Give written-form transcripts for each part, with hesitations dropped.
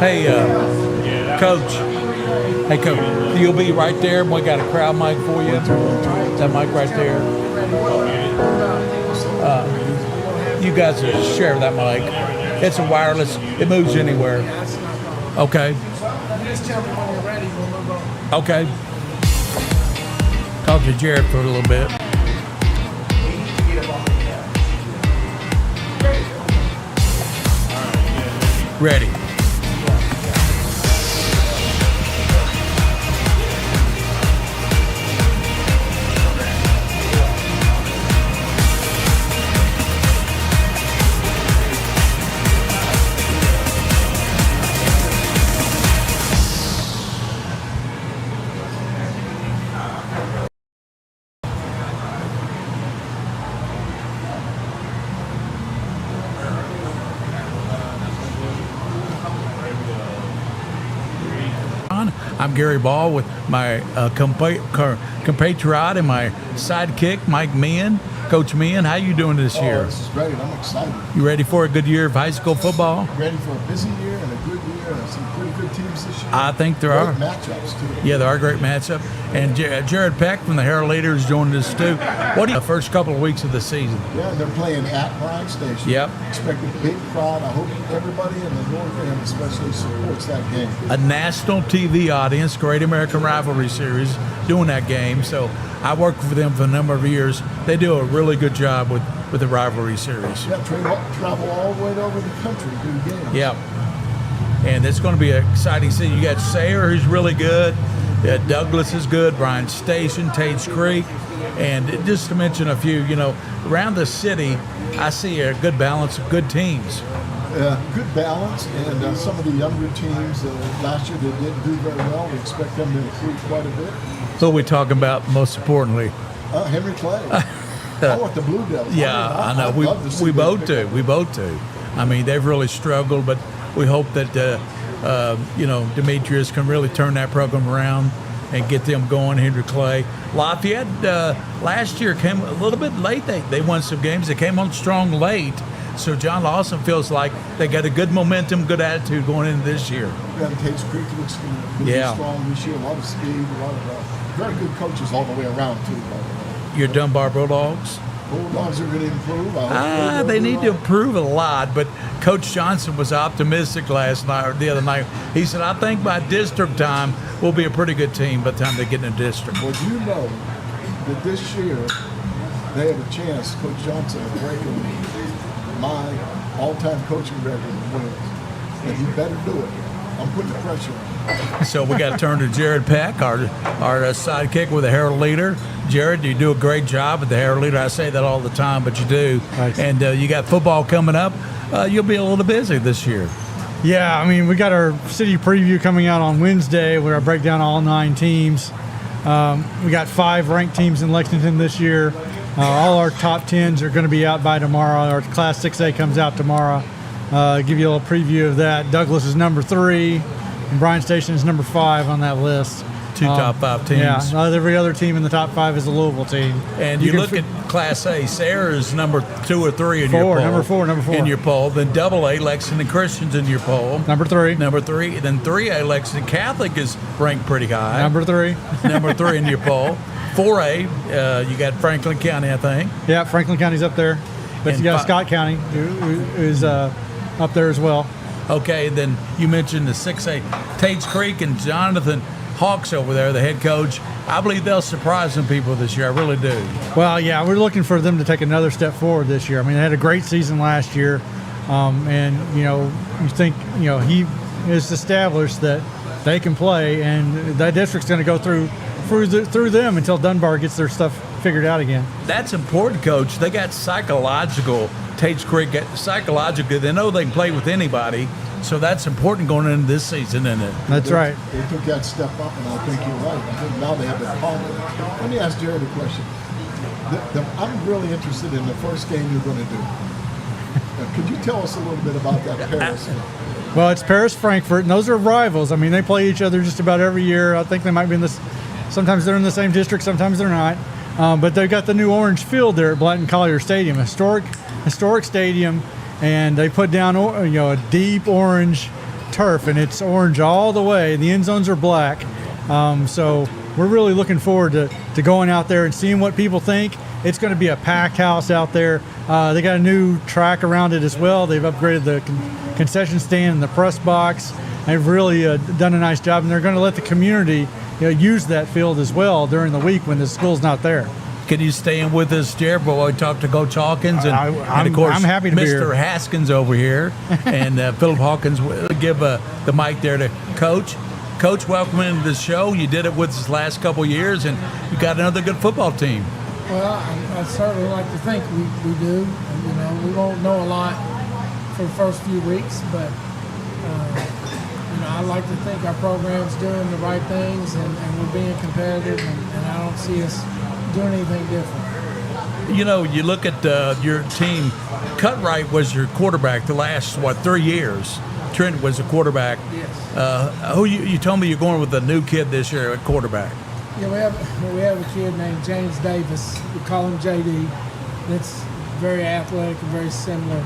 Hey, Coach. Hey, Coach. You'll be right there. We got a crowd mic for you. That mic right there. You guys just share that mic. It's a wireless. It moves anywhere. Okay. Just tell me when you're ready. We'll move on. Okay. Talk to Jared for a little bit. Ready. I'm Gary Ball with my compatriot and my sidekick, Mike Meehan. Coach Meehan, how you doing this year? This is great. I'm excited. You ready for a good year of high school football? Ready for a busy year and a good year and some pretty good teams this year. I think there great are. matchups, too. Yeah, there are great matchups. And Jared Peck from the Herald Leader is joining us, too. What do you the first couple of weeks of the season? Yeah, they're playing at Bryan Station. Yep. Expect a big crowd. I hope everybody in the North End especially supports that game. A national TV audience, Great American Rivalry Series, doing that game. So I worked for them for a number of years. They do a really good job with the rivalry series. Yeah, travel all the way over the country to do games. Yeah. And it's going to be an exciting season. You got Sayre, who's really good. Douglas is good. Bryan Station, Tates Creek. And just to mention a few, around the city, I see a good balance of good teams. Good balance, and some of the younger teams last year that didn't do very well, we expect them to improve quite a bit. So we're talking about most importantly. Henry Clay. I want the Blue Devils. Yeah, I know. We both do. We both do. I mean, they've really struggled, but we hope that Demetrius can really turn that program around and get them going. Henry Clay. Lafayette last year came a little bit late. They won some games. They came on strong late. So John Lawson feels like they got a good momentum, good attitude going into this year. Yeah, Tates Creek looks good. Yeah. Strong this year. A lot of speed. A lot of very good coaches all the way around too. By the way. Your Dunbar Bulldogs. Bulldogs are going to improve. They need to improve a lot, but Coach Johnson was optimistic the other night. He said, I think by district time, we'll be a pretty good team by the time they get in the district. Well, you know that this year they have a chance, Coach Johnson, of breaking my all-time coaching record in wins. And he better do it. I'm putting the pressure on. So we got to turn to Jared Peck, our sidekick with the Herald Leader. Jared, you do a great job at the Herald Leader. I say that all the time, but you do. Thanks. And you got football coming up. You'll be a little busy this year. Yeah, I mean, we got our city preview coming out on Wednesday where I break down all 9 teams. We got 5 ranked teams in Lexington this year. All our top 10s are going to be out by tomorrow. Our Class 6A comes out tomorrow. Give you a little preview of that. Douglas is number 3, and Bryan Station is number 5 on that list. 2 top 5 teams. Yeah, every other team in the top 5 is a Louisville team. And you look at Class A, Sayre is number 2 or 3 in your poll. Number four. In your poll. Then Double A, Lexington Christian's in your poll. Number 3. Number 3. Then 3A, Lexington Catholic is ranked pretty high. Number 3. Number 3 in your poll. 4A, you got Franklin County, I think. Yeah, Franklin County's up there. But you got Scott County, who's up there as well. Okay, then you mentioned the 6A, Tates Creek and Jonathan Hawks over there, the head coach. I believe they'll surprise some people this year. I really do. Well, yeah, we're looking for them to take another step forward this year. I mean, they had a great season last year, and you think he has established that they can play, and that district's going to go through them until Dunbar gets their stuff figured out again. That's important, Coach. They got psychological. Tates Creek psychologically, they know they can play with anybody. So that's important going into this season, isn't it? That's right. They took that step up, and I think you're right. I think now they have the confidence. Let me ask Jared a question. I'm really interested in the first game you're going to do. Could you tell us a little bit about that Paris? Well, it's Paris Frankfurt, and those are rivals. I mean, they play each other just about every year. I think they might be in this. Sometimes they're in the same district, sometimes they're not. But they've got the new orange field there at Blanton Collier Stadium, historic stadium, and they put down a deep orange turf, and it's orange all the way. The end zones are black. So we're really looking forward to going out there and seeing what people think. It's going to be a packed house out there. They got a new track around it as well. They've upgraded the concession stand and the press box. They've really done a nice job, and they're going to let the community use that field as well during the week when the school's not there. Can you stay in with us, Jared, while we talk to Coach Hawkins? And of course, I'm happy to be Mr. here. Haskins over here. And Philip Hawkins will give the mic there to Coach. Coach, welcome into the show. You did it with us the last couple of years, and you got another good football team. Well, I certainly like to think we do. And, we won't know a lot for the first few weeks, but I like to think our program's doing the right things and we're being competitive, and I don't see us doing anything different. You look at your team. Cutright was your quarterback the last 3 years. Trent was the quarterback. Yes. Who you told me you're going with a new kid this year at quarterback? Yeah, we have a kid named James Davis. We call him JD. That's very athletic and very similar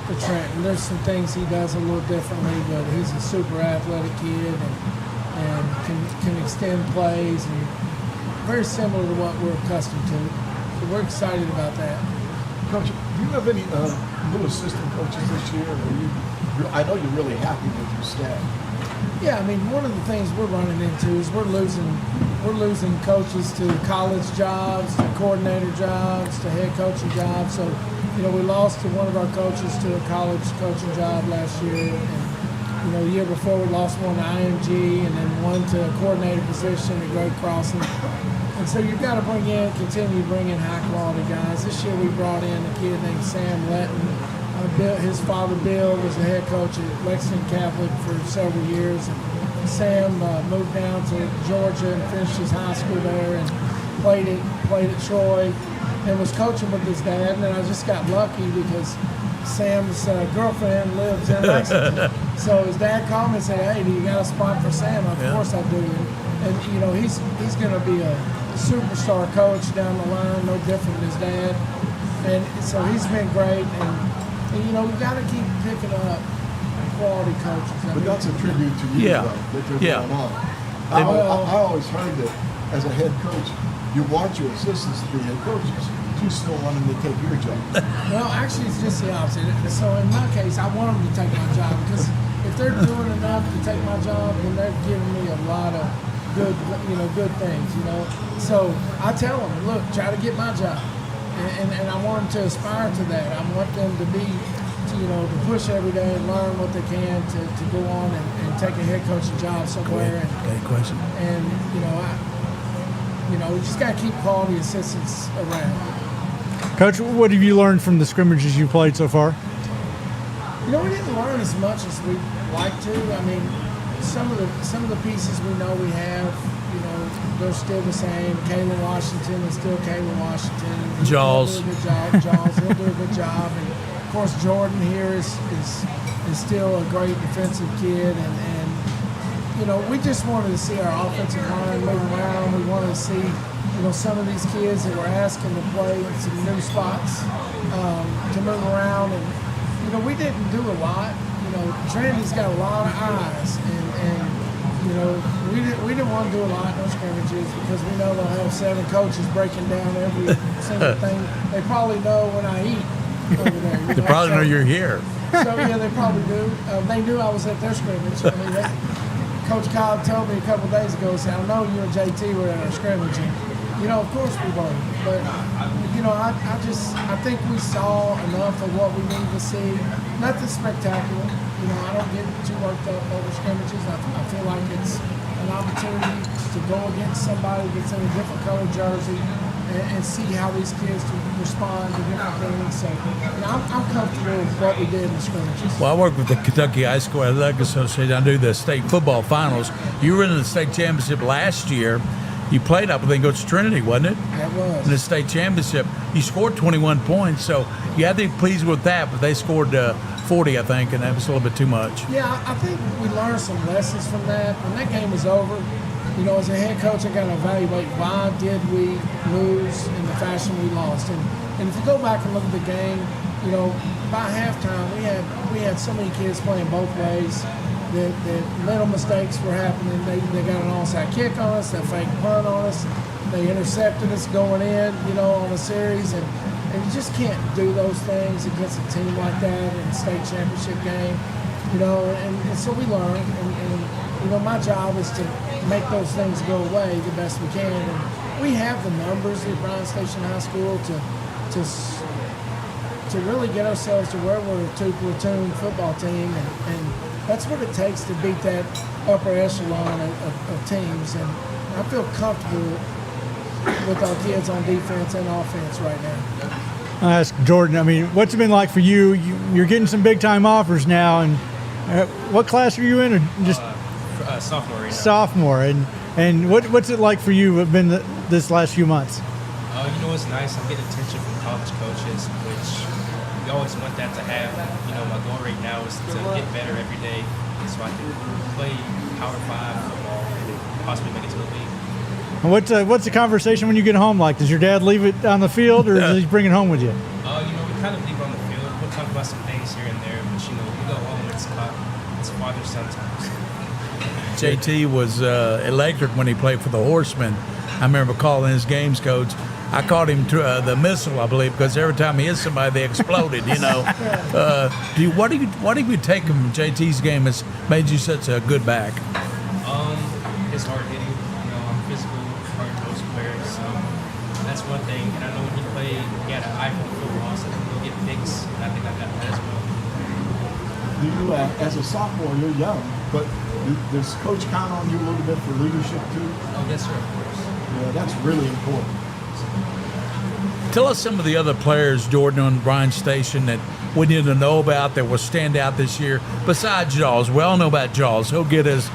to Trent. And there's some things he does a little differently, but he's a super athletic kid and can extend plays and very similar to what we're accustomed to. So we're excited about that. Coach, do you have any new assistant coaches this year? I know you're really happy with your staff. Yeah, I mean, one of the things we're running into is we're losing coaches to college jobs, to coordinator jobs, to head coaching jobs. So, we lost to one of our coaches to a college coaching job last year, and the year before we lost one to IMG, and then one to a coordinator position at Great Crossing. And so you've got to continue to bring in high quality guys. This year we brought in a kid named Sam Letton. His father, Bill, was the head coach at Lexington Catholic for several years. And Sam moved down to Georgia and finished his high school there and played at Troy and was coaching with his dad. And then I just got lucky because Sam's girlfriend lives in Lexington. So his dad called me and said, "Hey, do you got a spot for Sam?" Of course I do. And he's going to be a superstar coach down the line, no different than his dad. And so he's been great. And we've got to keep picking up quality coaches. But that's a tribute to you, Yeah. though, that they're Yeah. going on. I always heard that as a head coach, you want your assistants to be head coaches. You still want them to take your job. Well, actually, it's just the opposite. So in my case, I want them to take my job because if they're doing enough to take my job, then they're giving me a lot of good things. So I tell them, look, try to get my job. And I want them to aspire to that. I want them to to push every day and learn what they can to go on and take a head coaching job somewhere. Got a question? And we just got to keep quality assistants around. Coach, what have you learned from the scrimmages you played so far? We didn't learn as much as we'd like to. I mean, some of the pieces we know we have, they're still the same. Kayla Washington is still Kayla Washington. Jaws. He'll do a good job. Jaws, he'll do a good job. And of course, Jordan here is still a great defensive kid. And we just wanted to see our offensive line move around. We wanted to see, some of these kids that were asking to play in some new spots to move around. And, we didn't do a lot. Trinity's got a lot of eyes. And we didn't want to do a lot in those scrimmages because we know they'll have 7 coaches breaking down every single thing. They probably know when I eat over there. They probably know you're here. So, yeah, they probably do. They knew I was at their scrimmage. I mean, Coach Kyle told me a couple of days ago, said, "I know you and JT were at our scrimmage." And, of course we were. But, I think we saw enough of what we needed to see. Nothing spectacular. I don't get too worked up over scrimmages. I feel like it's an opportunity to go against somebody that's in a different colored jersey and see how these kids respond to different things. So, I'm comfortable with what we did in the scrimmages. Well, I work with the Kentucky High School Athletic Association. I do the state football finals. You were in the state championship last year. You played up, I think, against Trinity, wasn't it? That was. In the state championship. You scored 21 points, so you had to be pleased with that, but they scored 40, I think, and that was a little bit too much. Yeah, I think we learned some lessons from that. When that game was over, as a head coach, I got to evaluate why did we lose in the fashion we lost. And if you go back and look at the game, by halftime, we had so many kids playing both ways. that little mistakes were happening. They got an onside kick on us, they fake punt on us, they intercepted us going in, on a series, and you just can't do those things against a team like that in a state championship game, and so we learn, and my job is to make those things go away the best we can, and we have the numbers at Bryan Station High School to really get ourselves to where we're a two-platoon football team, and that's what it takes to beat that upper echelon of teams, and I feel comfortable with our kids on defense and offense right now. I ask Jordan, what's it been like for you? You're getting some big-time offers now, and what class are you in? Or just sophomore right now. Sophomore, and what's it like for you? Have been this last few months? It's nice. I'm getting attention from college coaches, which we always want that to have. My goal right now is to get better every day, so I can play Power 5 football and possibly make it to the league. What's the conversation when you get home like? Does your dad leave it on the field, or does he bring it home with you? We kind of leave it on the field. We'll talk about some things here and there, but we go home. It's father-son times. JT was electric when he played for the Horsemen. I remember calling his games coach. I called him the missile, I believe, because every time he hit somebody, they exploded. What do you take from JT's game that's made you such a good back? His hard hitting. I'm physical, hard post player, so that's one thing. And I know when he played, he had an eye for football, so he'll get picks. And I think I got that as well. You, as a sophomore, you're young, but does Coach count on you a little bit for leadership too? Oh, yes, sir, of course. Yeah, that's really important. Tell us some of the other players, Jordan, on Bryan Station that we need to know about that will stand out this year. Besides Jaws, we all know about Jaws. He'll get his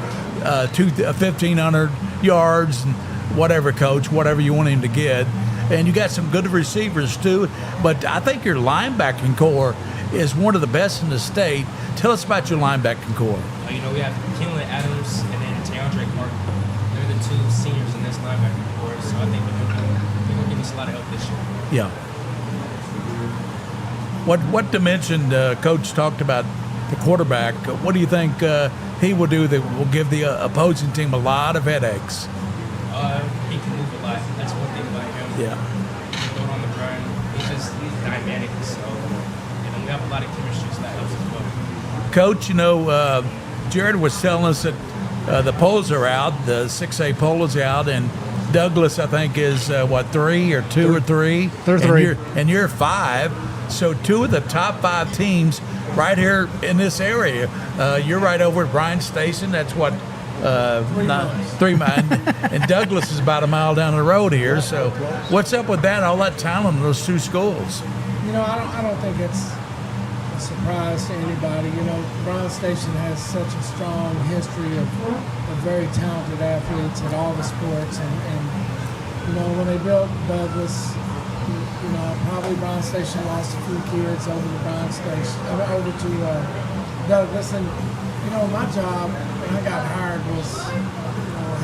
1,500 yards and whatever, coach, whatever you want him to get. And you got some good receivers too. But I think your linebacking core is one of the best in the state. Tell us about your linebacking core. We have Kenley Adams and then Teandre Martin. They're the two seniors in this linebacking core, so I think they're going to give us a lot of help this year. Yeah. What dimension Coach talked about the quarterback? What do you think he will do that will give the opposing team a lot of headaches? He can move a lot. That's one thing about him. Yeah. He can throw it on the run. He's dynamic. So, we have a lot of chemistry, so that helps as well. Coach, Jared was telling us that the polos are out, the 6A polos out, and Douglas, I think, is 3 or 2 or 3? They're 3. And you're 5. So 2 of the top 5 teams right here in this area. You're right over at Bryan Station. That's what 3 miles. And Douglas is about a mile down the road here. So what's up with that? All that talent in those 2 schools. I don't think it's a surprise to anybody. Bryan Station has such a strong history of very talented athletes in all the sports, and when they built Douglas, probably Bryan Station lost a few kids over to Bryan Station, over to Douglas, and my job when I got hired was,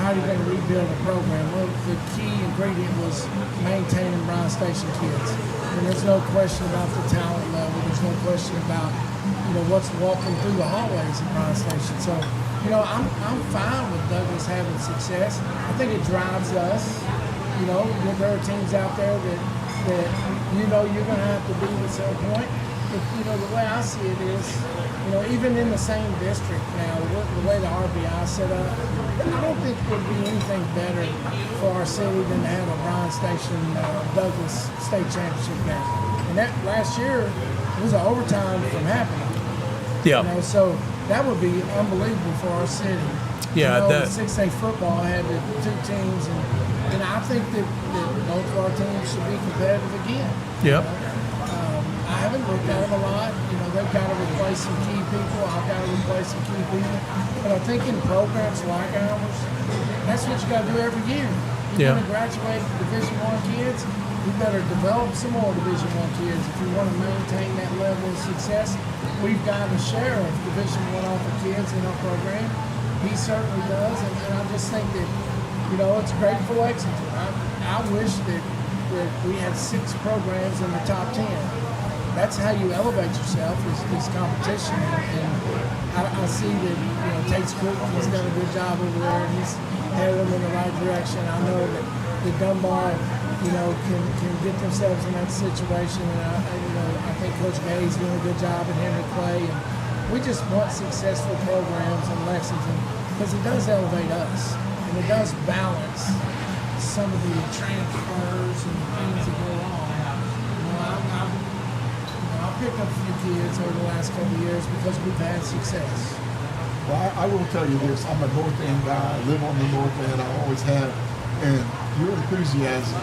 how are you going to rebuild a program? Well, the key ingredient was maintaining Bryan Station kids, and there's no question about the talent level. There's no question about what's walking through the hallways at Bryan Station. So, I'm fine with Douglas having success. I think it drives us. There are teams out there that you're going to have to beat at some point. But, the way I see it is, even in the same district now, the way the RBI is set up, I don't think there'd be anything better for our city than to have a Bryan Station Douglas state championship game. And that last year, it was an overtime from happening. Yeah. So that would be unbelievable for our city. Yeah. The 6A football had the 2 teams, and I think that both of our teams should be competitive again. Yep. I haven't looked at them a lot. They've got to replace some key people. I've got to replace some key people. But I think in programs like ours, that's what you got to do every year. You want to graduate Division I kids, you better develop some more Division I kids. If you want to maintain that level of success, we've got a share of Division I offer kids in our program. He certainly does, and I just think that, it's great for Lexington. I wish that we had 6 programs in the top 10. that's how you elevate yourself is competition. And I see that Tate's Creek, he's done a good job over there, and he's headed them in the right direction. I know that the Dunbar, can get themselves in that situation. And I think Coach Gay's doing a good job at Henry Clay. And we just want successful programs in Lexington because it does elevate us and it does balance some of the transfers and things that go on. I've picked up a few kids over the last couple of years because we've had success. Well, I will tell you this. I'm a North End guy. I live on the North End. I always have. And your enthusiasm,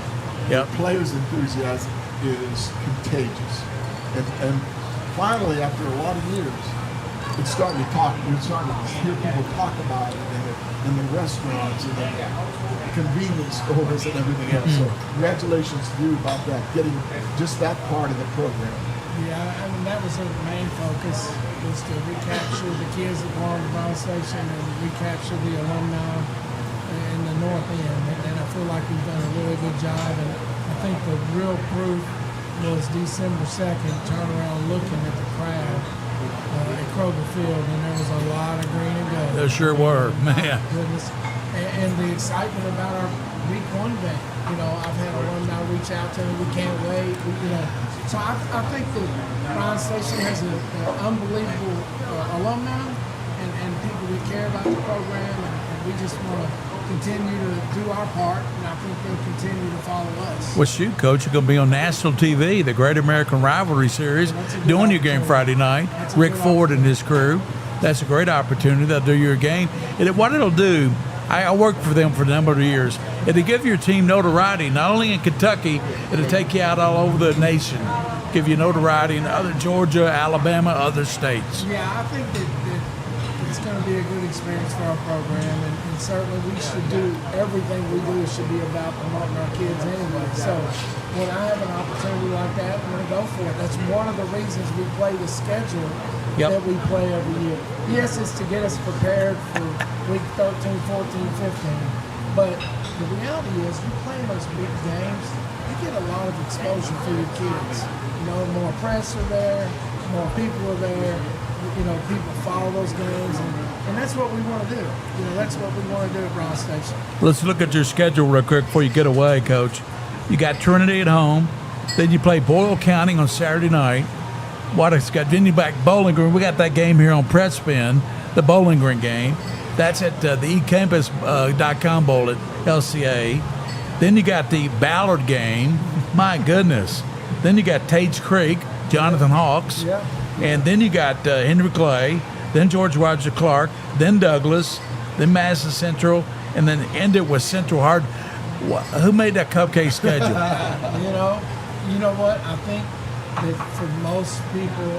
Yep. players' enthusiasm is contagious. And finally, after a lot of years, it's starting to talk. You're starting to hear people talk about it in the restaurants and the convenience stores and everything else. So congratulations to you about that, getting just that part of the program. Yeah, I mean, that was our main focus, was to recapture the kids that belong to Brown Station and recapture the alumni in the North End. And I feel like we've done a really good job. And I think the real proof was December 2nd, turn around looking at the crowd at Kroger Field, and there was a lot of green and gold. There sure were, man. Goodness. And the excitement about our week 1 game. I've had alumni reach out to me. We can't wait. So I think that Brown Station has an unbelievable alumni and people that care about the program, and we just want to continue to do our part, and I think they'll continue to follow us. Well, shoot, Coach, you're going to be on national TV, the Great American Rivalry Series, doing your game Friday night. Rick Ford and his crew. That's a great opportunity. They'll do your game. And what it'll do, I worked for them for a number of years. It'll give your team notoriety, not only in Kentucky, it'll take you out all over the nation, give you notoriety in other Georgia, Alabama, other states. Yeah, I think that it's going to be a good experience for our program, and certainly we should do everything we do should be about promoting our kids anyway. So when I have an opportunity like that, I'm going to go for it. That's one of the reasons we play the schedule that we play every year. Yes, it's to get us prepared for week 13, 14, 15. But the reality is, you play those big games, you get a lot of exposure for your kids. More press are there, more people are there. People follow those games, and that's what we want to do. That's what we want to do at Brown Station. Let's look at your schedule real quick before you get away, Coach. You got Trinity at home, then you play Boyle County on Saturday night. Then you back Bowling Green. We got that game here on Presspin, the Bowling Green game. That's at the ecampus.com bowl at LCA. Then you got the Ballard game. My goodness. Then you got Tate's Creek, Jonathan Hawks. Yeah. And then you got Henry Clay, then George Roger Clark, then Douglas, then Madison Central, and then end it with Central Hard. Who made that cupcake schedule? You know what? I think that for most people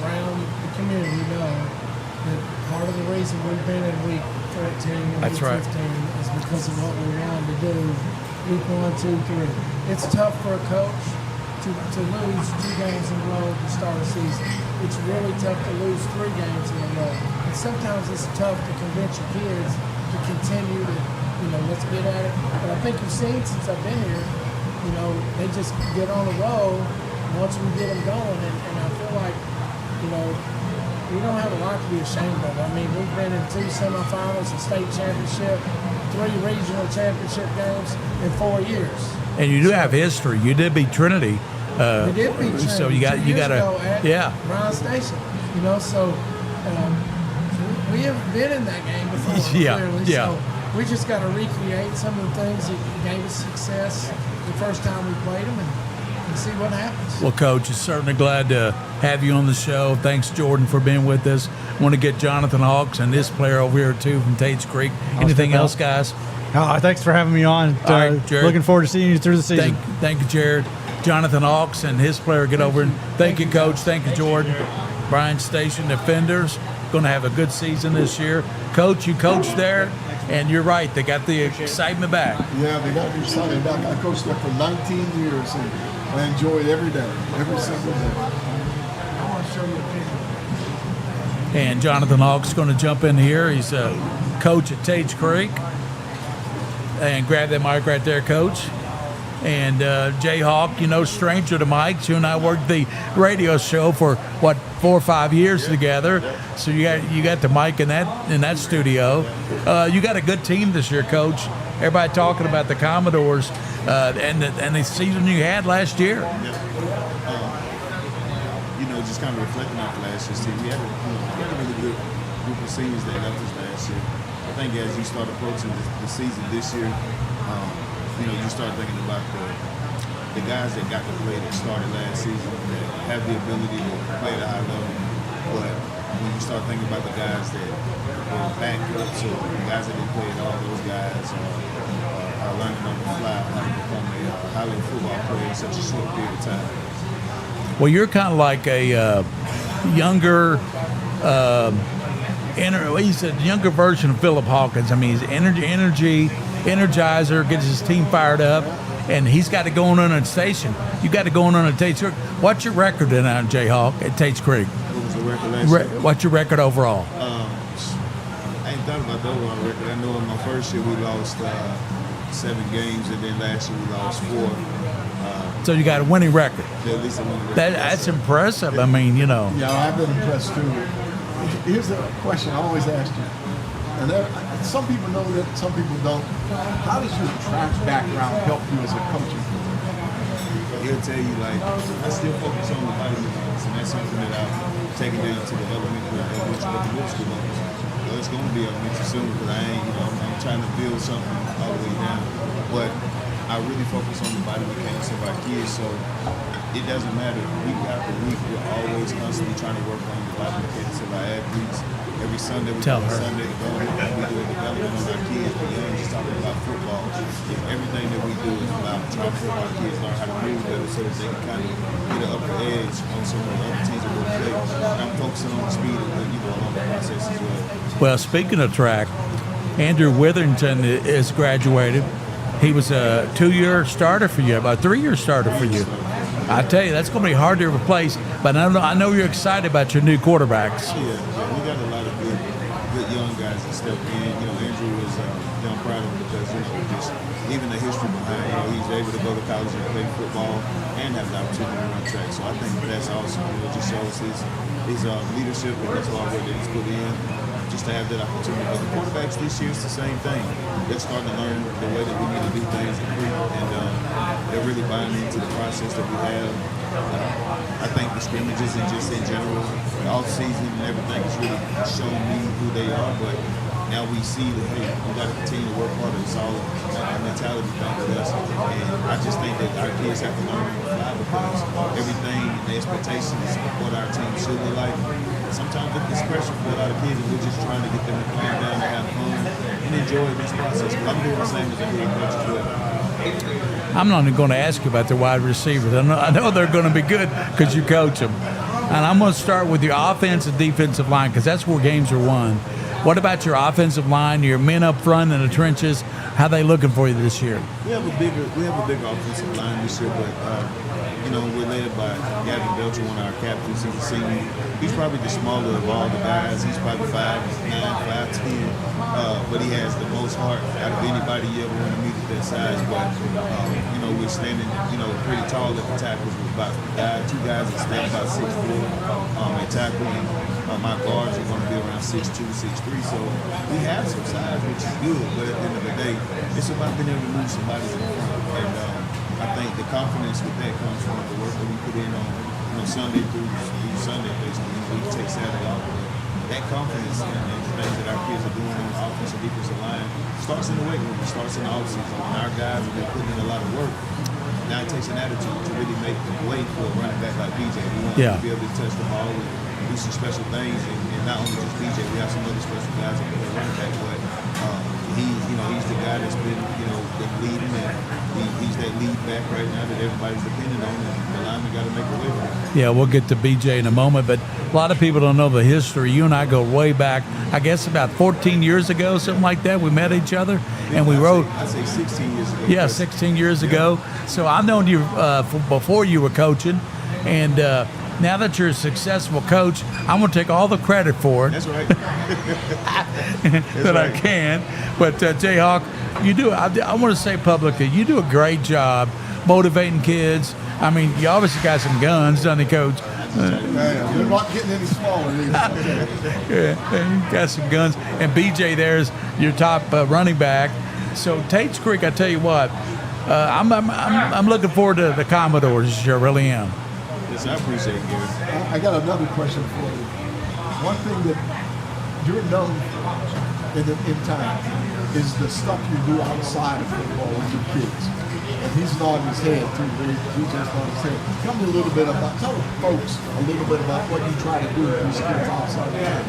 around the community that part of the reason we've been in week 14 and That's week right. 15 is because of what we wanted to do week 1, 2, 3. It's tough for a coach to lose 2 games in a row to start a season. It's really tough to lose 3 games in a row. And sometimes it's tough to convince your kids to continue to, let's get at it. But I think you've seen since I've been here, they just get on a roll once we get them going. And I feel like, we don't have a lot to be ashamed of. I mean, we've been in 2 semifinals, a state championship, 3 regional championship games in 4 years. And you do have history. You did beat Trinity. We did beat Trinity So you got 2 years ago to at Brown Station. So we have been in that game before. Clearly. So we just got to recreate some of the things that gave us success the first time we played them and see what happens. Well, Coach, I'm certainly glad to have you on the show. Thanks, Jordan, for being with us. Want to get Jonathan Hawks and this player over here, too, from Tate's Creek. Anything else, guys? Thanks for having me on. All right, Jared. Looking forward to seeing you through the season. Thank you, Jared. Jonathan Hawks and his player get over. And thank you, Coach. Thank you, Jordan. Bryan Station Defenders going to have a good season this year. Coach, you coached there, and you're right. They got the excitement back. Yeah, they got the excitement back. I coached there for 19 years, and I enjoy it every day, every single day. I want to show you a picture. And Jonathan Hawks going to jump in here. He's a coach at Tate's Creek. And grab that mic right there, Coach. And Jayhawk, stranger to Mike. You and I worked the radio show for 4 or 5 years together. So you got the mic in that studio. You got a good team this year, Coach. Everybody talking about the Commodores and the season you had last year. Just kind of reflecting off last year's team, we had a really good group of seniors that left us last year. I think as you start approaching the season this year, you start thinking about the guys that got to play that started last season that have the ability to play at a high level. But when you start thinking about the guys that were backups or the guys that didn't play at all, those guys are learning on the fly how to become a highly football player in such a short period of time. Well, you're kind of like a younger, he's a younger version of Philip Hawkins. I mean, he's energizer, gets his team fired up, and he's got to go on a station. You got to go on a Tate's Creek. What's your record in Jayhawk at Tate's Creek? What was the record last year? What's your record overall? I ain't thought about the overall record. I know in my first year we lost 7 games, and then last year we lost 4. So you got a winning record. Yeah, at least a winning record. That's impressive. I mean, Yeah, I've been impressed too. Here's the question I always ask you, and some people know that, some people don't. How does your track background help you as a coach? He'll tell you, I still focus on the body movements, and that's something that I've taken down to the elementary level, but the middle school level. It's going to be elementary soon because I'm trying to build something all the way down. But I really focus on the body mechanics of our kids, so it doesn't matter. Week after week, we're always constantly trying to work on the body mechanics of our athletes. Every Sunday, we do a Sunday development. We do a development on our kids beyond just talking about football. Everything that we do is about trying to help our kids learn how to move better so that they can kind of get an upper edge on some of the other teams that we'll play. And I'm focusing on the speed along the process as well. Well, speaking of track, Andrew Witherington is graduated. He was a 2-year starter for you, about a 3-year starter for you. I tell you, that's going to be hard to replace. But I know you're excited about your new quarterbacks. Yeah, we got a lot of good young guys that step in. Andrew is, I'm proud of him because just even the history behind he's able to go to college and play football and have the opportunity to run track. So I think that's awesome. It just shows his leadership and his hard work that he's put in. Just to have that opportunity. But the quarterbacks this year, it's the same thing. They're starting to learn the way that we need to do things at Creek, and they're really buying into the process that we have. I think the scrimmages and just in general, the off-season and everything has really shown me who they are, but now we see that, hey, we got to continue to work harder. It's all a mentality thing with us. And I just think that our kids have to learn on the fly because everything, the expectations of what our team should look like, sometimes it's pressure for a lot of kids, and we're just trying to get them to calm down and have fun and enjoy this process. But I'm doing the same as a head coach as well. I'm not even going to ask you about the wide receivers. I know they're going to be good because you coach them. And I'm going to start with your offensive defensive line because that's where games are won. What about your offensive line, your men up front in the trenches? How they looking for you this year? We have a bigger offensive line this year, but we're led by Gavin Belcher, one of our captains. He's a senior. He's probably the smaller of all the guys. He's probably 5'9", 5'10", but he has the most heart out of anybody you ever want to meet at that size. But we're standing, pretty tall at the tackles. With about 2 guys that stand about 6'4" at tackle. My guards are going to be around 6'2", 6'3". So we have some size, which is good. But at the end of the day, it's about being able to move somebody in the front. And I think the confidence with that comes from the work that we put in on Sunday through Sunday, basically. We take Saturday off. But that confidence and the things that our kids are doing on the offensive and defensive line starts in the weight room. It starts in the offseason. And our guys have been putting in a lot of work. Now it takes an attitude to really make the way for a running back like BJ. We want him to be able to touch the ball and do some special things. And not only just BJ, we have some other special guys that play running back, but he's the guy that's been, been leading, and he's that lead back right now that everybody's depending on, and the lineman got to make a way for him. Yeah, we'll get to BJ in a moment, but a lot of people don't know the history. You and I go way back, I guess about 14 years ago, something like that. We met each other, and we rode. I'd say 16 years ago. Yeah, 16 years ago. So I've known you before you were coaching, and now that you're a successful coach, I'm going to take all the credit for it. That's right. I can. But Jayhawk, you do. I want to say publicly, you do a great job motivating kids. I mean, you obviously got some guns, doesn't he, Coach? Man, we're not getting any smaller. Yeah, you got some guns. And BJ there's your top running back. So Tate's Creek, I tell you what, I'm looking forward to the Commodores this year. I really am. Yes, I appreciate it, Gary. I got another question for you. One thing that you're known in time is the stuff you do outside of football with your kids. And he's nodding his head too. He's just nodding his head. Tell me a little bit about, tell the folks a little bit about what you try to do with these kids outside of that.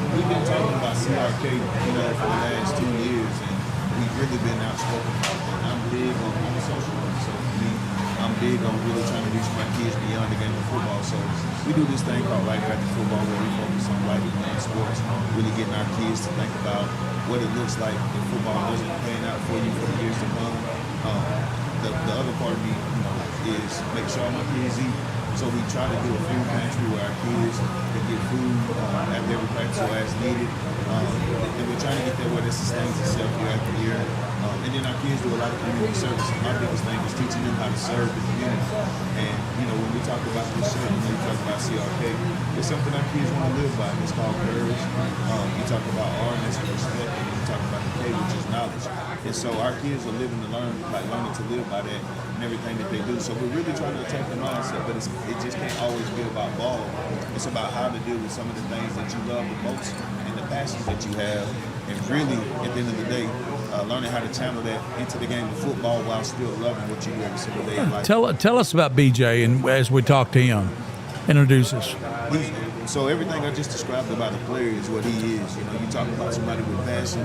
We've been talking about CRK, for the last 2 years, and we've really been outspoken about that. I'm big on social work, so for me, I'm big on really trying to reach my kids beyond the game of football. So we do this thing called Life After Football, where we focus on life and sports, really getting our kids to think about what it looks like if football doesn't pan out for you for the years to come. The other part of me, is make sure my kids eat. So we try to do a food pantry where our kids can get food after every practice or as needed. And we're trying to get there where it sustains itself year after year. And then our kids do a lot of community service. My biggest thing is teaching them how to serve the community. And, when we talk about this shirt, when we talk about CRK, it's something our kids want to live by. It's called courage. You talk about R, and that's respect. And you talk about the K, which is knowledge. And so our kids are living to learn, learning to live by that and everything that they do. So we're really trying to attack the mindset, but it just can't always be about ball. It's about how to deal with some of the things that you love the most and the passions that you have. And really, at the end of the day, learning how to channel that into the game of football while still loving what you do every single day in life. Tell us about BJ, and as we talk to him, introduce us. So everything I just described about the player is what he is. You talk about somebody with passion.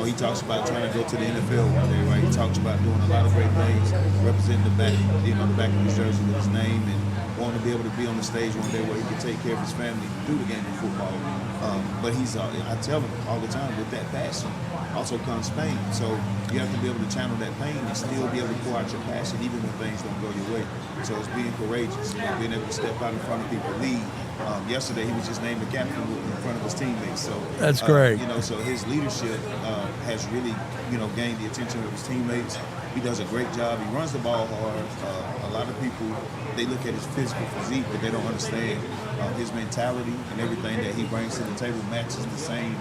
He talks about trying to go to the NFL one day, right? He talks about doing a lot of great things, representing the back, the back of his jersey with his name, and wanting to be able to be on the stage one day where he can take care of his family through the game of football. But I tell him all the time, with that passion also comes pain. So you have to be able to channel that pain and still be able to pour out your passion even when things don't go your way. So it's being courageous, being able to step out in front of people, lead. Yesterday he was just named the captain in front of his teammates. So that's great. So his leadership has really, gained the attention of his teammates. He does a great job. He runs the ball hard. A lot of people, they look at his physical physique, but they don't understand his mentality and everything that he brings to the table matches the same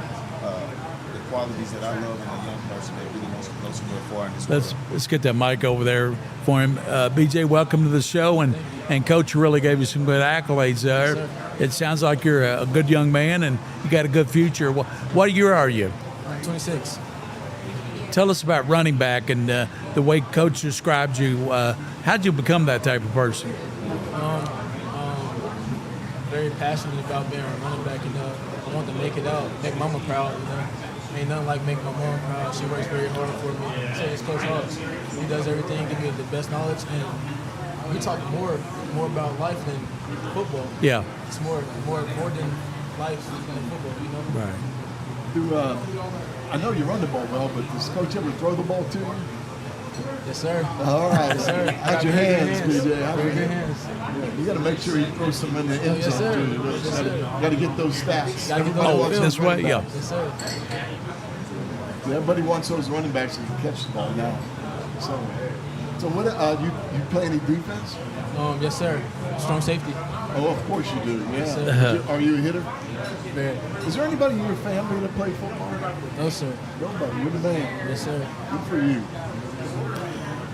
the qualities that I love in a young person that really wants to go somewhere far in this world. Let's get that mic over there for him. BJ, welcome to the show, and Coach really gave you some good accolades there. Yes, it sounds like you're a good young man and you got a good future. What year are you? 26. Tell us about running back and the way Coach described you. How'd you become that type of person? Very passionate about being a running back, I want to make it out, make mama proud, Ain't nothing like making my mom proud. She works very hard for me. So it's Coach Hawks. He does everything, give me the best knowledge, and we talk more about life than football. Yeah. It's more than life than football, Right. I know you run the ball well, but does Coach ever throw the ball to you? Yes, sir. All right. Yes, sir. How's your hands, BJ? How's your Very good hands? hands. Yeah, you got to make sure you throw some in the end Yes, zone, sir. too. Yes, sir. Got to get those stats. Gotta get those Everybody Oh, wants this those way? running Yeah. backs. Yes, sir. Everybody wants those running backs that can catch the ball now. So what? You play any defense? Yes, sir. Strong safety. Oh, of course you do. Yeah. Yes, sir. Are you a hitter? Very. Is there anybody in your family that play football? No, sir. Nobody. You're the man. Yes, sir. Good for you.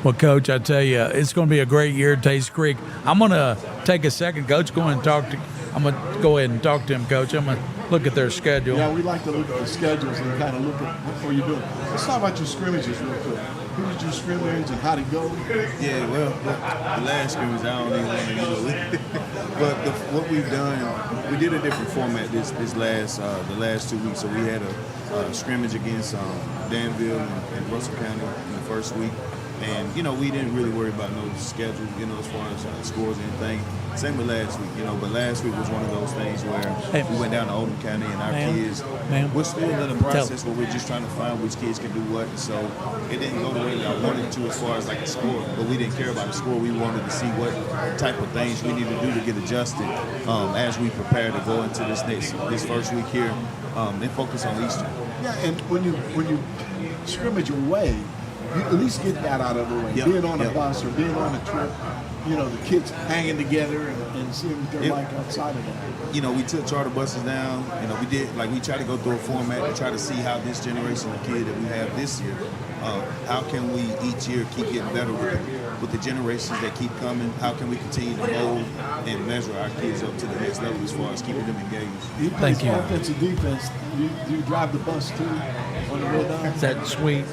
Well, Coach, I tell you, it's going to be a great year at Taste Creek. I'm going to take a second, Coach. I'm going to go ahead and talk to him, Coach. I'm going to look at their schedule. Yeah, we like to look at the schedules and kind of look at what you're doing. Let's talk about your scrimmages real quick. Who did you scrimmage and how'd it go? Yeah, well, the last scrimmage, I don't even want to, but what we've done, we did a different format the last 2 weeks. So we had a scrimmage against Danville and Russell County in the first week. And, we didn't really worry about no schedule, as far as scores or anything. Same with last week, but last week was one of those things where we went down to Oldham County and our kids, we're still in the process where we're just trying to find which kids can do what. And so it didn't go the way that I wanted to as far as like the score, but we didn't care about the score. We wanted to see what type of things we need to do to get adjusted as we prepare to go into this first week here and focus on Easter. Yeah, and when you scrimmage away, you at least get that out of the way. Yep, Being on a yep. bus or being on a trip, you know, the kids hanging together and seeing what they're Yep. like outside of that. You know, we took charter buses down. You know, we try to go through a format to try to see how this generation of kid that we have this year, how can we each year keep getting better with the generations that keep coming? How can we continue to mold and measure our kids up to the next level as far as keeping them engaged? He plays Thank you. offensive defense. Do you drive the bus too on the way down? Is that sweet?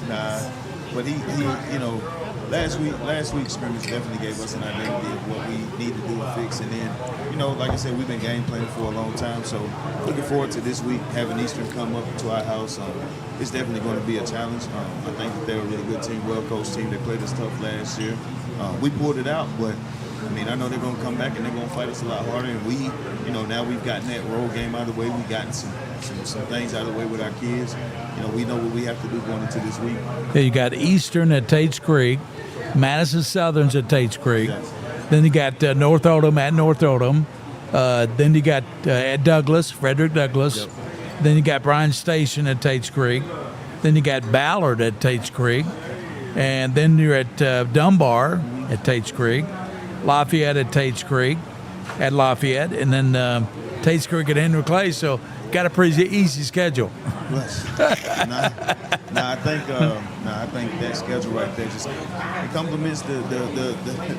Nah, but he, you know, last week's scrimmage definitely gave us an identity of what we need to do and fix. And then, you know, like I said, we've been game planning for a long time. So looking forward to this week, having Eastern come up to our house. It's definitely going to be a challenge. I think that they're a really good team, well-coached team. They played us tough last year. We pulled it out, but I mean, I know they're going to come back and they're going to fight us a lot harder. And we, you know, now we've gotten that road game out of the way. We've gotten some things out of the way with our kids. You know, we know what we have to do going into this week. Yeah, you got Eastern at Tates Creek, Madison Southern's at Tates Creek. Yes. Then you got North Odom at North Odom. Then you got at Douglas, Frederick Douglass. Yep. Then you got Bryan Station at Tates Creek. Then you got Ballard at Tates Creek. And then you're at Dunbar at Tates Creek. Lafayette at Tates Creek at Lafayette. And then Tates Creek at Henry Clay. So got a pretty easy schedule. I think that schedule right there just it complements the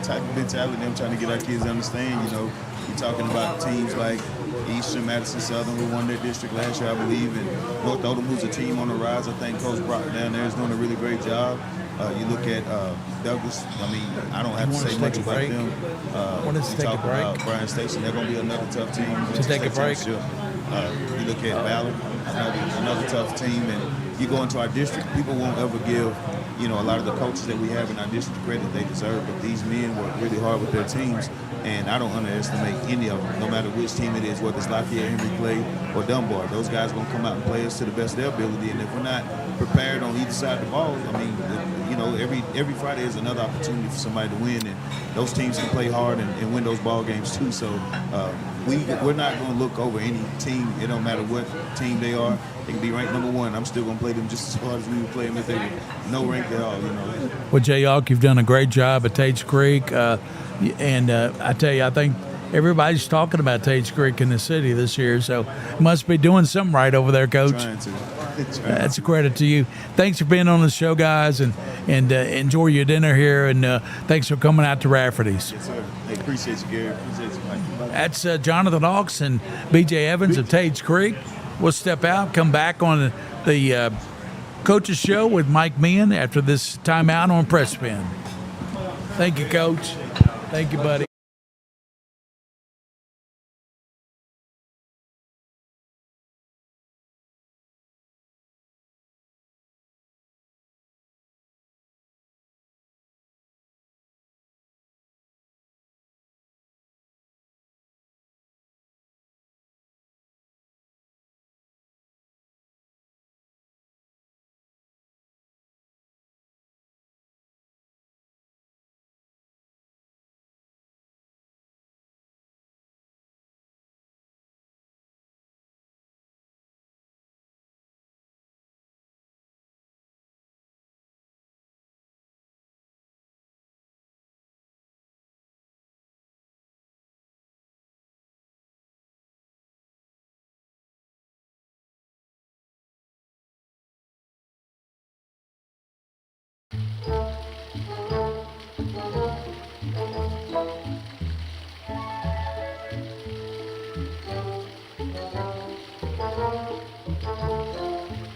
type of mentality I'm trying to get our kids to understand. You know, you're talking about teams like Eastern, Madison Southern, who won their district last year, I believe, and North Odom, who's a team on the rise. I think Coach Brock down there is doing a really great job. You look at Douglas. I mean, I don't have to say much about them. Want us to You take a talk break? about Bryan Station. They're going to be another tough team. To take a break? Sure. You look at Ballard, another tough team, and you go into our district. People won't ever give, you know, a lot of the coaches that we have in our district credit they deserve. But these men work really hard with their teams, and I don't underestimate any of them, no matter which team it is, whether it's Lafayette, Henry Clay, or Dunbar. Those guys are going to come out and play us to the best of their ability, and if we're not prepared on either side of the ball, I mean, you know, every Friday is another opportunity for somebody to win, and those teams can play hard and win those ball games too. So we're not going to look over any team. It don't matter what team they are. They can be ranked number one. I'm still going to play them just as hard as we would play them if they were no rank at all. You know. Well, Jay Yawk, you've done a great job at Tates Creek. And I tell you, I think everybody's talking about Tates Creek in the city this year. So must be doing something right over there, Coach. Trying to. That's a credit to you. Thanks for being on the show, guys, and enjoy your dinner here. And thanks for coming out to Rafferty's. Yes, sir. Hey, appreciate you, Gary. Appreciate you, Mike. That's Jonathan Hawks and B.J. Evans of Tates Creek. We'll step out, come back on the Coach's Show with Mike Meehan after this timeout on Press Spin. Thank you, Coach. Thank you, buddy.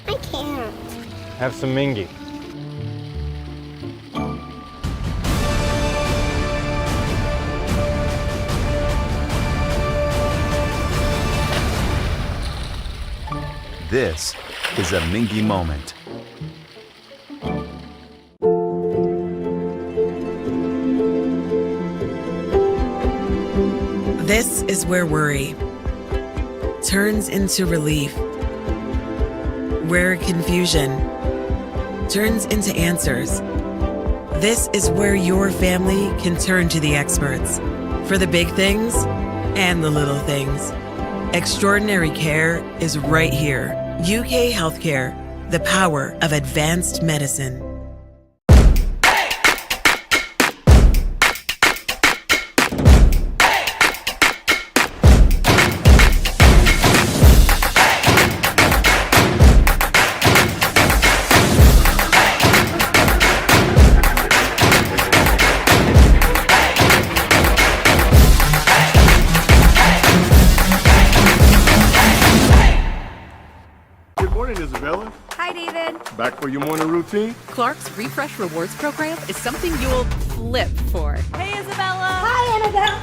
I can't. Have some Mingy. This is a Mingy moment. This is where worry turns into relief, where confusion turns into answers. This is where your family can turn to the experts for the big things and the little things. Extraordinary care is right here. UK Healthcare, the power of advanced medicine. Back for your morning routine? Clark's Refresh Rewards program is something you'll flip for. Hey, Isabella. Hi, Annabelle.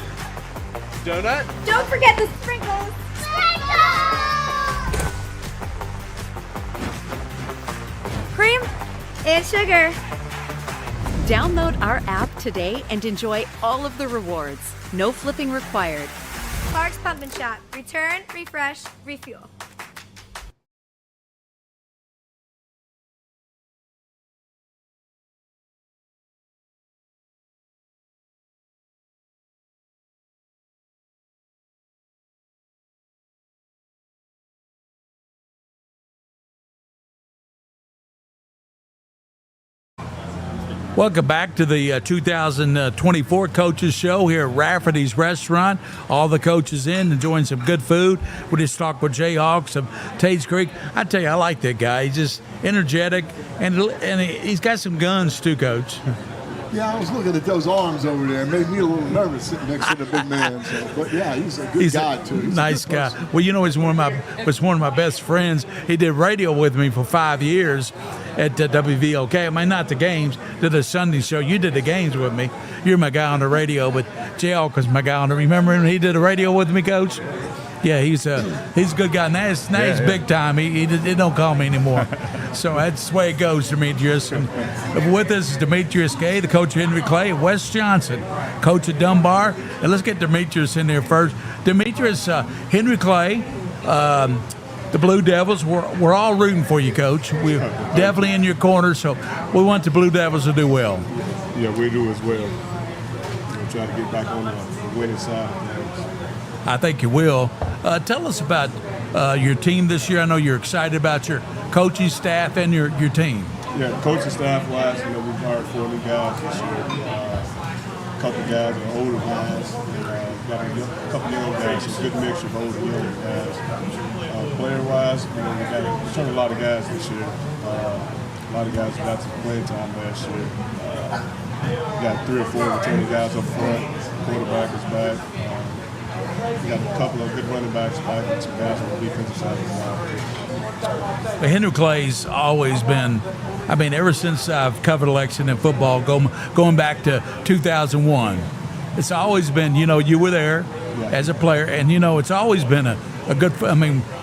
Donut? Don't forget the sprinkles. Cream and sugar. Download our app today and enjoy all of the rewards. No flipping required. Clark's Pump and Shop. Return, refresh, refuel. Welcome back to the 2024 Coaches Show here at Rafferty's Restaurant. All the coaches in, enjoying some good food. We just talked with Jay Hawks of Tate's Creek. I tell you, I like that guy. He's just energetic, and he's got some guns too, Coach. Yeah, I was looking at those arms over there. It made me a little nervous sitting next to the big man. So, but yeah, he's a good guy too. He's nice a good guy. person. Well, you know, he's one of my best friends. He did radio with me for 5 years at WVOK. I mean, not the games. Did a Sunday show. You did the games with me. You're my guy on the radio, but Jay Hawk was my guy on the. Remember when he did the radio with me, Coach? Yeah, he's a good guy. Now he's big time. He don't call me anymore. So that's the way it goes, Demetrius. And with us is Demetrius Gay, the coach of Henry Clay, and Wes Johnson, coach at Dunbar. And let's get Demetrius in there first. Demetrius, Henry Clay, the Blue Devils, we're all rooting for you, Coach. We're definitely in your corner, so we want the Blue Devils to do well. Yeah, we do as well. We'll try to get back on the winning side of things. I think you will. Tell us about your team this year. I know you're excited about your coaching staff and your team. Yeah, coaching staff-wise, we've hired 4 new guys this year. A couple guys are older guys. Got a couple young guys. It's a good mixture of older and younger guys. Player-wise, we turned a lot of guys this year. A lot of guys got some playing time last year. We got 3 or 4 returning guys up front. Quarterback is back. We got a couple of good running backs back and some guys on the defensive side of the ball. But Henry Clay's always been, I mean, ever since I've covered Lexington football, going back to 2001, it's always been, you were there as a player, and, it's always been a good,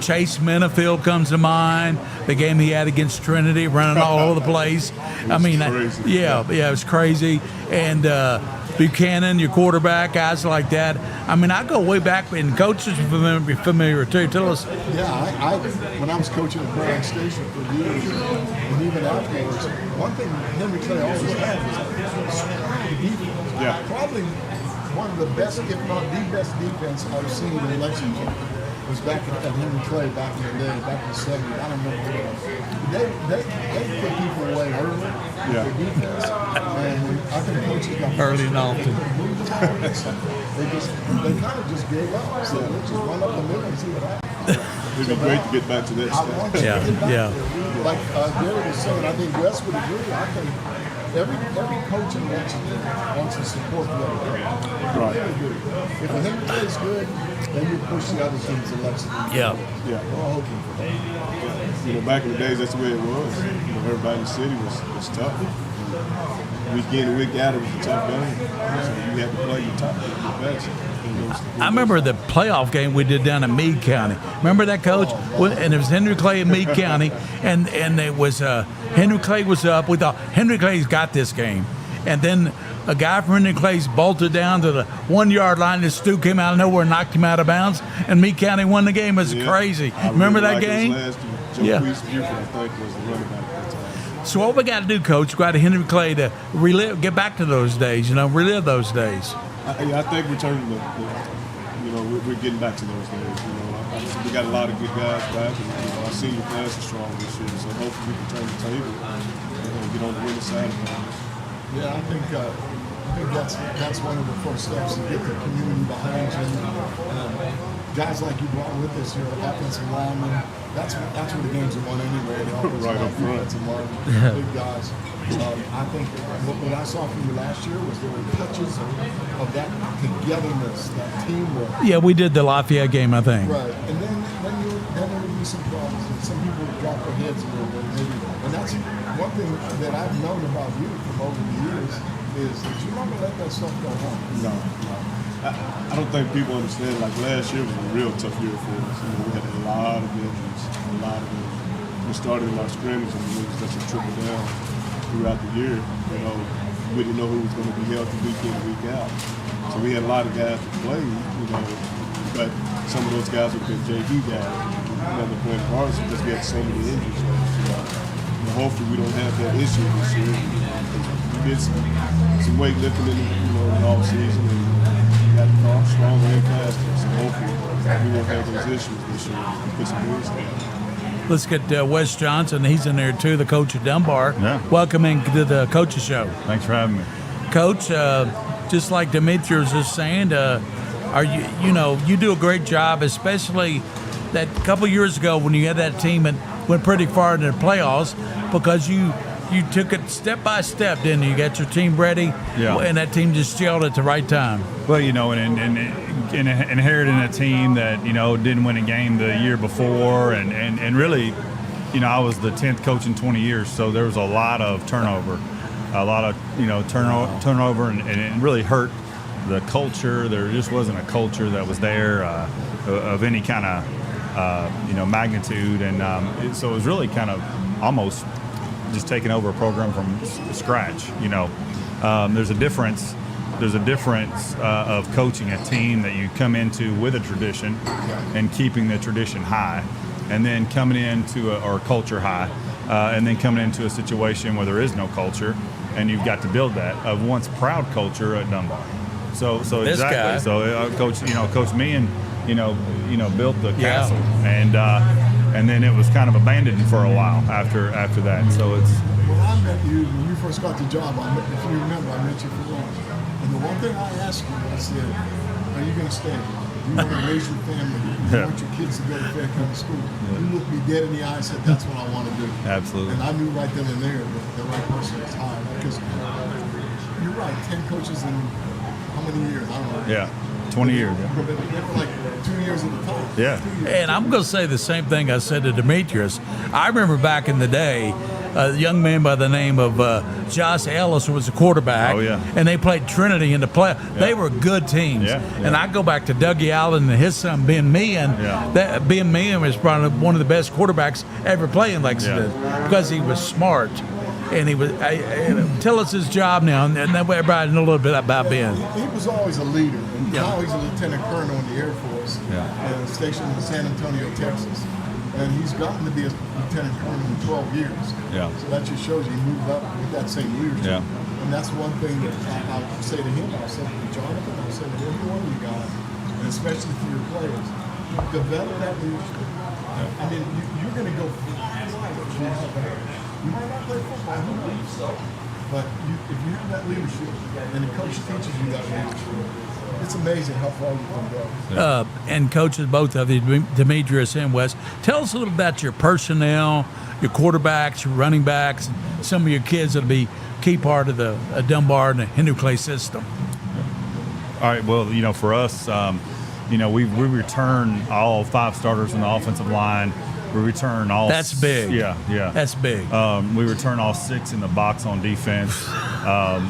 Chase Minifield comes to mind, the game he had against Trinity, running all over the place. Crazy. It was crazy. And Buchanan, your quarterback, guys like that. I go way back, and coaches are familiar too. Tell us. Yeah, I when I was coaching at Bryan Station for years, and even afterwards, one thing Henry Clay always had was defense. Yeah. Probably one of the best, if not the best defense I've seen in Lexington was back at Henry Clay back in the day, back in the 70s. I don't remember what it was. They put people away early. Yeah. The defense, and I think coaches got Early and often. They kind of just gave up. So they just run up the middle and see what happens. It'd be great to get back to that I want stage. to get back Yeah. there. Like Gary was saying, I think Wes would agree. I think every coach wants to support the other guy. Right. Really do. If the Henry plays good, then you push the other teams to Lexington. Yeah. Yeah. We're all hoping for that. Back in the days, that's the way it was. Everybody in the city was tough. Week in and week out, it was a tough game. So you had to play your top, your best. I remember the playoff game we did down in Meade County. Remember that, Coach? And it was Henry Clay in Meade County, and it was Henry Clay was up. We thought Henry Clay's got this game, and then a guy from Henry Clay's bolted down to the 1 yard line. And Stu came out of nowhere and knocked him out of bounds, and Meade County won the game. It was crazy. Remember that game? Joe Buford, I think, was the running back at that time. So what we got to do, Coach? We got to Henry Clay to get back to those days. Relive those days. I think returning we're getting back to those days. We got a lot of good guys back, and our senior class is strong this year. So hopefully we can turn the table and get on the winning side of things. Yeah, I think that's one of the first steps to get the community behind you. Guys like you brought with us here, offensive linemen, that's where the games are won anyway. The offensive Right up front. defensive linemen, big guys. I think what I saw from you last year was there were touches of that togetherness, that teamwork. Yeah, we did the Lafayette game, I think. Right, and then you be some problems, and some people drop their heads a little bit, maybe. And that's one thing that I've known about you from over the years is that you're not gonna let that stuff go on. No. I don't think people understand. Like last year was a real tough year for us. We had a lot of injuries, We started in our scrimmage and it was just a trickle down throughout the year. We didn't know who was going to be healthy week in and week out. So we had a lot of guys that played, but some of those guys have been JV guys. Never played for us because we had so many injuries last year. Hopefully we don't have that issue this year. We did some weightlifting in the off season and got stronger and faster. So hopefully we won't have those issues this year. Put some wins down. Let's get Wes Johnson. He's in there too, the coach of Dunbar. Yeah. Welcome to the Coaches Show. Thanks for having me. Coach, just like Demetrius was just saying, are you do a great job, especially that couple years ago when you had that team and went pretty far into the playoffs because you took it step by step, didn't you? You got your team ready, and that team just gelled at the right time. Well, and inheriting a team that didn't win a game the year before, and really, I was the 10th coach in 20 years, so there was a lot of turnover, turnover, and it really hurt the culture. There just wasn't a culture that was there of any kind of magnitude, and so it was really kind of almost just taking over a program from scratch. There's a difference. There's a difference of coaching a team that you come into with a tradition and keeping the tradition high, and then coming into or culture high, and then coming into a situation where there is no culture, and you've got to build that a once proud culture at Dunbar. So this exactly. Guy. So Coach Meehan, built the castle, and then it was kind of abandoned for a while after that. So it's. Well, I met you when you first got the job. If you remember, I met you for lunch. And the one thing I asked you, I said, are you going to stay? You want to raise your family? You want your kids to go to Fair County School? You looked me dead in the eye and said, that's what I want to do. Absolutely. And I knew right then and there that the right person was hired. Because you're right, 10 coaches in how many years? I don't know. Yeah, 20 years. But they were like 2 years at a time. Yeah. And I'm going to say the same thing I said to Demetrius. I remember back in the day, a young man by the name of Josh Ellis was a quarterback. Oh, yeah. And they played Trinity in the play. Yeah. They were good teams. Yeah. And I go back to Dougie Allen and his son Ben Meehan. Yeah. Ben Meehan was probably one of the best quarterbacks ever playing Lexington because he was smart. And he was. Tell us his job now, and then everybody know a little bit about Ben. He was always a leader. And now he's a lieutenant colonel in the Air Force, stationed in San Antonio, Texas. And he's gotten to be a lieutenant colonel in 12 years. Yeah. So that just shows you he moved up with that same leadership. Yeah. And that's one thing that I would say to him, I said to Jonathan, I said to every one of you guys, and especially to your players, develop that leadership. I mean, you're going to go you might not play football, who knows? But if you have that leadership and the coach teaches you that leadership, it's amazing how far you can go. And coaches, both of you, Demetrius and Wes, tell us a little about your personnel, your quarterbacks, your running backs, and some of your kids that'll be key part of the Dunbar and the Henry Clay system. All right. Well, for us, we return all 5 starters in the offensive line. We return all. That's big. Yeah. That's big. We return all 6 in the box on defense,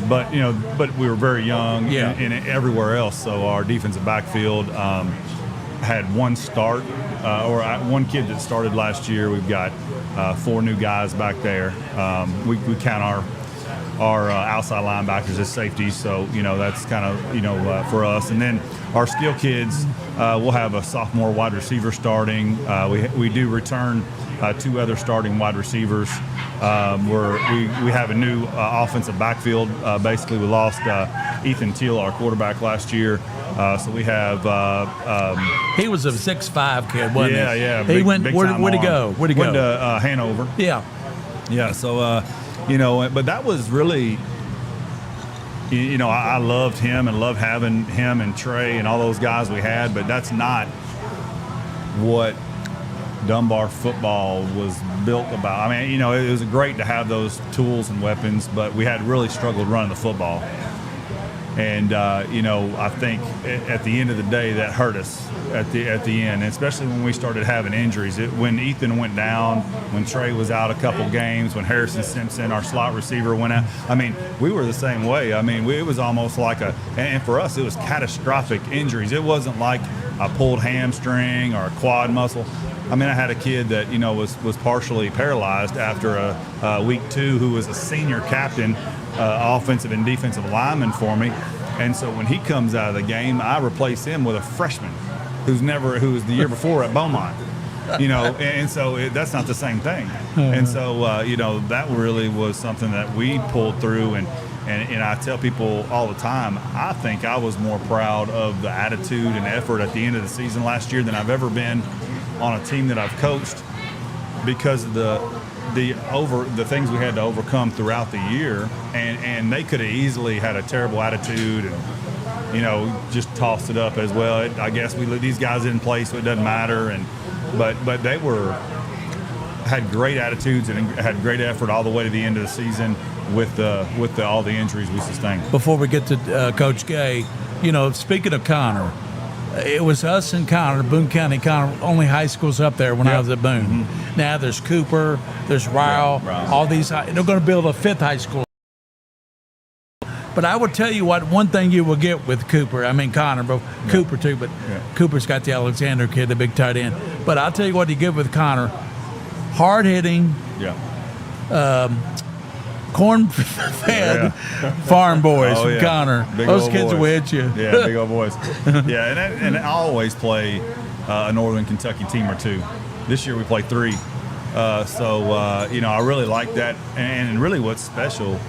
but we were very young in everywhere else. So our defensive backfield had 1 start, or 1 kid that started last year. We've got 4 new guys back there. We count our outside linebackers as safeties, so that's kind of for us. And then our skill kids, we'll have a sophomore wide receiver starting. We do return 2 other starting wide receivers. We have a new offensive backfield. Basically, we lost Ethan Teal, our quarterback, last year. So we have. He was a 6'5" kid, wasn't he? Yeah. He went. Where'd he go? Went to Hanover. Yeah. So. But that was really, I loved him and loved having him and Trey and all those guys we had, but that's not what Dunbar football was built about. I mean, it was great to have those tools and weapons, but we had really struggled running the football. And I think at the end of the day that hurt us at the end, especially when we started having injuries. When Ethan went down, when Trey was out a couple games, when Harrison Simpson, our slot receiver, went out. I mean, we were the same way. I mean, it was almost like and for us, it was catastrophic injuries. It wasn't like a pulled hamstring or a quad muscle. I mean, I had a kid that was partially paralyzed after a week 2, who was a senior captain, offensive and defensive lineman for me. And so when he comes out of the game, I replace him with a freshman who was the year before at Beaumont. And so that's not the same thing. And so that really was something that we pulled through. And I tell people all the time, I think I was more proud of the attitude and effort at the end of the season last year than I've ever been on a team that I've coached, because of the things we had to overcome throughout the year, and they could have easily had a terrible attitude and just tossed it up as well. I guess we let these guys in place, so it doesn't matter. But they had great attitudes and had great effort all the way to the end of the season with all the injuries we sustained. Before we get to Coach Gay, speaking of Connor, it was us and Connor, Boone County. Connor, only high schools up there when I was at Boone. Mm-hmm. Now there's Cooper, there's Ryle, all these. They're going to build a 5th high school. But I will tell you one thing you will get with Cooper. I mean Connor, but Cooper too. But Cooper's got the Alexander kid, the big tight end. But I'll tell you what you get with Connor: hard hitting. Corn-fed farm boys from Connor. Big Those kids will hit you. Yeah, big old boys. And I always play a Northern Kentucky team or 2. This year we play 3. I really like that. And really what's special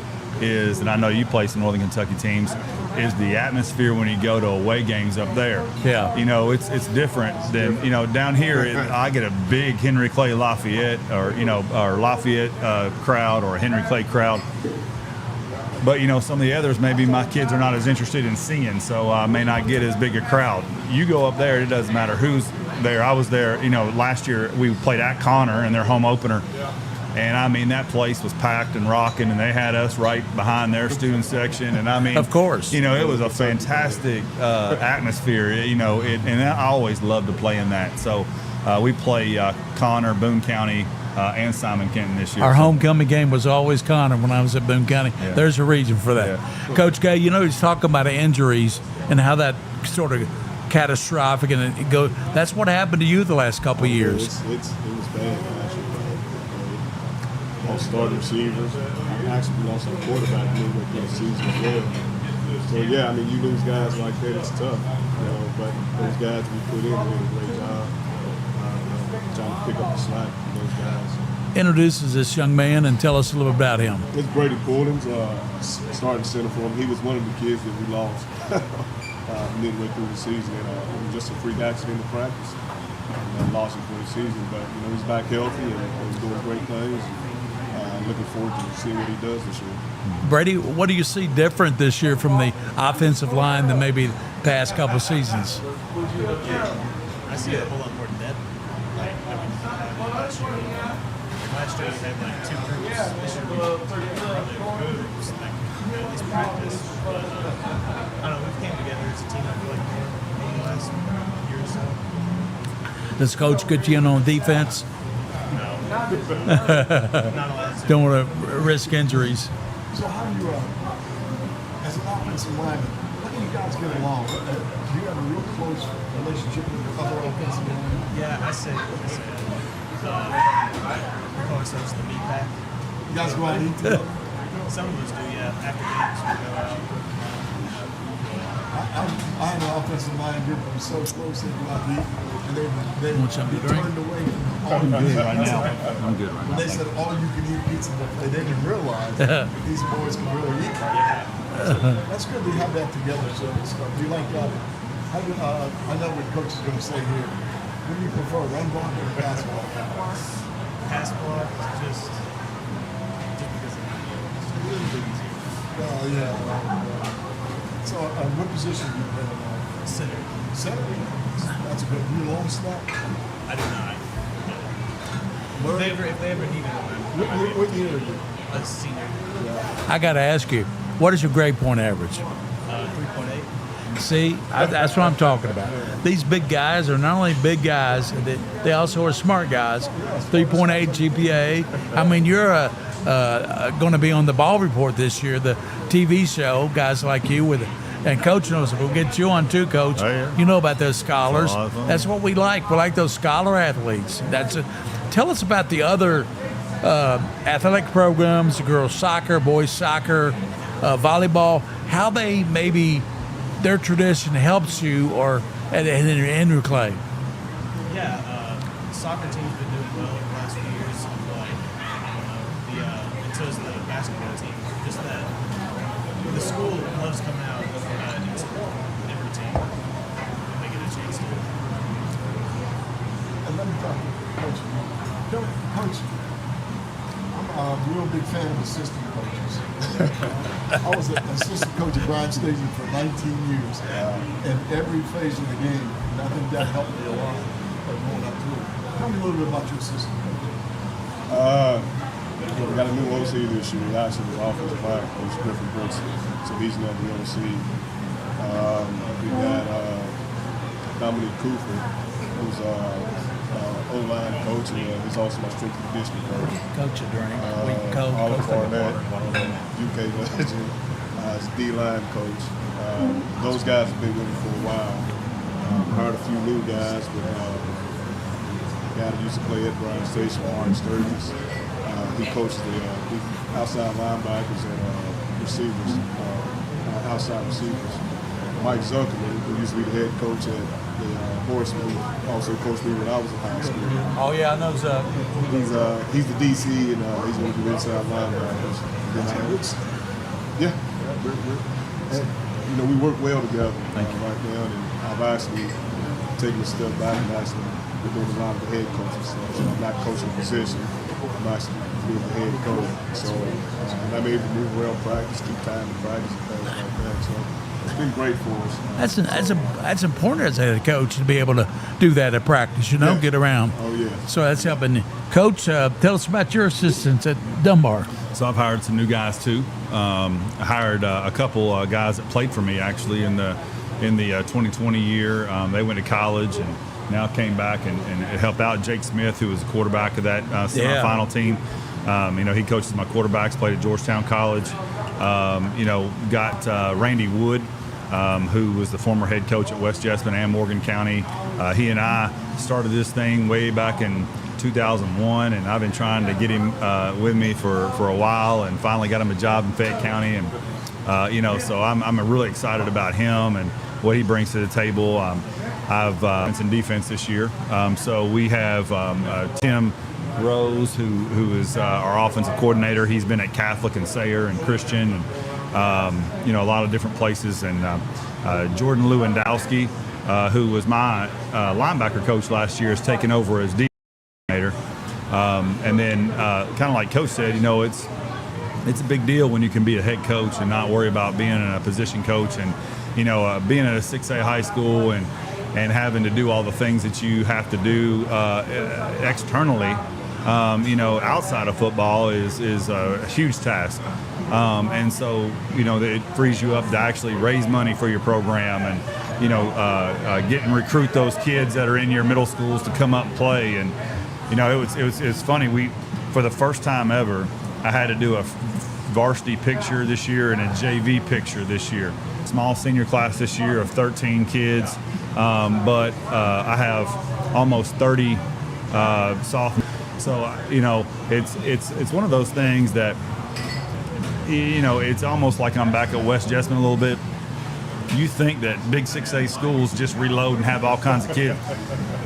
is, and I know you play some Northern Kentucky teams, is the atmosphere when you go to away games up there. Yeah. It's different than, down here, I get a big Henry Clay Lafayette or Lafayette crowd or a Henry Clay crowd. But, some of the others, maybe my kids are not as interested in seeing, so I may not get as big a crowd. You go up there, it doesn't matter who's there. I was there, last year we played at Connor in their home opener. And I mean, that place was packed and rocking, and they had us right behind their student section. And I mean, of course, it was a fantastic atmosphere. And I always loved to play in that. So we play Connor, Boone County, and Simon Kenton this year. Our homecoming game was always Connor when I was at Boone County. Yeah. There's a reason for that. Yeah. Coach Gay, he's talking about injuries and how that sort of catastrophic, and it goes. That's what happened to you the last couple of years. It was bad. Starting receivers. Actually, we lost our quarterback midway through the season as well. So you lose guys like that, it's tough. But those guys we put in did a great job trying to pick up the slack from those guys. Introduce us this young man and tell us a little about him. It's Brady Pullins, starting center for him. He was one of the kids that we lost midway through the season. It was just a freak accident in practice. And lost him for the season, but he's back healthy and he's doing great things. Looking forward to seeing what he does this year. Brady, what do you see different this year from the offensive line than maybe the past couple seasons? I see a whole lot more depth. Last year we had 2 groups. This year we probably groups, at least practice. But I don't know, we've came together as a team, I feel like, more in the last year or so. Does Coach get you in on defense? Not allowed to. Don't want to risk injuries. So how do you, as an offensive lineman, how do you guys get along? Do you have a real close relationship with the other offensive linemen? Yeah, I say we call ourselves the meat pack. You guys go out and eat together? Some of us do, yeah. After games, we go out. I had an offensive line group that was so close they go out to eat, and they turned away from all you can eat. I'm good right now. When they said all you can eat pizza buffet, they didn't realize that these boys can really eat. So that's good to have that together. So do you like that? I know what Coach is going to say here. What do you prefer, run block or pass block? Pass block is just because it's a little bit easier. So what position do you play in? Center. Center? That's good. You long snap? I do not. If they ever need it, what year are you? A senior. I got to ask you, what is your grade point average? 3.8. See, that's what I'm talking about. These big guys are not only big guys, they also are smart guys. 3.8 GPA. I mean, you're going to be on the Ball Report this year, the TV show. Guys like you and Coach knows it. We'll get you on too, Coach. Oh, yeah. You know about those scholars. That's what we like. We like those scholar athletes. Tell us about the other athletic programs: girls soccer, boys soccer, volleyball. How they maybe their tradition helps you, or at Andrew Clay. Yeah, soccer team's been doing well over the last few years, but and so is the basketball team. Just that the school loves coming out and supporting every team when they get a chance to. And let me talk to Coach. Coach, I'm a real big fan of assistant coaches. I was an assistant coach at Bryan Stadium for 19 years. And every phase of the game, and I think that helped me a lot going up through it. Tell me a little bit about your assistant coach. We got a new OC this year. Actually, the offensive line coach, Griffin Brooks. So he's now the OC. We got Dominic Cooper, who's O-line coach, and he's also my strength and conditioning coach. Coach it during Oliver Barnett, UK legend, is D-line coach. Those guys have been with me for a while. Hired a few new guys, but a guy that used to play at Bryan Station, Warren Sturgis. He coaches the outside linebackers and receivers, outside receivers. Mike Zuckerman, who used to be the head coach at the Horsemen, also coached me when I was in high school. Oh yeah, I know Zuck. He's the DC, and he's going to do inside linebackers. Yeah, we work well together right now, and I've actually taken a step back and actually been doing a lot of the head coaching stuff. So I'm not coaching a position. I'm actually being the head coach. So and I'm able to move around practice, keep time to practice and things like that. So it's been great for us. That's important as a coach to be able to do that at practice. Get around. Oh yeah. So that's helping. Coach, tell us about your assistants at Dunbar. So I've hired some new guys too. I hired a couple guys that played for me actually in the 2020 year. They went to college and now came back and helped out Jake Smith, who was the quarterback of that semifinal team. He coaches my quarterbacks, played at Georgetown College. Got Randy Wood, who was the former head coach at West Jessamine and Morgan County. He and I started this thing way back in 2001, and I've been trying to get him with me for a while, and finally got him a job in Fayette County. And so I'm really excited about him and what he brings to the table. I've in defense this year. So we have Tim Rose, who is our offensive coordinator. He's been at Catholic and Sayre and Christian, and a lot of different places. And Jordan Lewandowski, who was my linebacker coach last year, has taken over as defensive coordinator. And then, kind of like Coach said, it's a big deal when you can be a head coach and not worry about being a position coach, and being at a 6A high school and having to do all the things that you have to do externally, outside of football is a huge task. And so, it frees you up to actually raise money for your program and, get and recruit those kids that are in your middle schools to come up and play. And, it was funny. For the first time ever, I had to do a varsity picture this year and a JV picture this year. Small senior class this year of 13 kids, but I have almost 30 sophomores. So it's one of those things that it's almost like I'm back at West Jessamine a little bit. You think that big 6A schools just reload and have all kinds of kids,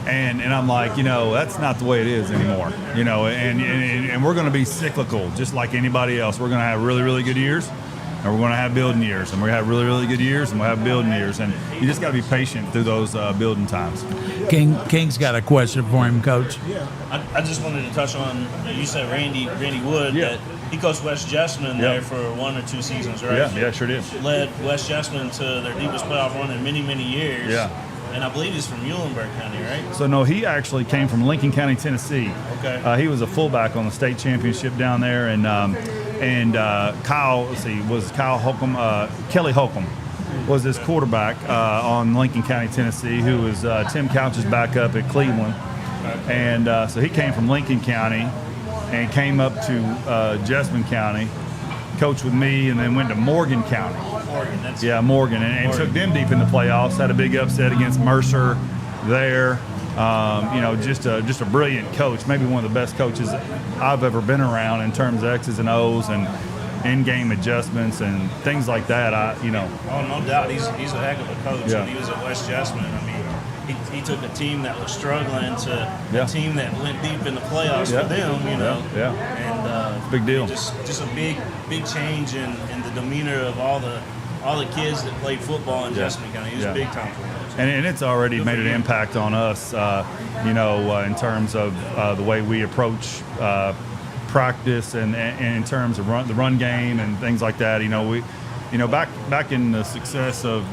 and I'm like, that's not the way it is anymore. And we're going to be cyclical, just like anybody else. We're going to have really, really good years, and we're going to have building years, and we're going to have really, really good years, and we'll have building years, and you just got to be patient through those building times. King's got a question for him, Coach. Yeah, I just wanted to touch on, you said Randy Wood, that he coached West Jessamine there for 1 or 2 seasons, right? Yeah, sure did. Led West Jessamine to their deepest playoff run in many, many years. Yeah. And I believe he's from Muhlenberg County, right? So no, he actually came from Lincoln County, Tennessee. Okay. He was a fullback on the state championship down there, and Kyle, was Kyle Holcomb, Kelly Holcomb was this quarterback on Lincoln County, Tennessee, who was Tim Couch's backup at Cleveland. And so he came from Lincoln County and came up to Jessamine County, coached with me, and then went to Morgan County. Morgan, and took them deep in the playoffs. Had a big upset against Mercer there. Just a brilliant coach, maybe one of the best coaches I've ever been around in terms of X's and O's and in-game adjustments and things like that. Oh, no doubt, he's a heck of a coach. Yeah. When he was at West Jessamine, I mean, he took a team that was struggling to a team that went deep in the playoffs for them. And big deal. Just a big change in the demeanor of all the kids that played football in Jessamine County. He was big time for them. And it's already made an impact on us, in terms of the way we approach practice and in terms of the run game and things like that. Back in the success of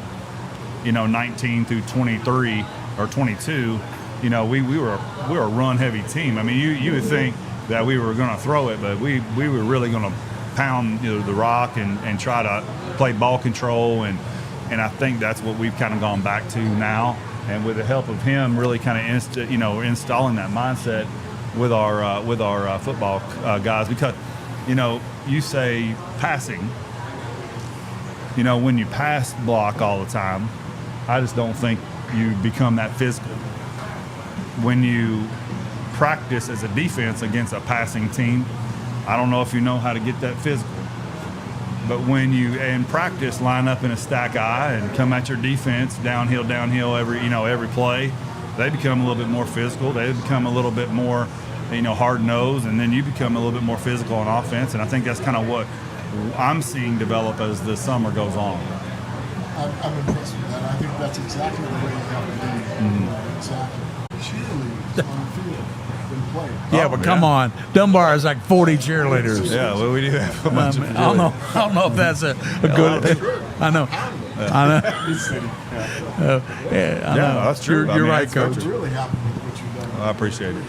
19 through 23 or 22, we were a run heavy team. I mean, you would think that we were going to throw it, but we were really going to pound the rock and try to play ball control, and I think that's what we've kind of gone back to now, and with the help of him really kind of installing that mindset with our football guys, because you say passing, when you pass block all the time, I just don't think you become that physical. When you practice as a defense against a passing team, I don't know if you know how to get that physical. But when you in practice line up in a stack eye and come at your defense downhill every play, they become a little bit more physical. They become a little bit more hard nosed, and then you become a little bit more physical on offense. And I think that's kind of what I'm seeing develop as the summer goes on. I'm impressed with that. I think that's exactly the way you have to do. Exactly. Cheerleaders on the field been playing. Yeah, but come on, Dunbar is like 40 cheerleaders. Yeah, well, we do have a bunch of I don't know if that's a good. I know. That's true. You're right, Coach. I'm really happy with what you've done. I appreciate it.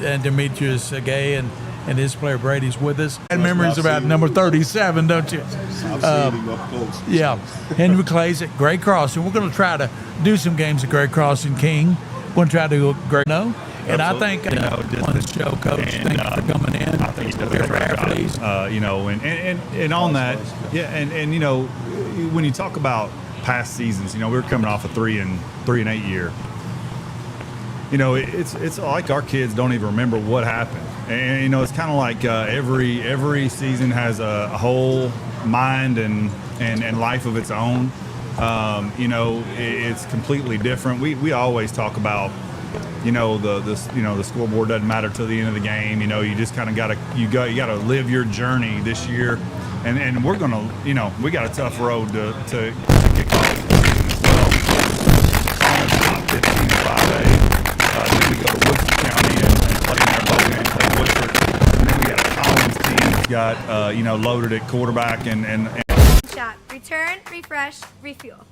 And Demetrius Gay and his player Brady's with us. And memories about number 37, don't you? I've seen him up close. Yeah, Henry Clay's at Gray Crossing. We're going to try to do some games at Gray Crossing King. We're going to try to go Gray. No. And Absolutely. I think on the show, Coach, thank you for coming in. I think he's done a great job. And on that, and when you talk about past seasons, we're coming off a 3-8 year. It's like our kids don't even remember what happened, and it's kind of like every season has a whole mind and life of its own. It's completely different. We always talk about. The scoreboard doesn't matter till the end of the game. You just kind of gotta live your journey this year, and we're gonna we got a tough road to get close as well. Top 15 5A. Then we go to Woodford County and play Mariposa and play Woodford. And then we got a Collins team that's got loaded at quarterback and Shot. Return, refresh, refuel.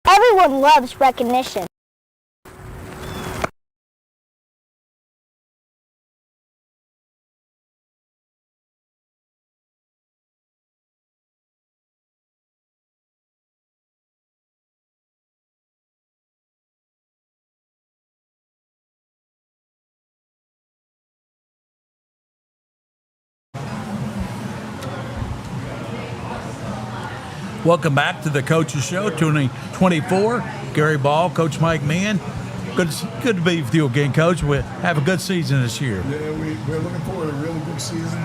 Everyone loves recognition. Welcome back to the Coaches Show, 2024. Gary Ball, Coach Mike Mann. Good to be with you again, Coach. We have a good season this year. Yeah, we're looking forward to a really good season.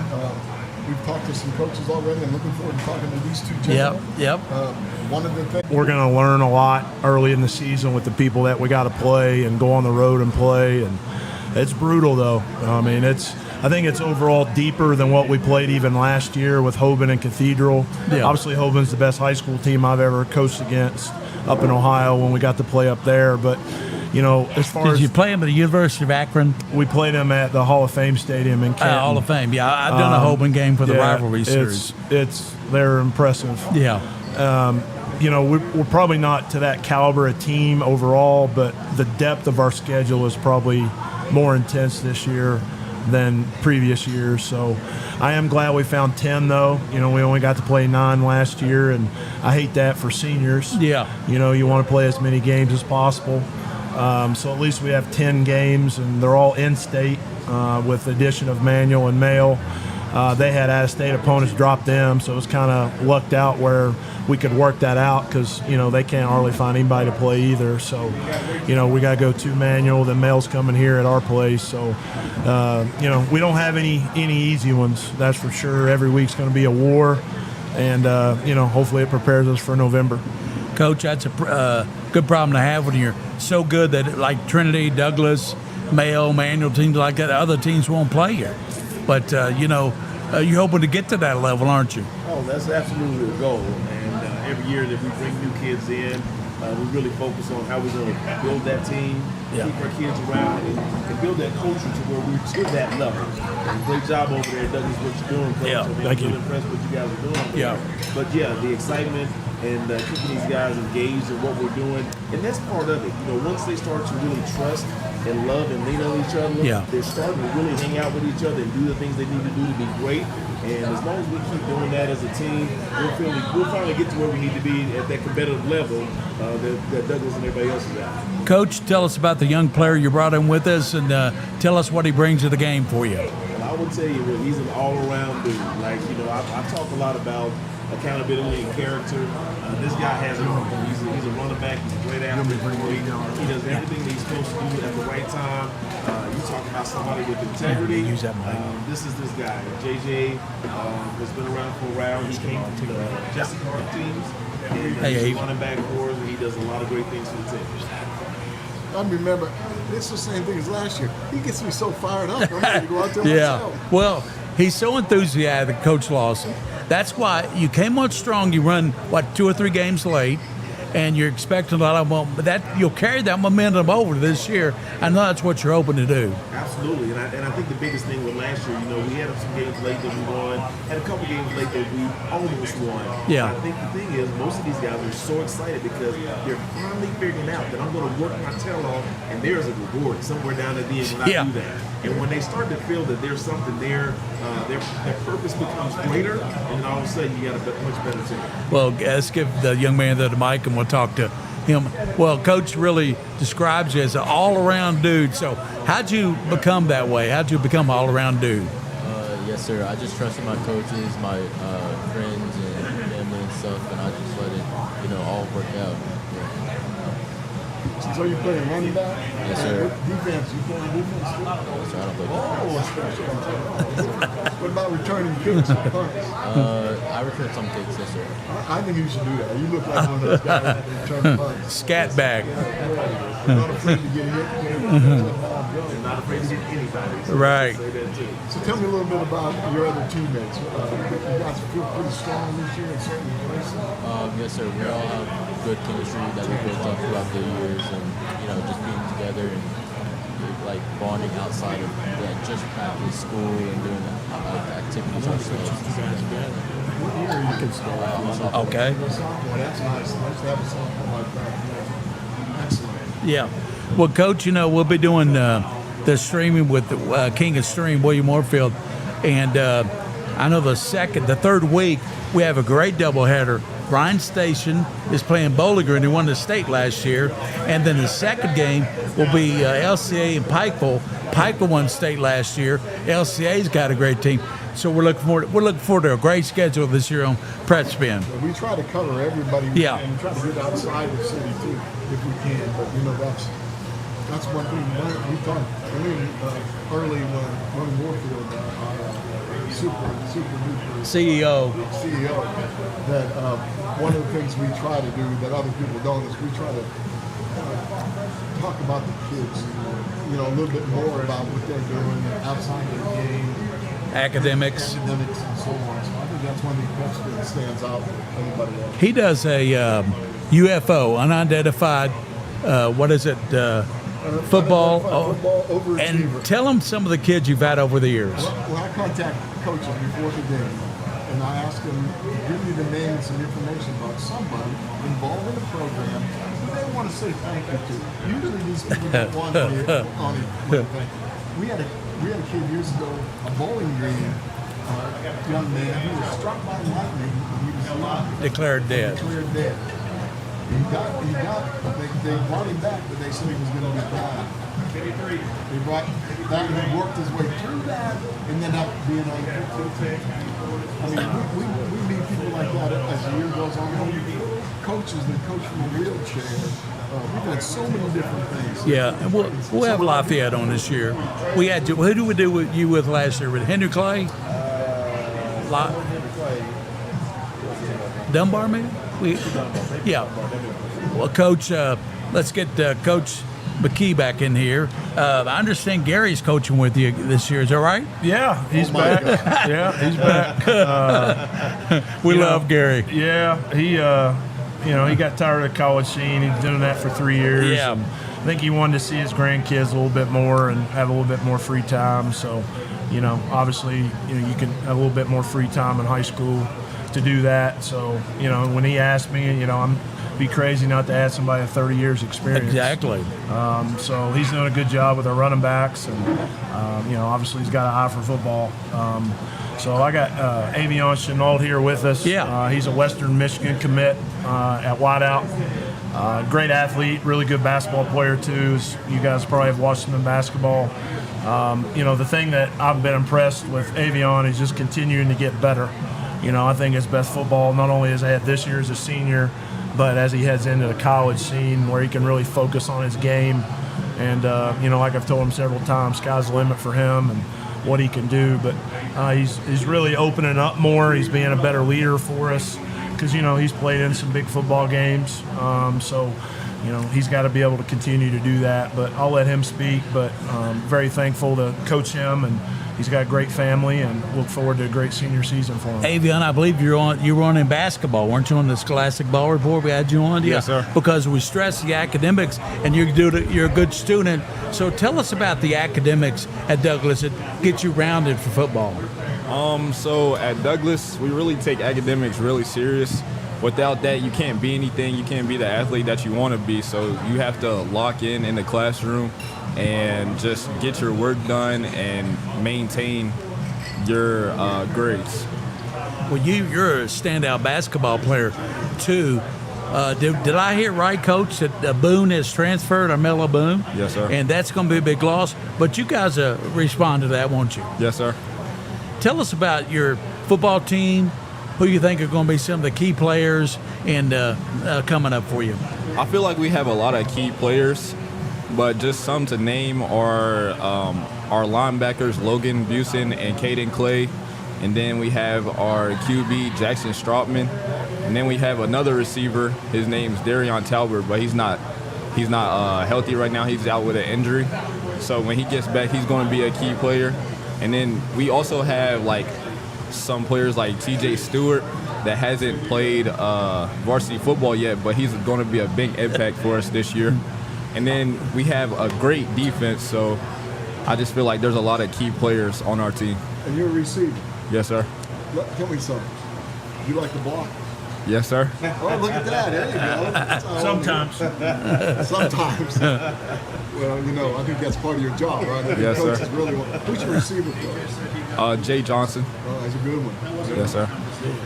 We've talked to some coaches already. I'm looking forward to talking to these two gentlemen. Yep. One of the things we're going to learn a lot early in the season with the people that we got to play and go on the road and play. And it's brutal, though. I think it's overall deeper than what we played even last year with Hoban and Cathedral. Yeah. Obviously, Hoban's the best high school team I've ever coached against up in Ohio when we got to play up there. But, as far Did as you play them at the University of Akron? we played them at the Hall of Fame Stadium in Canton. Hall of Fame. Yeah, I've done a hoping game for the rivalry series. They're impressive. Yeah. We're probably not to that caliber of team overall, but the depth of our schedule is probably more intense this year than previous years. So I am glad we found 10, though. We only got to play 9 last year, and I hate that for seniors. Yeah. You want to play as many games as possible. So at least we have 10 games, and they're all in-state with the addition of Manual and Male. They had out-of-state opponents drop them, so it was kind of lucked out where we could work that out because, they can't hardly find anybody to play either. So, we got to go to Manual. The Male's coming here at our place. So, we don't have any easy ones, that's for sure. Every week's going to be a war, and, hopefully it prepares us for November. Coach, that's a good problem to have when you're so good that like Trinity, Douglas, Mayo, Manual, teams like that, other teams won't play you. But, you're hoping to get to that level, aren't you? Oh, that's absolutely the goal. And every year that we bring new kids in, we really focus on how we're going to build that team, keep our kids around, and build that culture to where we're to that level. And great job over there, Douglas, what you're doing, Coach. Yeah, thank you. I'm really impressed with what you guys are doing. Yeah. But, the excitement and keeping these guys engaged in what we're doing. And that's part of it. Once they start to really trust and love and lean on each other, they're starting to really hang out with each other and do the things they need to do to be great. And as long as we keep doing that as a team, we'll finally get to where we need to be at that competitive level that Douglas and everybody else is at. Coach, tell us about the young player you brought in with us, and tell us what he brings to the game for you. Well, I would tell you, he's an all-around dude. I talk a lot about accountability and character. This guy has it all. He's a running back. He's a great athlete. He does everything that he's supposed to do at the right time. You talk about somebody with integrity. Use that mic. This is this guy. JJ has been around for a while. He came from the Jessica teams. And he's a running back for us, and he does a lot of great things for the team. I remember, it's the same thing as last year. He gets me so fired up. I'm ready to go out there myself. Well, he's so enthusiastic, Coach Lawson. That's why you came on strong. You run, 2 or 3 games late, and you're expecting a lot of momentum. But you'll carry that momentum over this year. I know that's what you're hoping to do. Absolutely, and I think the biggest thing with last year, we had some games late that we won, had a couple games late that we almost won. Yeah. And I think the thing is, most of these guys are so excited because they're finally figuring out that I'm going to work my tail off, and there's a reward somewhere down at the end when I do that. And when they start to feel that there's something there, their purpose becomes greater, and then all of a sudden you got a much better team. Well, let's give the young man the mic, and we'll talk to him. Well, Coach really describes you as an all-around dude. So how'd you become that way? How'd you become an all-around dude? Yes, sir. I just trusted my coaches, my friends, and family and stuff, and I just let it, all work out. So you playing running back? Yes, sir. What defense? You playing defense too? Yes, sir. I don't play defense. What about returning kicks and punts? I return some kicks, yes, sir. I think you should do that. You look like one of those guys that return punts. Scat bag. Not afraid to get hit. Not afraid to get anybody. Right. So tell me a little bit about your other teammates. You guys feel pretty strong this year in certain places? Yes, sir. We all have good chemistry that we built up throughout the years, and just being together and like bonding outside of just practice, school, and doing activities ourselves. You can start. Okay. That's nice. Nice to have a sophomore like that. Excellent. Yeah. Well, Coach, we'll be doing the streaming with the King of Stream, William Moorfield, and I know the third week we have a great doubleheader. Bryan Station is playing Bowling Green, who won the state last year, and then the second game will be LCA and Pikeville. Pikeville won state last year. LCA's got a great team, so we're looking forward to a great schedule this year on Prep Spin. We try to cover everybody. Yeah. And try to get outside the city too, if we can. But that's one thing. We talked early when Moorfield, super duper CEO, that one of the things we try to do that other people don't is we try to talk about the kids, a little bit more about what they're doing outside of the game, academics and so on. So I think that's one thing that stands out from anybody else. He does a UFO, unidentified, football, football and overachiever. tell them some of the kids you've had over the years. Well, I contact coaches before the game, and I ask them, give me the name and some information about somebody involved in the program who they want to say thank you to. Usually these people don't want to thank you. We had a kid years ago, a Bowling Green young man who was struck by lightning when he was alive. Declared dead. Declared dead. They brought him back, but they said he was going to be died. They brought back and he worked his way through that and then up being on the football team. I mean, we meet people like that as the year goes on. Coaches that coach from a wheelchair. We've had so many different things. Yeah, and we'll have Lafayette on this year. We had who did we do with you with last year? With Henry Clay? Dunbar, maybe? Yeah. Well, Coach, let's get Coach McKee back in here. I understand Gary's coaching with you this year. Is that right? Yeah, he's back. Yeah, he's back. We love Gary. Yeah, he he got tired of the college scene. He's doing that for 3 years. Yeah. And I think he wanted to see his grandkids a little bit more and have a little bit more free time. So, obviously, you can have a little bit more free time in high school to do that. So, when he asked me, I'm be crazy not to add somebody with 30 years experience. Exactly. So he's doing a good job with our running backs, and obviously he's got an eye for football. So I got Avion Chenault here with us. Yeah. He's a Western Michigan commit at wideout. Great athlete, really good basketball player too. You guys probably have watched him in basketball. The thing that I've been impressed with Avion is just continuing to get better. I think his best football not only has had this year as a senior, but as he heads into the college scene where he can really focus on his game. And, like I've told him several times, sky's the limit for him and what he can do. But he's really opening up more. He's being a better leader for us because, he's played in some big football games. So he's got to be able to continue to do that. But I'll let him speak. But very thankful to coach him, and he's got a great family, and look forward to a great senior season for him. Avion, I believe you were on in basketball, weren't you, on the Scholastic Ball Report? We had you on, Yes, sir. Because we stress the academics, and you're a good student. So tell us about the academics at Douglas that get you rounded for football. So at Douglas, we really take academics really serious. Without that, you can't be anything. You can't be the athlete that you want to be. So you have to lock in the classroom and just get your work done and maintain your grades. Well, you're a standout basketball player, too. Did I hear right, Coach, that Boone has transferred, Armella Boone? Yes, sir. And that's going to be a big loss. But you guys respond to that, won't you? Yes, sir. Tell us about your football team, who you think are going to be some of the key players and coming up for you. I feel like we have a lot of key players, but just some to name are our linebackers, Logan Busen and Caden Clay. And then we have our QB, Jackson Strautman. And then we have another receiver. His name's Darion Talbert, but he's not healthy right now. He's out with an injury. So when he gets back, he's going to be a key player. And then we also have some players like TJ Stewart that hasn't played varsity football yet, but he's going to be a big impact for us this year. And then we have a great defense, so I just feel like there's a lot of key players on our team. And you're a receiver. Yes, sir. Tell me something. You like to block? Yes, sir. Oh, look at that. There you go. Sometimes. Sometimes. Well, I think that's part of your job, right? Yes, sir. Who's your receiver coach? Jay Johnson. Oh, that's a good one. Yes, sir.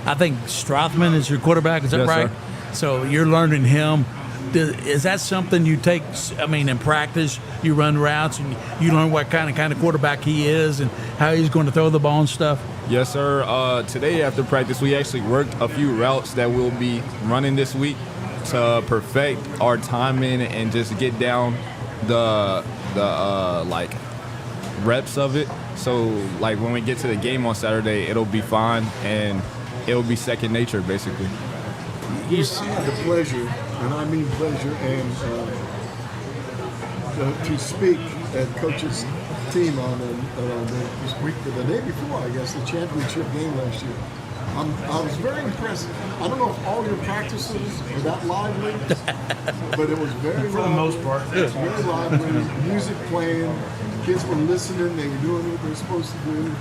I think Strothman is your quarterback. Is that Yes, right? sir. So you're learning him. Is that something you take, in practice, you run routes and you learn what kind of quarterback he is and how he's going to throw the ball and stuff? Yes, sir. Today after practice, we actually worked a few routes that we'll be running this week to perfect our timing and just get down the reps of it. So when we get to the game on Saturday, it'll be fine and it'll be second nature basically. You had the pleasure, and I mean pleasure, and to speak at Coach's team on the day before, I guess, the championship game last year. I was very impressed. I don't know if all your practices were that lively, but it was very For the most part. It was very lively. Music playing, kids were listening. They were doing what they're supposed to do.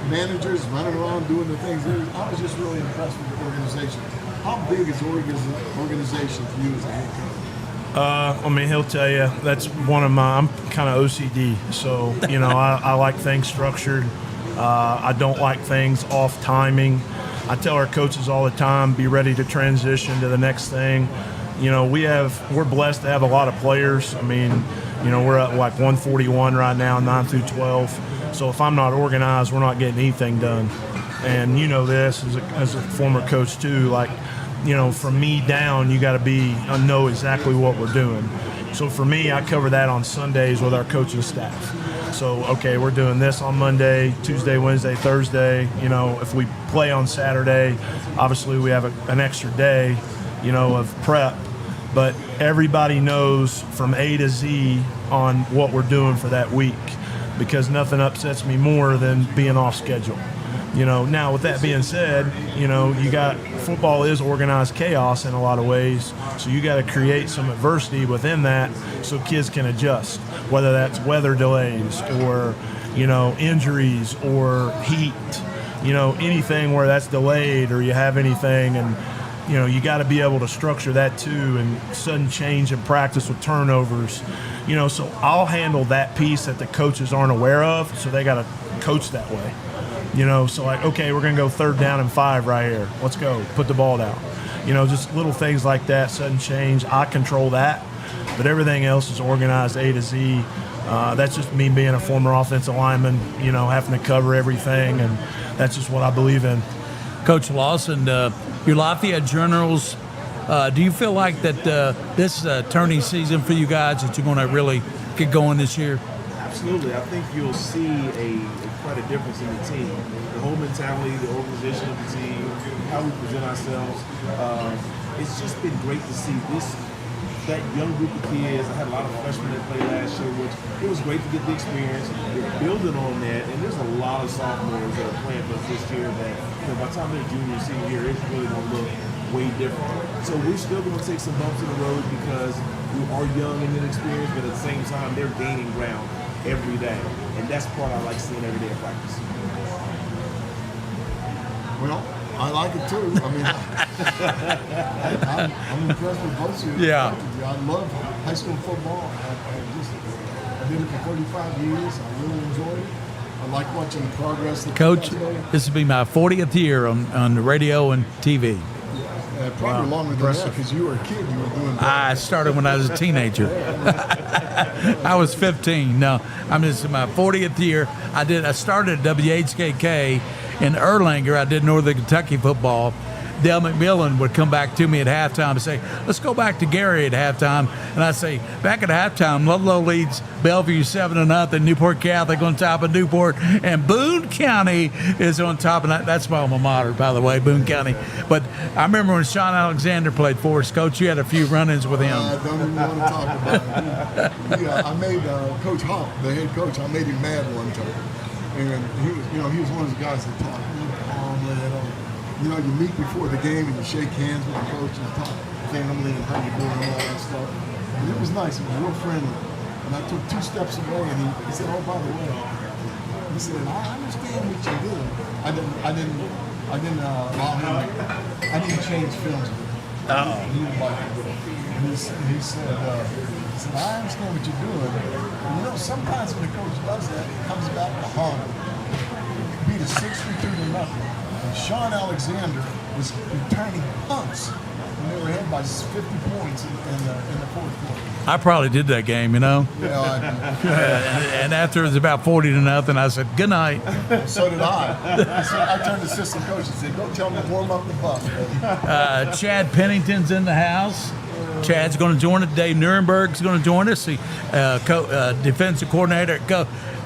Managers running around doing the things. I was just really impressed with the organization. How big is the organization for you as a head coach? I mean, he'll tell you that's one of my. I'm kind of OCD, so I like things structured. I don't like things off timing. I tell our coaches all the time, be ready to transition to the next thing. We're blessed to have a lot of players. I mean, we're at like 141 right now, 9 through 12. So if I'm not organized, we're not getting anything done. And this as a former coach too, like, from me down, you got to know exactly what we're doing. So for me, I cover that on Sundays with our coaching staff. So, okay, we're doing this on Monday, Tuesday, Wednesday, Thursday. If we play on Saturday, obviously we have an extra day, of prep. But everybody knows from A to Z on what we're doing for that week, because nothing upsets me more than being off schedule. Now with that being said, you got football is organized chaos in a lot of ways. So you got to create some adversity within that so kids can adjust, whether that's weather delays or, injuries or heat, anything where that's delayed or you have anything. And, you got to be able to structure that too, and sudden change in practice with turnovers, so I'll handle that piece that the coaches aren't aware of. So they got to coach that way. So like, okay, we're going to go 3rd down and 5 right here. Let's go. Put the ball down. Just little things like that, sudden change. I control that, but everything else is organized A to Z. That's just me being a former offensive lineman, having to cover everything, and that's just what I believe in. Coach Lawson, your Lafayette Generals, do you feel like that this is a turning season for you guys, that you're going to really get going this year? Absolutely. I think you'll see quite a difference in the team. The whole mentality, the organization of the team, how we present ourselves. It's just been great to see that young group of kids. I had a lot of freshmen that played last year, which it was great to get the experience. We're building on that, and there's a lot of sophomores that are playing for us this year that by the time they're junior and senior year, it's really going to look way different. So we're still going to take some bumps in the road because we are young and inexperienced, but at the same time, they're gaining ground every day. And that's part I like seeing every day in practice. Well, I like it too. I mean, I'm impressed with both of you. Yeah. I love high school football. I did it for 35 years. I really enjoyed it. I like watching the progress. Coach, this will be my 40th year on the radio and TV. Probably longer than that, because you were a kid. You were doing. I started when I was a teenager. I was 15. No, I'm just in my 40th year. I started at WHKK in Erlanger. I did Northern Kentucky football. Dale McMillan would come back to me at halftime and say, let's go back to Gary at halftime. And I'd say, back at halftime, Ludlow leads Bellevue 7-0. Newport Catholic on top of Newport. And Boone County is on top. And that's my alma mater, by the way, Boone County. But I remember when Sean Alexander played for us, Coach, you had a few run-ins with him. I don't even want to talk about it. I made Coach Hop, the head coach, I made him mad one time. And he was one of those guys that talked really calmly. You meet before the game and you shake hands with the coach and talk family and how you doing and all that stuff. And it was nice. It was real friendly. And I took 2 steps away and he said, oh, by the way, he said, I understand what you're doing. I didn't allow him. I didn't change films with him. He was like, he said, I understand what you're doing. And sometimes when the coach does that, it comes back to haunt him. Beat a 62-0. And Sean Alexander was returning punts when they were ahead by 50 points in the fourth quarter. I probably did that game, Yeah, I did. And after it was about 40-0, I said, good night. So did I. I turned to the assistant coach and said, go tell him to warm up the bus, baby. Chad Pennington's in the house. Chad's going to join us. Dave Nuremberg's going to join us. The defensive coordinator.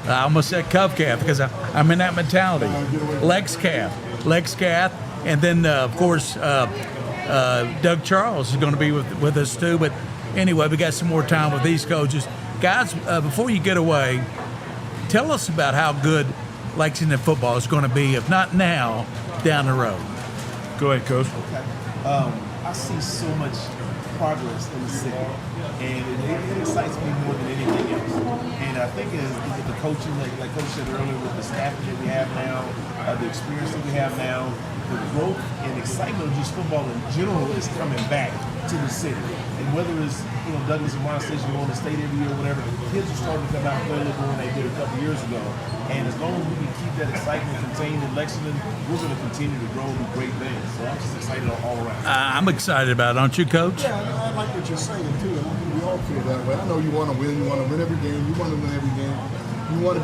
I almost said Covcath because I'm in that mentality. Lex Cath. And then, of course, Doug Charles is going to be with us too. But anyway, we got some more time with these coaches. Guys, before you get away, tell us about how good Lexington football is going to be, if not now, down the road? Go ahead, Coach. Okay. I see so much progress in the city, and it excites me more than anything else. And I think is the coaching, like Coach said earlier, with the staffing that we have now, the experience that we have now, the growth and excitement of just football in general is coming back to the city. And whether it's Douglas and Ron Station going to state every year or whatever, kids are starting to come out and play a little more than they did a couple years ago. And as long as we can keep that excitement contained in Lexington, we're going to continue to grow and do great things. So I'm just excited all around. I'm excited about it, aren't you, Coach? Yeah, I like what you're saying too, and I think we all feel that way. I know you want to win. You want to win every game. You want to win every game. You want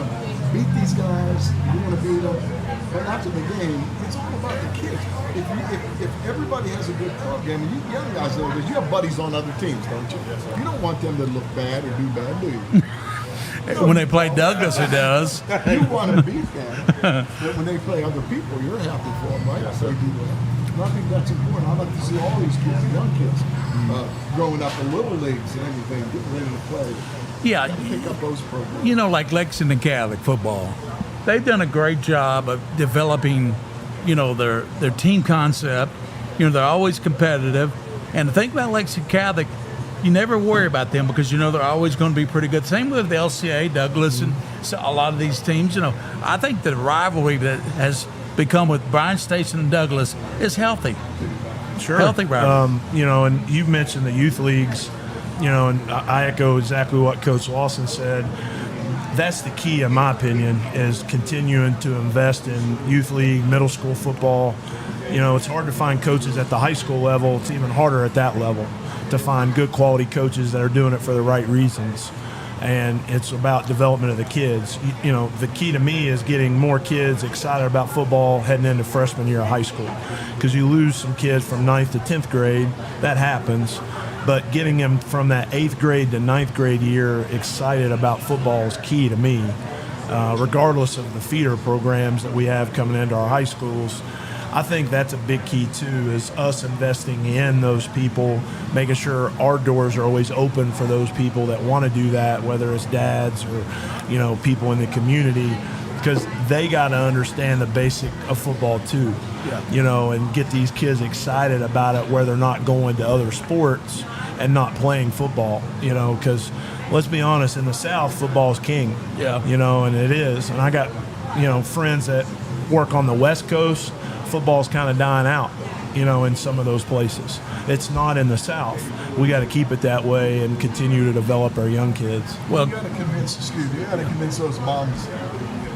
to beat these guys. You want to beat them. But after the game, it's all about the kids. If everybody has a good program, and you young guys know this, you have buddies on other teams, don't you? You don't want them to look bad or do bad, do you? When they play Douglas, it does. You want to beat them, but when they play other people, you're happy for them, right? They do well. And I think that's important. I like to see all these kids, young kids, growing up in little leagues and everything, getting ready to play. Yeah, Pick up those programs. Like Lexington Catholic football, they've done a great job of developing, their team concept. They're always competitive. And the thing about Lexington Catholic, you never worry about them because they're always going to be pretty good. Same with the LCA, Douglas, and a lot of these teams. I think the rivalry that has become with Bryan Station and Douglas is healthy. Sure. Healthy rivalry. And you've mentioned the youth leagues, and I echo exactly what Coach Lawson said. That's the key, in my opinion, is continuing to invest in youth league, middle school football. It's hard to find coaches at the high school level. It's even harder at that level to find good quality coaches that are doing it for the right reasons. And it's about development of the kids. The key to me is getting more kids excited about football heading into freshman year of high school. Because you lose some kids from 9th to 10th grade, that happens. But getting them from that 8th grade to 9th grade year excited about football is key to me, regardless of the feeder programs that we have coming into our high schools. I think that's a big key too, is us investing in those people, making sure our doors are always open for those people that want to do that, whether it's dads or people in the community, because they got to understand the basic of football too. And get these kids excited about it where they're not going to other sports and not playing football, because let's be honest, in the South, football's king. And it is. And I got, friends that work on the West Coast. Football's kind of dying out, in some of those places. It's not in the South. We got to keep it that way and continue to develop our young kids. Well, you got to convince those moms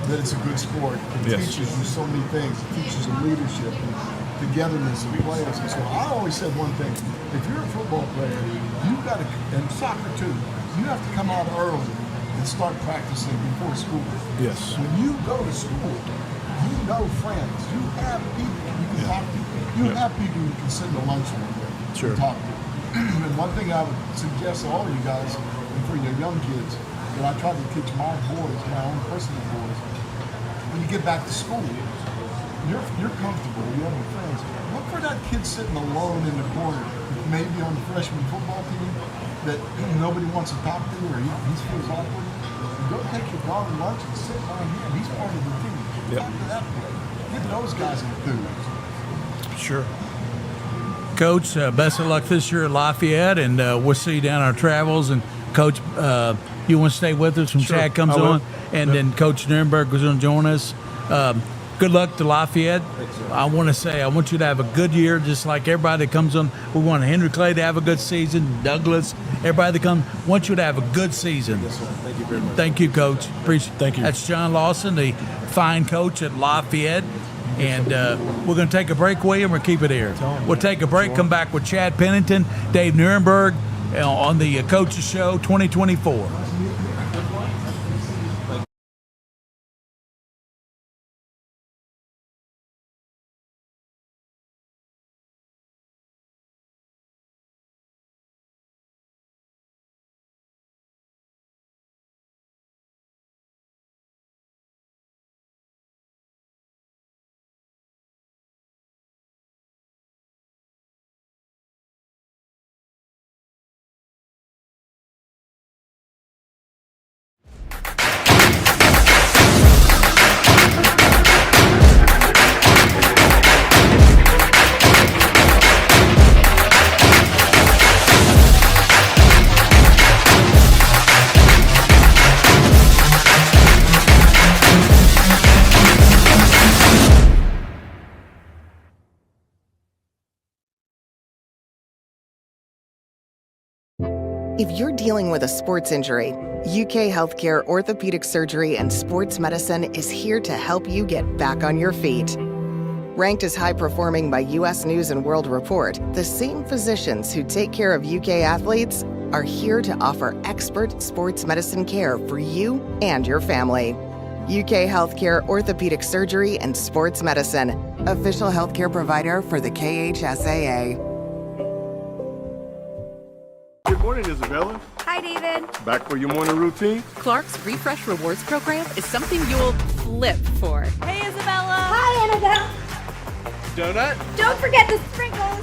that it's a good sport. It teaches you so many things. It teaches you leadership and togetherness and players. And so I always said one thing: if you're a football player, you got to, and soccer too, you have to come out early and start practicing before school. Yes. When you go to school, you know friends, you have people you can talk to, you have people you can sit in the lunchroom with and talk to. And one thing I would suggest to all of you guys, and for your young kids, that I try to teach my boys, my own personal boys, when you get back to school, you're comfortable, you have your friends. Look for that kid sitting alone in the corner, maybe on the freshman football team, that nobody wants to talk to, or he feels awkward. Go take your dog to lunch and sit by him. He's part of the team. Talk to that boy. Get those guys enthused. Sure. Coach, best of luck this year at Lafayette, and we'll see you down our travels. And Coach, you want to stay with us when Chad comes on? And then Coach Nirenberg is going to join us. Good luck to Lafayette. I want you to have a good year, just like everybody that comes on. We want Henry Clay to have a good season, Douglas, everybody that comes. Want you to have a good season. Yes, sir. Thank you very much. Thank you, Coach. Appreciate it. Thank you. That's John Lawson, the fine coach at Lafayette. And we're going to take a break, William, or keep it here? We'll take a break, come back with Chad Pennington, Dave Nirenberg on the Coaches Show 2024. If you're dealing with a sports injury, UK Healthcare Orthopedic Surgery and Sports Medicine is here to help you get back on your feet. Ranked as high performing by US News and World Report, the same physicians who take care of UK athletes are here to offer expert sports medicine care for you and your family. UK Healthcare Orthopedic Surgery and Sports Medicine, official healthcare provider for the KHSAA. Good morning, Isabella. Hi, David. Back for your morning routine? Clark's Refresh Rewards program is something you'll flip for. Hey, Isabella. Hi, Annabelle. Donut? Don't forget the sprinkles.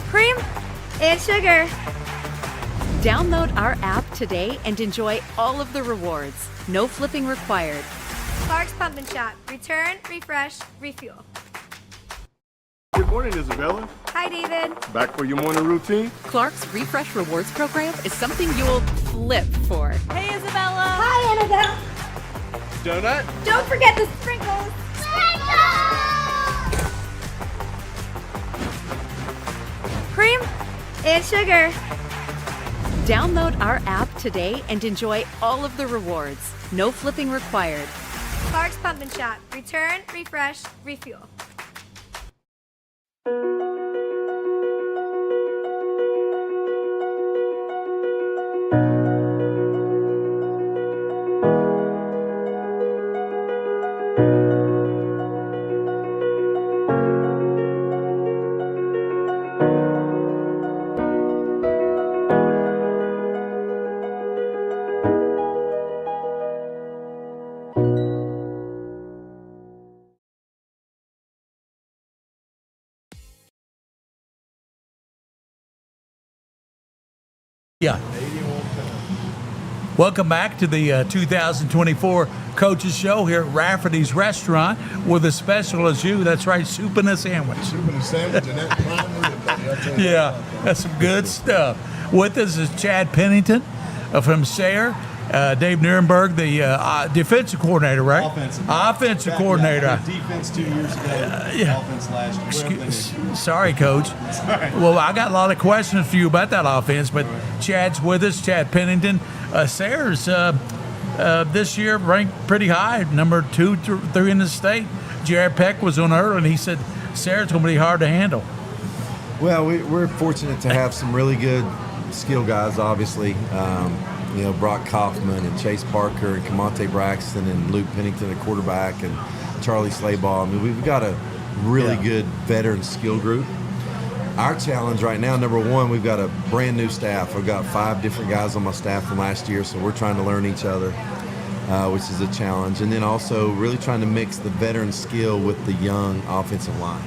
Cream and sugar. Download our app today and enjoy all of the rewards. No flipping required. Clark's Pump and Shop. Return, refresh, refuel. Good morning, Isabella. Hi, David. Back for your morning routine? Clark's Refresh Rewards program is something you'll flip for. Hey, Isabella. Hi, Annabelle. Donut? Don't forget the sprinkles. Cream and sugar. Download our app today and enjoy all of the rewards. No flipping required. Clark's Pump and Shop. Return, refresh, refuel. Yeah. Welcome back to the 2024 Coaches Show here at Rafferty's Restaurant with a special as you. That's right, soup and a sandwich. Soup and a sandwich and that prime rib, buddy. I'll tell you Yeah, that. that's some good stuff. With us is Chad Pennington from Sayre. Dave Nierenberg, the defensive coordinator, right? Offensive coordinator. Defense 2 years ago. Offense last year. Sorry, Coach. Well, I got a lot of questions for you about that offense, but Chad's with us, Chad Pennington. Sayre's this year ranked pretty high, number 2, 3 in the state. Jared Peck was on early, and he said Sayre's going to be hard to handle. Well, we're fortunate to have some really good skill guys, obviously. Brock Kaufman and Chase Parker and Camonte Braxton and Luke Pennington at quarterback and Charlie Slayball. I mean, we've got a really good veteran skill group. Our challenge right now, number one, we've got a brand new staff. I've got 5 different guys on my staff from last year, so we're trying to learn each other, which is a challenge. And then also really trying to mix the veteran skill with the young offensive line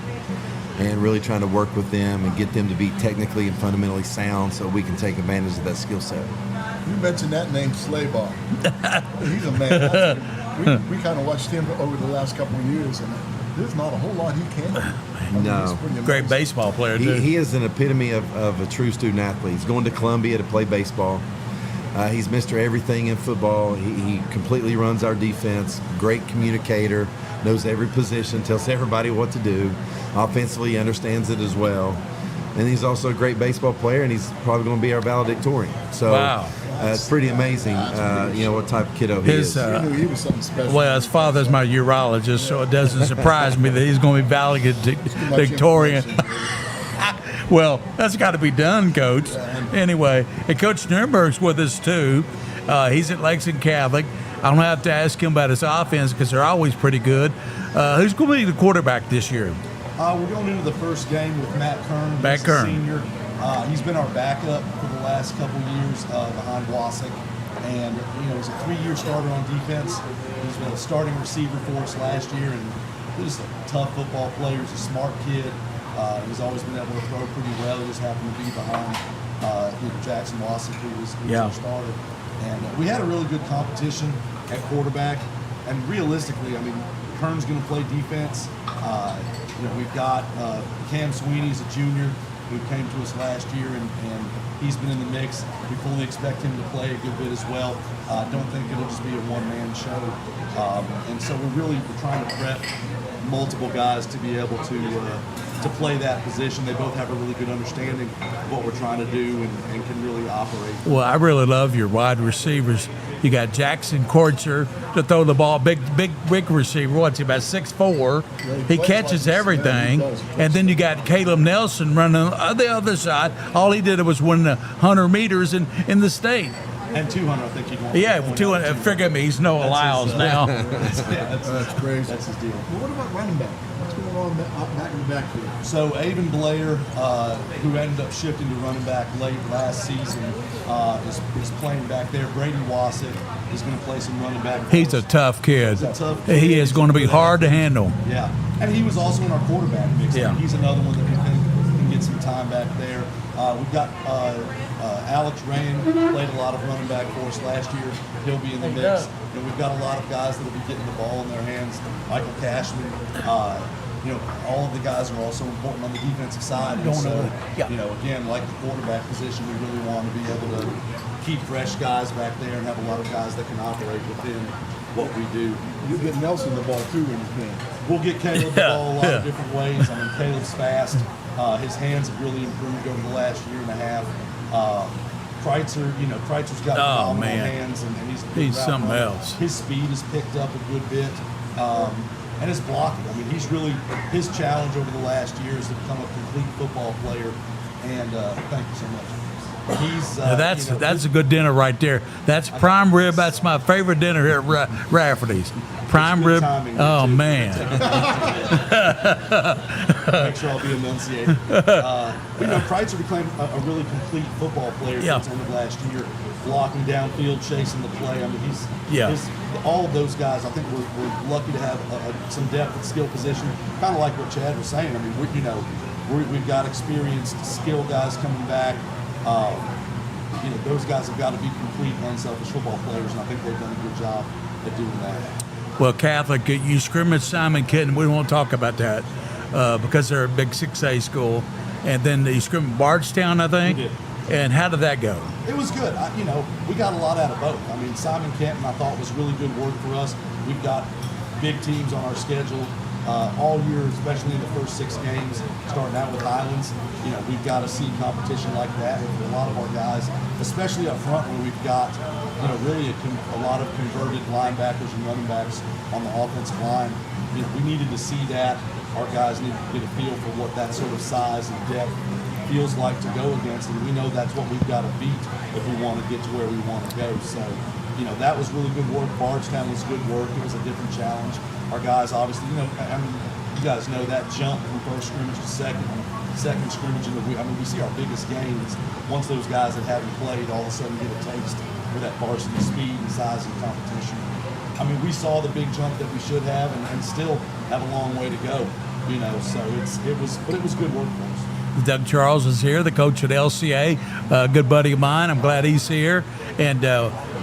and really trying to work with them and get them to be technically and fundamentally sound so we can take advantage of that skill set. You mentioned that name, Slayball. He's a man. We kind of watched him over the last couple of years, and there's not a whole lot he can do. No. Great baseball player, too. He is an epitome of a true student athlete. He's going to Columbia to play baseball. He's Mr. Everything in football. He completely runs our defense. Great communicator, knows every position, tells everybody what to do. Offensively, he understands it as well. And he's also a great baseball player, and he's probably going to be our valedictorian. So wow. It's pretty amazing, what type of kiddo he is. He was something special. Well, his father's my urologist, so it doesn't surprise me that he's going to be valedictorian. Well, that's got to be done, Coach. Anyway, and Coach Nierenberg's with us, too. He's at Lexington Catholic. I don't have to ask him about his offense because they're always pretty good. Who's going to be the quarterback this year? We're going into the first game with Matt Kern. Matt He's Kern. a senior. He's been our backup for the last couple years behind Wasik. And, he's a 3-year starter on defense. He's been a starting receiver for us last year. And he's a tough football player. He's a smart kid. He's always been able to throw pretty well. He just happened to be behind Jackson Wasik, who was our starter. And we had a really good competition at quarterback. And realistically, Kern's going to play defense. We've got Cam Sweeney's a junior who came to us last year, and he's been in the mix. We fully expect him to play a good bit as well. I don't think it'll just be a one-man show. And so we're trying to prep multiple guys to be able to to play that position. They both have a really good understanding of what we're trying to do and can really operate. Well, I really love your wide receivers. You got Jackson Kortzer to throw the ball, big receiver. What's he, about 6'4"? He catches everything. And then you got Caleb Nelson running on the other side. All he did was win 100 meters in the state. And 200, I think he'd want. Yeah, 200. Forgive me, he's Noah Lyles now. That's crazy. That's his deal. Well, what about running back? What's going on back in the backfield? So Avon Blair, who ended up shifting to running back late last season, is playing back there. Brady Wassick is going to play some running back. He's a tough kid. He's a tough kid. He is going to be hard to handle. Yeah, and he was also in our quarterback mix. Yeah. He's another one that we think can get some time back there. We've got Alex Rain, played a lot of running back for us last year. He'll be in the mix. And we've got a lot of guys that will be getting the ball in their hands. Michael Cashman. All of the guys are also important on the defensive side. And so, again, like the quarterback position, we really want to be able to keep fresh guys back there and have a lot of guys that can operate within what we do. You get Nelson the ball too when he's playing. We'll get Caleb the ball a lot of different ways. I mean, Caleb's fast. His hands have really improved over the last year and a half. Kreitzer's got phenomenal hands, and he's something else. His speed has picked up a good bit, and his blocking. I mean, his challenge over the last year is to become a complete football player. And thank you so much. That's a good dinner right there. That's prime rib. That's my favorite dinner here at Rafferty's. Prime rib. Oh man. Make sure I'll be enunciated. Kreitzer became a really complete football player since the end of last year, blocking downfield, chasing the play. I mean, all of those guys. I think we're lucky to have some depth at skill position, kind of like what Chad was saying. I mean, we've got experienced skill guys coming back. Those guys have got to be complete, unselfish football players, and I think they've done a good job at doing that. Well, Catholic, you scrimmaged Simon Kenton. We won't talk about that because they're a big 6A school. And then you scrimmaged Bardstown, I think. We did. And how did that go? It was good. We got a lot out of both. I mean, Simon Kenton, I thought, was really good work for us. We've got big teams on our schedule all year, especially in the first 6 games, starting out with Highlands. We've got to see competition like that with a lot of our guys, especially up front where we've got, really a lot of converted linebackers and running backs on the offensive line. We needed to see that. Our guys need to get a feel for what that sort of size and depth feels like to go against, and we know that's what we've got to beat if we want to get to where we want to go. So, that was really good work. Bardstown was good work. It was a different challenge. Our guys, obviously, you guys know that jump from first scrimmage to second scrimmage. We see our biggest gains once those guys that haven't played all of a sudden get a taste for that varsity speed and size and competition. I mean, we saw the big jump that we should have, and still have a long way to go. So it was good work for us. Doug Charles is here, the coach at LCA, a good buddy of mine. I'm glad he's here, and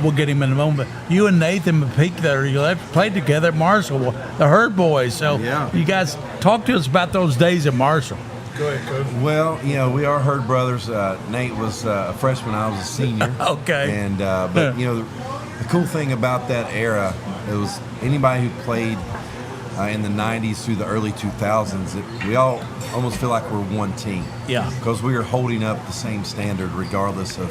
we'll get him in a moment. You and Nathan McPeak there, played together at Marshall, the Herd Boys. So you guys talk to us about those days at Marshall. Go ahead, Coach. Well, we are Herd brothers. Nate was a freshman, I was a senior. Okay. And but the cool thing about that era, it was anybody who played in the 90s through the early 2000s, we all almost feel like we're one team. Yeah. Because we were holding up the same standard regardless of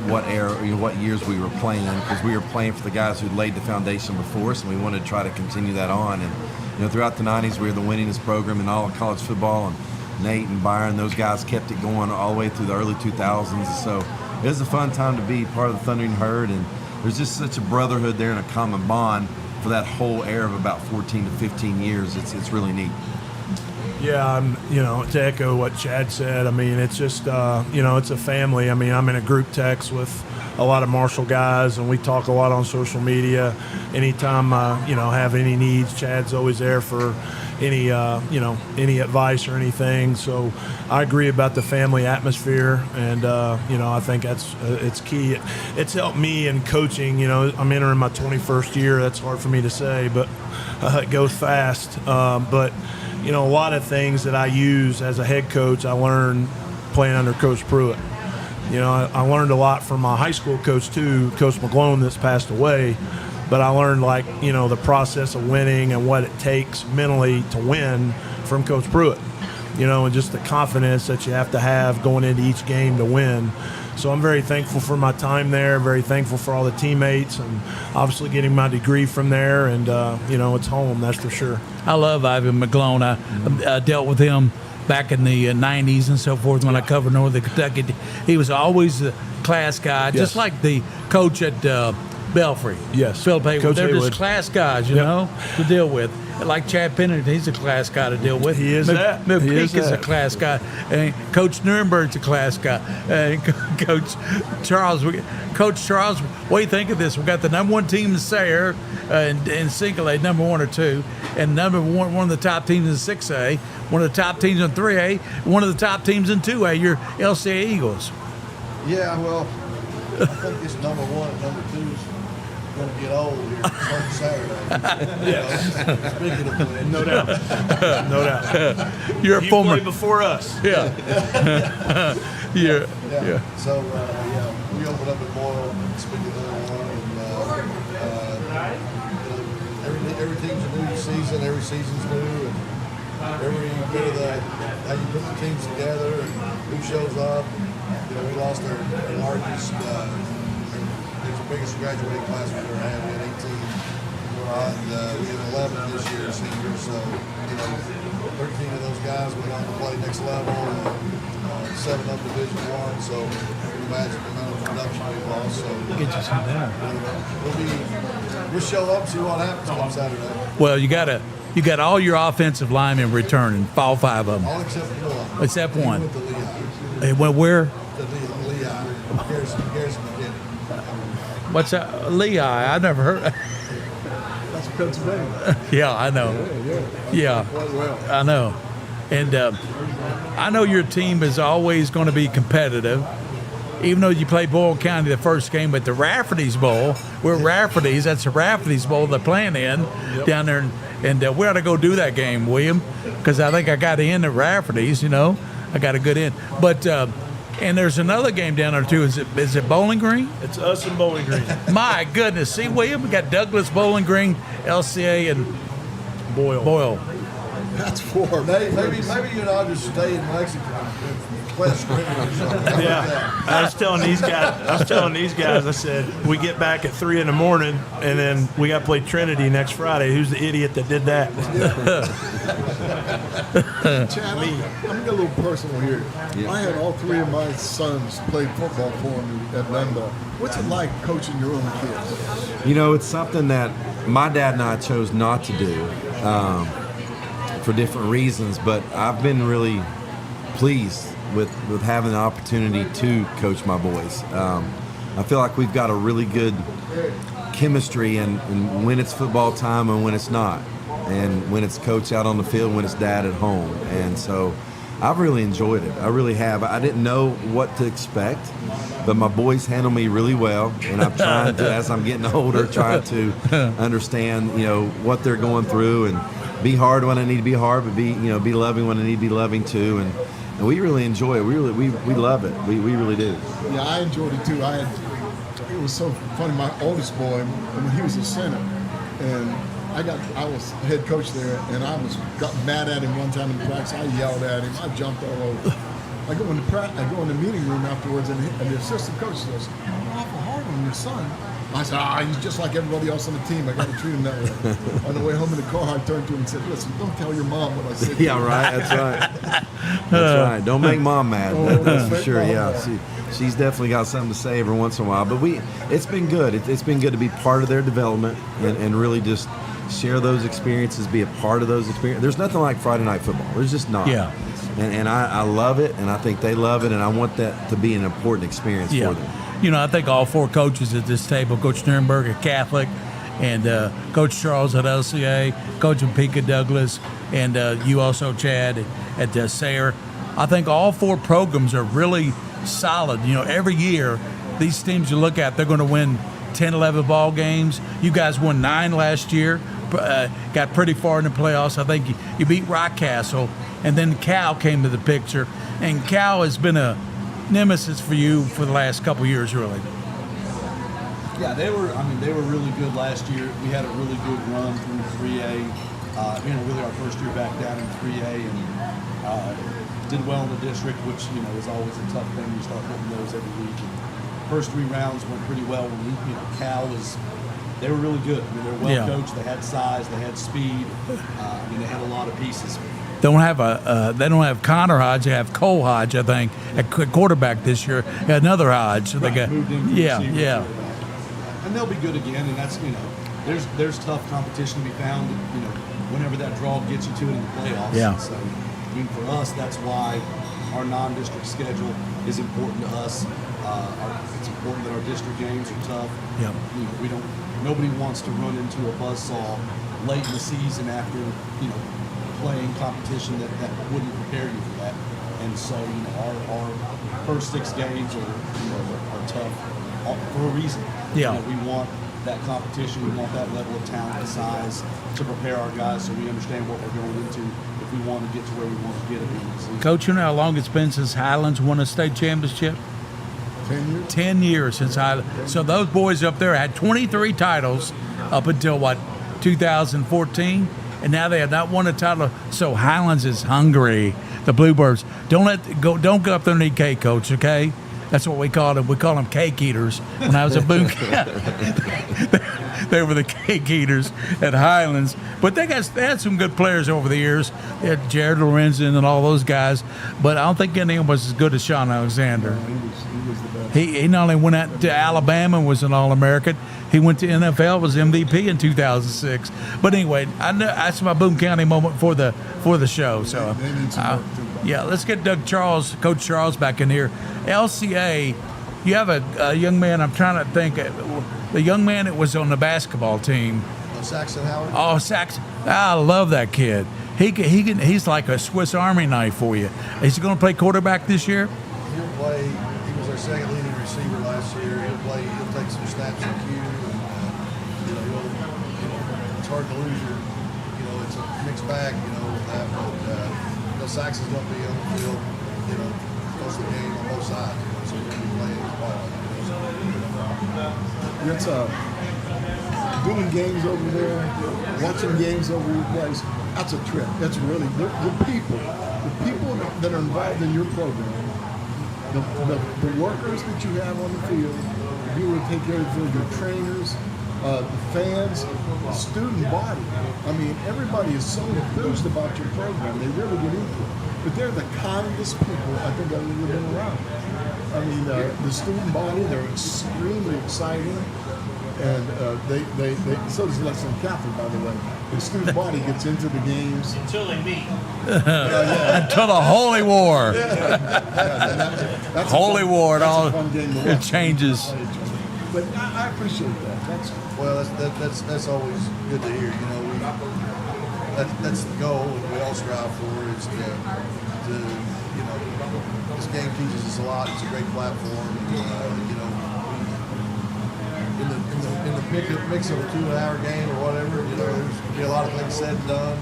what era, what years we were playing, because we were playing for the guys who laid the foundation before us, and we wanted to try to continue that on. And throughout the 90s, we were the winningest program in all of college football, and Nate and Byron, those guys kept it going all the way through the early 2000s. So it was a fun time to be part of the Thundering Herd, and there's just such a brotherhood there and a common bond for that whole era of about 14 to 15 years. It's really neat. Yeah, to echo what Chad said, I mean, it's just, it's a family. I mean, I'm in a group text with a lot of Marshall guys, and we talk a lot on social media. Anytime, have any needs, Chad's always there for any advice or anything. So I agree about the family atmosphere, and, I think it's key. It's helped me in coaching. I'm entering my 21st year. That's hard for me to say, but it goes fast. But a lot of things that I use as a head coach, I learned playing under Coach Pruitt. I learned a lot from my high school coach too, Coach McGlone, that's passed away. but I learned the process of winning and what it takes mentally to win from Coach Pruitt. And just the confidence that you have to have going into each game to win. So I'm very thankful for my time there, very thankful for all the teammates, and obviously getting my degree from there. And, it's home, that's for sure. I love Ivan McGlone. I dealt with him back in the 90s and so forth when I covered Northern Kentucky. He was always a class guy, just like the coach at Belfry. Yes. Philip Haywood. Coach They're Haywood. just class guys, to deal with. Like Chad Pennington, he's a class guy to deal with. He is that. McPeak is a class guy. And Coach Nuremberg's a class guy. And Coach Charles, what do you think of this? We got the number one team in Sayre in single A, number 1 or 2, and one of the top teams in 6A, one of the top teams in 3A, one of the top teams in 2A, your LCA Eagles. Yeah, well, I think this number 1 and number 2 is going to get old here on Saturday. Yes. Speaking of which. No doubt. No doubt. You're a You former. played before us. Yeah. Yeah. So, we opened up at Boyle, speaking of the one, and every team's a new season, every season's new, and every bit of how you put the teams together and who shows up. We lost our largest, it's the biggest graduating class we've ever had. We had 18. And we have 11 this year, seniors. So, 13 of those guys went on to play next level. 7 up Division I. So, you can imagine the amount of production we've lost. So, Get you some dinner. We'll show up, see what happens on Saturday. Well, you got all your offensive linemen returning, all 5 of them. All except for one. Except one. He went to Lehigh. Hey, well, where? To Lehigh. Garrison McKinney. What's that? Lehigh. I never heard. That's Pennsylvania. Yeah, I know. Yeah, I know. And I know your team is always going to be competitive, even though you play Boyle County the first game, but the Rafferty's Bowl, that's the Rafferty's Bowl they're playing in down there. And we ought to go do that game, William, because I think I got in at Rafferty's, I got a good in. But, and there's another game down there, too. Is it Bowling Green? It's us and Bowling Green. My goodness. See, William, we got Douglas, Bowling Green, LCA, and Boyle. That's 4. Maybe I'll just stay in Lexington and play scrimmage or something. Yeah, I was telling these guys, I said, we get back at 3 a.m. and then we got to play Trinity next Friday. Who's the idiot that did that? Chad, I'm going to get a little personal here. Yeah. I had all 3 of my sons play football for me at Lemba. What's it like coaching your own kids? It's something that my dad and I chose not to do for different reasons, but I've been really pleased with having the opportunity to coach my boys. I feel like we've got a really good chemistry and when it's football time and when it's not, and when it's coach out on the field, when it's dad at home. And so I've really enjoyed it. I really have. I didn't know what to expect, but my boys handle me really well, and I'm trying to, as I'm getting older, trying to understand, what they're going through and be hard when I need to be hard, but be loving when I need to be loving too. And we really enjoy it. We love it. We really do. Yeah, I enjoyed it too. It was so funny. My oldest boy, when he was a center, and I was head coach there, and got mad at him one time in practice. I yelled at him. I jumped all over. I go in the meeting room afterwards, and the assistant coach says, "You're awful hard on your son." I said, he's just like everybody else on the team. I got to treat him that way. On the way home in the car, I turned to him and said, "Listen, don't tell your mom what I said." Yeah, right. That's right. That's right. Don't make mom mad. That's for sure. Yeah, she's definitely got something to say every once in a while. But it's been good. It's been good to be part of their development and really just share those experiences, be a part of those experiences. There's nothing like Friday night football. There's just not. Yeah. And I love it, and I think they love it, and I want that to be an important experience for them. I think all 4 coaches at this table, Coach Nuremberg at Catholic, and Coach Charles at LCA, Coach Pika Douglas, and you also, Chad, at Sayre. I think all 4 programs are really solid. Every year, these teams you look at, they're going to win 10, 11 ball games. You guys won 9 last year, got pretty far in the playoffs. I think you beat Rockcastle, and then Cal came to the picture. And Cal has been a nemesis for you for the last couple years, really. Yeah, they were. I mean, they were really good last year. We had a really good run through 3A. Really our first year back down in 3A, and did well in the district, which is always a tough thing. You start hitting those every week. And first 3 rounds went pretty well. When Cal was, they were really good. I mean, they were well coached. They had size. They had speed. They had a lot of pieces. They don't have Connor Hodge. They have Cole Hodge, I think, at quarterback this year. Another Hodge. So Right, they got, moved in from yeah, receiver yeah. to and they'll be good again. And that's there's tough competition to be found. Whenever that draw gets you to it in the playoffs. Yeah. So for us, that's why our non-district schedule is important to us. It's important that our district games are tough. Yep. Nobody wants to run into a buzzsaw late in the season after playing competition that wouldn't prepare you for that. And so our first 6 games are tough for a reason. Yeah. We want that competition. We want that level of talent and size to prepare our guys so we understand what we're going into if we want to get to where we want to get at the end of the season. Coach, you know how long it's been since Highlands won a state championship? 10 years? 10 years since Highlands. So those boys up there had 23 titles up until, 2014? And now they have not won a title. So Highlands is hungry. The Bluebirds. Don't go up there and eat cake, Coach, okay? That's what we call them. We call them cake eaters. When I was at Boone County, they were the cake eaters at Highlands. But they had some good players over the years. They had Jared Lorenzen and all those guys. But I don't think any of them was as good as Sean Alexander. He was the best. He not only went out to Alabama and was an All-American, he went to NFL, was MVP in 2006. But anyway, I know that's my Boone County moment for the show. So, They need some work too. yeah, let's get Coach Charles back in here. LCA, you have a young man. I'm trying to think. The young man that was on the basketball team. Saxon Howard? Oh, Saxon. I love that kid. He's like a Swiss Army knife for you. Is he going to play quarterback this year? He'll play. He was our second leading receiver last year. He'll take some snaps in Q. It's hard to lose your. It's a mixed bag. With that. But Saxon's going to be on the field. Most of the game on both sides. So we're going to be playing the ball. It's doing games over there, watching games over your place. That's a trip. That's really the people that are involved in your program, the workers that you have on the field, the people that take care of your trainers, the fans, the student body. I mean, everybody is so enthused about your program. They really get into it. But they're the kindest people I think I've ever been around. I mean, the student body, they're extremely exciting. And so does Lexington Catholic, by the way. The student body gets into the games. Until they meet. Until the Holy War. That's Holy War, a fun game to it watch. changes. But I appreciate that. That's always good to hear. That's the goal, and we all strive for is to this game teaches us a lot. It's a great platform. In the mix of a 2-hour game or whatever, there's going to be a lot of things said and done.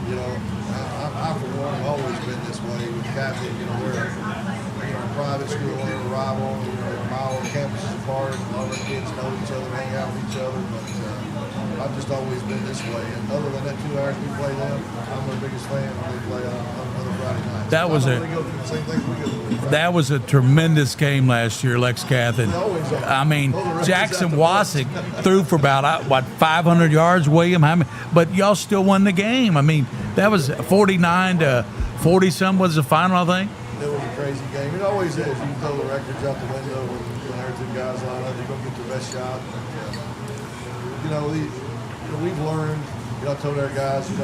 I for one have always been this way with Catholic. We're a private school, we're a rival. A mile of campuses apart. A lot of the kids know each other, hang out with each other. But I've just always been this way. And other than that 2 hours we play them, I'm their biggest fan when they play on other Friday nights. That was they go through the same thing we go through. That was a tremendous game last year, Lex Cath. And I mean, Jackson Wasick threw for about 500 yards. William, how many? But y'all still won the game. I mean, that was 49-40. Was the final, I think. It was a crazy game. It always is. You can throw the records out the window when there are 2 guys line up. You're gonna get the best shot. We've learned. I told our guys, it's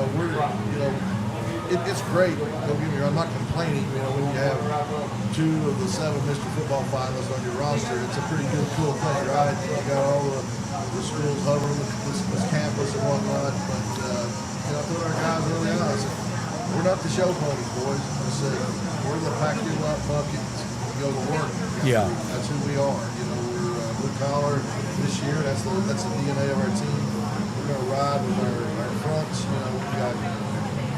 great. Don't get me wrong. I'm not complaining. When you have 2 of the 7 Mr. Football finalists on your roster, it's a pretty good, cool thing, right? You got all the schools hovering this campus and whatnot. But I told our guys early on, I said, we're not the show ponies, boys. I said, we're the pack your up buckets. We go to work. Yeah. That's who we are. We're blue collar this year. That's the DNA of our team. We're going to ride with our fronts. We've got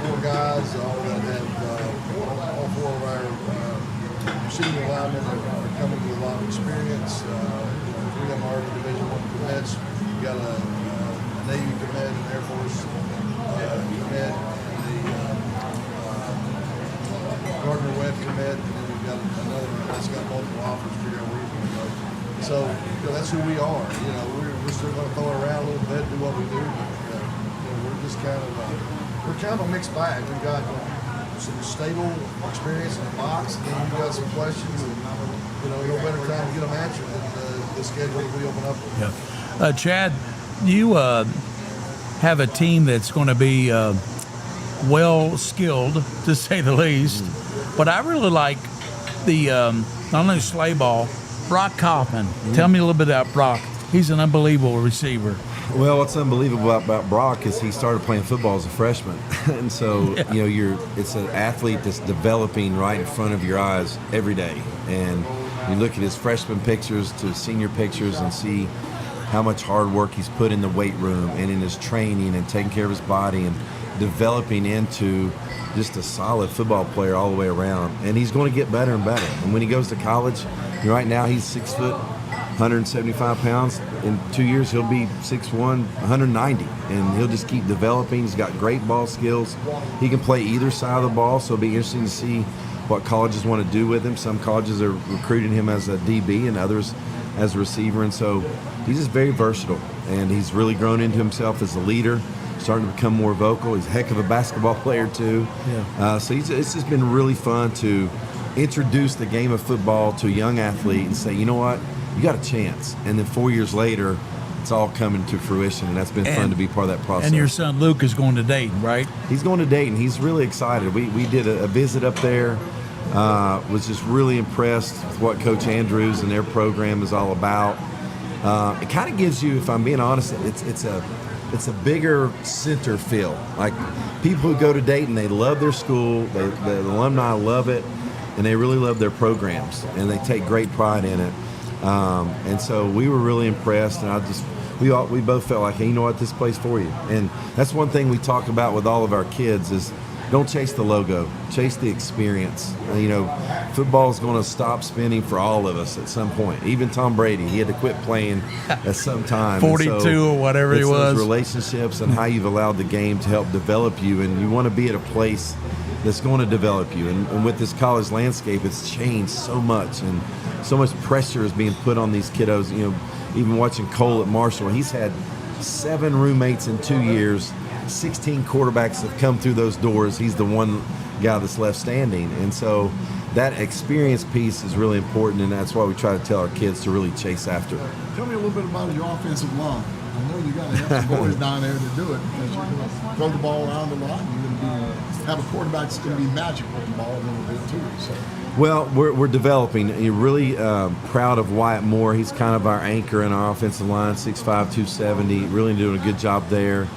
4 guys, all that have all 4 of our senior linemen are coming with a lot of experience. 3 of them are Division I commits. commit, the Gardner Webb commit, and then we've got another one that's got multiple offers to figure out where he's going to go. So that's who we are. We're still going to throw it around a little bit, do what we do, but we're just kind of a mixed bag. We've got some stable experience in the box, and then we've got some questions, and no better time to get them answered than the schedule that we open up with. Yeah. Chad, you have a team that's going to be well skilled, to say the least. But I really like the not only sleigh ball, Brock Kaufman. Tell me a little bit about Brock. He's an unbelievable receiver. Well, what's unbelievable about Brock is he started playing football as a freshman, and so it's an athlete that's developing right in front of your eyes every day. And you look at his freshman pictures to senior pictures and see how much hard work he's put in the weight room and in his training and taking care of his body and developing into just a solid football player all the way around. And he's going to get better and better. And when he goes to college, right now he's 6 foot, 175 pounds. In 2 years, he'll be 6'1", 190, and he'll just keep developing. He's got great ball skills. He can play either side of the ball, so it'll be interesting to see what colleges want to do with him. Some colleges are recruiting him as a DB and others as a receiver, and so he's just very versatile, and he's really grown into himself as a leader, starting to become more vocal. He's a heck of a basketball player, too. Yeah. So it's just been really fun to introduce the game of football to a young athlete and say, you know what? You got a chance. And then 4 years later, it's all coming to fruition, and that's been fun to be part of that process. And your son Luke is going to Dayton, right? He's going to Dayton. He's really excited. We did a visit up there. Was just really impressed with what Coach Andrews and their program is all about. It kind of gives you, if I'm being honest, it's a bigger center feel. Like people who go to Dayton, they love their school. The alumni love it, and they really love their programs, and they take great pride in it. And so we were really impressed, and we both felt like, hey, you know what, this plays for you. And that's one thing we talk about with all of our kids is don't chase the logo, chase the experience. Football is going to stop spinning for all of us at some point. Even Tom Brady, he had to quit playing at some time. 42 or whatever he was. Those relationships and how you've allowed the game to help develop you, and you want to be at a place that's going to develop you. And with this college landscape, it's changed so much, and so much pressure is being put on these kiddos. Even watching Cole at Marshall, he's had 7 roommates in 2 years. 16 quarterbacks have come through those doors. He's the one guy that's left standing. And so that experience piece is really important, and that's why we try to tell our kids to really chase after it. Tell me a little bit about your offensive line. I know you got to have some boys down there to do it, because you're going to throw the ball around a lot. You're going to have a quarterback that's going to be magic with the ball a little bit too. So. Well, we're developing. You're really proud of Wyatt Moore. He's kind of our anchor in our offensive line, 6'5", 270, really doing a good job there.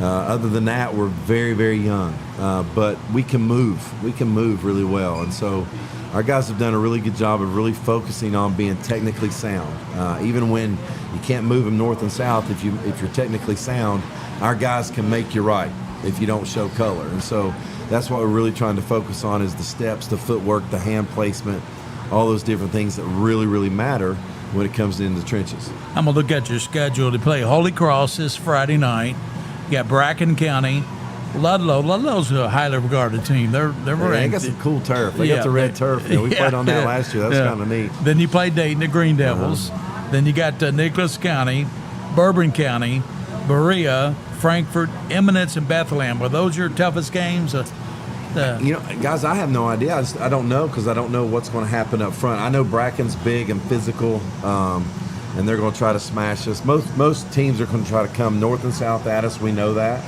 Other than that, we're very, very young, but we can move. We can move really well, and so our guys have done a really good job of really focusing on being technically sound. Even when you can't move them north and south, if you're technically sound, our guys can make you right if you don't show color. And so that's what we're really trying to focus on, is the steps, the footwork, the hand placement, all those different things that really, really matter when it comes into the trenches. I'm going to look at your schedule. To play Holy Cross this Friday night. You got Bracken County, Ludlow. Ludlow's a highly regarded team. They're ranked. They got some cool turf. They got the red turf. We played on that last year. That was kind of neat. Then you play Dayton, the Green Devils. Then you got Nicholas County, Bourbon County, Berea, Frankfort, Eminence, and Bethlehem. Were those your toughest games? Guys, I have no idea. I don't know, because I don't know what's going to happen up front. I know Bracken's big and physical, and they're going to try to smash us. Most teams are going to try to come north and south at us. We know that,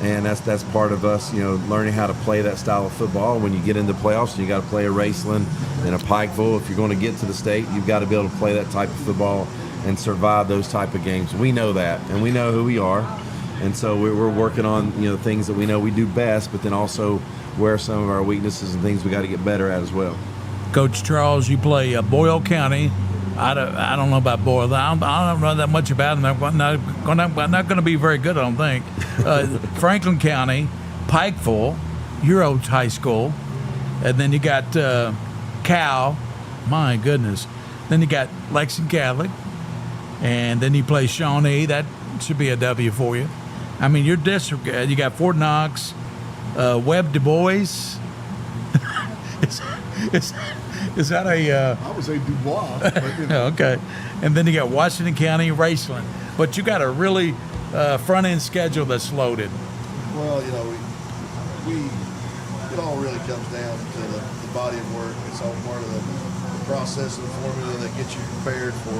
and that's part of us, learning how to play that style of football. When you get into playoffs, you got to play a Raceland and a Pikeville. If you're going to get to the state, you've got to be able to play that type of football and survive those type of games. We know that, and we know who we are, and so we're working on things that we know we do best, but then also where are some of our weaknesses and things we got to get better at as well. Coach Charles, you play Boyle County. I don't know about Boyle. I don't know that much about them. They're not going to be very good, I don't think. Franklin County, Pikeville, Euro High School, and then you got Cal. My goodness. Then you got Lexington Catholic, and then you play Shawnee. That should be a W for you. I mean, your district, you got Fort Knox, Webb Du Bois. is that a... I would say Dubois. But, you know. Okay. And then you got Washington County, Raceland. But you got a really front-end schedule that's loaded. Well, you know, it all really comes down to the body of work. It's all part of the process and the formula that gets you prepared for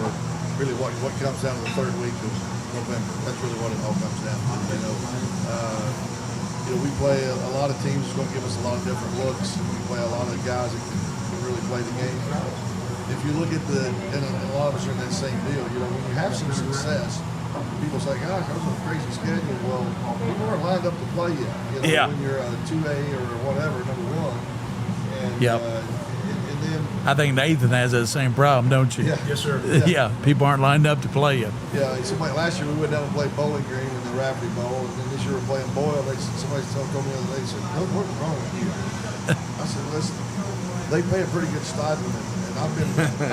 really what comes down to the third week of November. That's really what it all comes down to. We play a lot of teams that's going to give us a lot of different looks. We play a lot of guys that can really play the game. If you look at and a lot of us are in that same deal, when you have some success, people say, gosh, I was on a crazy schedule. Well, people aren't lined up to play yet. When you're a 2A or whatever, number one. And, yep. And then I think Nathan has that same problem, don't you? Yeah. Yes, sir. Yeah, people aren't lined up to play you. Yeah, last year we went down and played Bowling Green in the Rafferty Bowl, and then this year we're playing Boyle. Somebody told me the other day, they said, what's wrong with you? I said, listen, they pay a pretty good stipend, and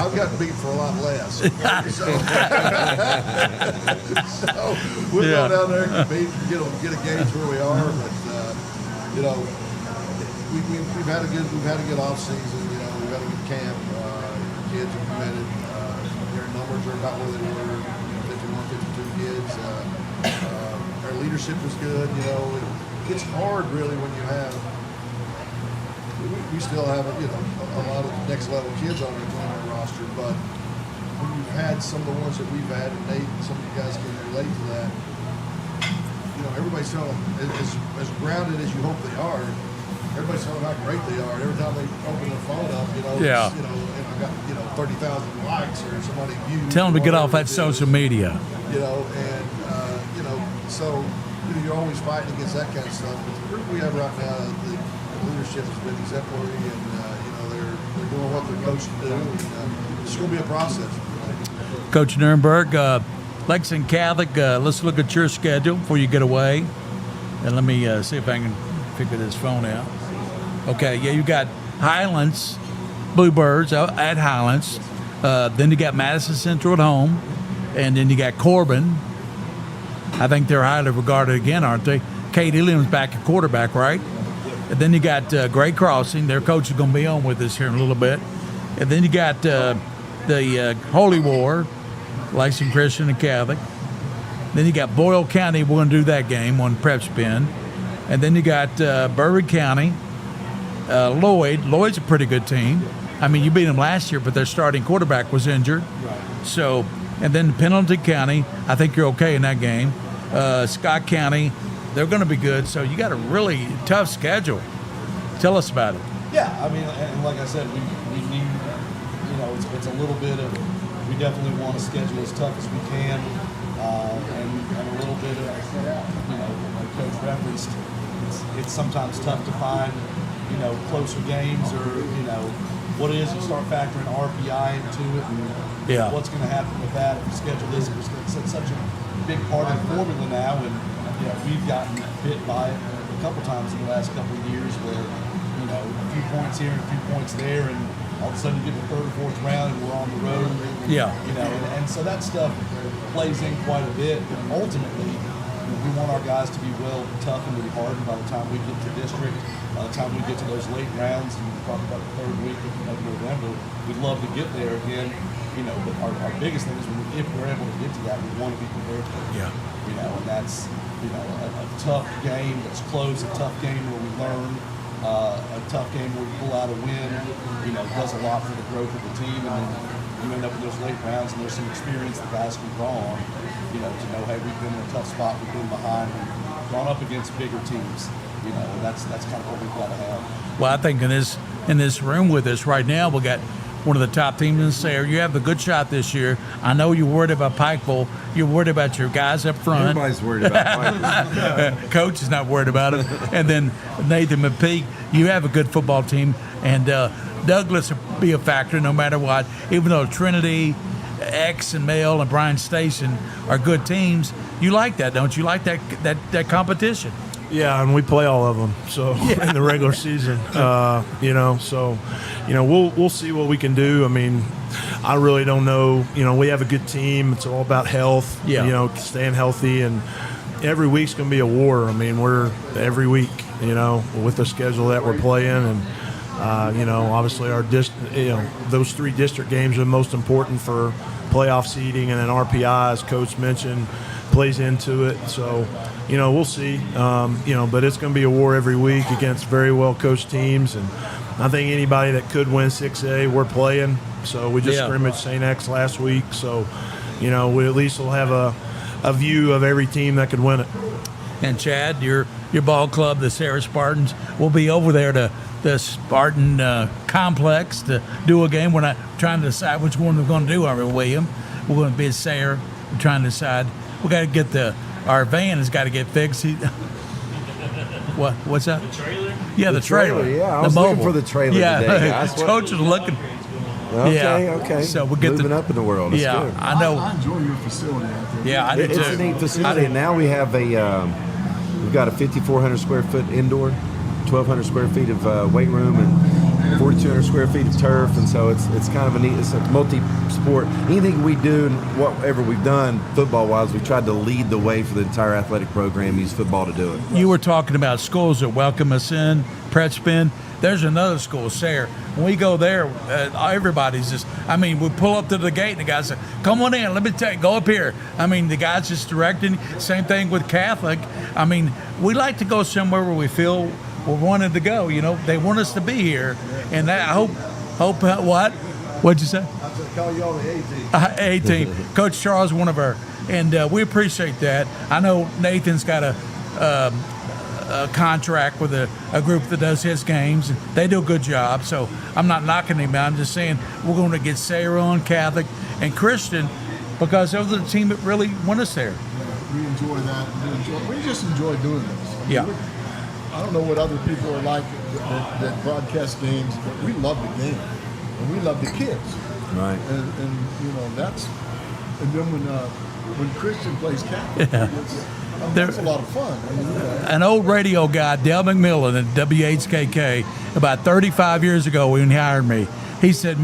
I've gotten beat for a lot less. So we'll go down there and compete and get a gauge where we are. But we've had a good off season. We've had a good camp. Kids are committed. Their numbers are about where they were. 51, 52 kids. Our leadership was good. It's hard really when you have. We still have a lot of next level kids on our roster, but when you've had some of the ones that we've had, and Nate and some of you guys can relate to that, everybody's telling them as grounded as you hope they are. Everybody's telling them how great they are. Every time they open their phone up, yeah. And I got 30,000 likes or somebody views. Tell them to get off that social media. So you're always fighting against that kind of stuff. But the group we have right now, the leadership has been exemplary, and they're doing what they're coached to do. And, it's going to be a process. Coach Nurnberg, Lexington Catholic. Let's look at your schedule before you get away, and let me see if I can figure this phone out. Okay, yeah, you got Highlands, Bluebirds at Highlands. Then you got Madison Central at home, and then you got Corbin. I think they're highly regarded again, aren't they? Kate Illiam's back at quarterback, right? And then you got Gray Crossing. Their coach is going to be on with us here in a little bit. And then you got the Holy War, Lexington Christian and Catholic. Then you got Boyle County. We're going to do that game on prep spin. And then you got Bourbon County, Lloyd. Lloyd's a pretty good team. I mean, you beat them last year, but their starting quarterback was injured. Right. So, and then Pendleton County. I think you're okay in that game. Scott County. They're going to be good. So you got a really tough schedule. Tell us about it. Yeah, I mean, and like I said, we need, it's a little bit of, we definitely want to schedule as tough as we can, and a little bit of, like Coach referenced, it's sometimes tough to find, closer games or, what it is, you start factoring RPI into it and what's going to happen with that if you schedule this. It's such a big part of the formula now, and we've gotten bit by it a couple times in the last couple of years where, a few points here and a few points there, and all of a sudden you get the third or fourth round and we're on the road. Yeah. And so that stuff plays in quite a bit. But ultimately, we want our guys to be well toughened and hardened by the time we get to district, by the time we get to those late rounds, and we talk about the third week of November. We'd love to get there again, but our biggest thing is if we're able to get to that, we want to be prepared for it. Yeah. And that's, a tough game that's close, a tough game where we learn, a tough game where we pull out a win, does a lot for the growth of the team, and then you end up in those late rounds and there's some experience the guys can draw on, to know, hey, we've been in a tough spot, we've been behind, we've gone up against bigger teams, and that's kind of what we've got to have. Well, I think in this room with us right now, we got one of the top teams in the area. You have a good shot this year. I know you're worried about Pikeville. You're worried about your guys up front. Everybody's worried about Pikeville. Coach is not worried about it. And then Nathan McPeak, you have a good football team. And Douglas will be a factor no matter what. Even though Trinity, X and Mail and Bryan Station are good teams, you like that, don't you? Like that competition. Yeah, and we play all of them. So in the regular season, we'll see what we can do. I mean, I really don't know. We have a good team. It's all about health. Yeah. Staying healthy, and every week's going to be a war. I mean, we're every week, with the schedule that we're playing, and obviously those 3 district games are the most important for playoff seeding, and then RPI, as Coach mentioned, plays into it. So, we'll see. But it's going to be a war every week against very well coached teams, and I think anybody that could win 6A, we're playing. So we just scrimmaged St. X last week, so we at least will have a view of every team that could win it. And Chad, your ball club, the Sarah Spartans, will be over there to the Spartan complex to do a game. We're not trying to decide which one we're going to do, are we, William? We're going to be at Sarah. We're trying to decide. We got to get our van has got to get fixed. What's that? The trailer? Yeah, the trailer. Yeah, I was looking for the trailer today, guys. Coach was looking. Okay. So we'll get moving up in the world. That's good. I know. I enjoy your facility out there. Yeah, I do too. It's a neat facility. And now we have we've got a 5,400 square foot indoor, 1,200 square feet of weight room, and 4,200 square feet of turf. And so it's kind of it's a multi-sport. Anything we do and whatever we've done football-wise, we've tried to lead the way for the entire athletic program, use football to do it. You were talking about schools that welcome us in, Pretspin. There's another school, Sayre. When we go there, everybody's just, we pull up to the gate and the guys say, come on in, let me go up here. The guy's just directing. Same thing with Catholic. We like to go somewhere where we feel we're wanting to go. They want us to be here. And I hope what? What'd you say? I said, call y'all the A team. A team. Coach Charles, one of our, and we appreciate that. I know Nathan's got a contract with a group that does his games. They do a good job, so I'm not knocking him out. I'm just saying we're going to get Sayre on, Catholic, and Christian, because they're the team that really want us there. Yeah, we enjoy that. We just enjoy doing this. Yeah. I don't know what other people are like that broadcast games, but we love the game, and we love the kids. Right. And that's, and then when Christian plays Catholic, that's a lot of fun. An old radio guy, Dale McMillan at WHKK, about 35 years ago when he hired me, he said,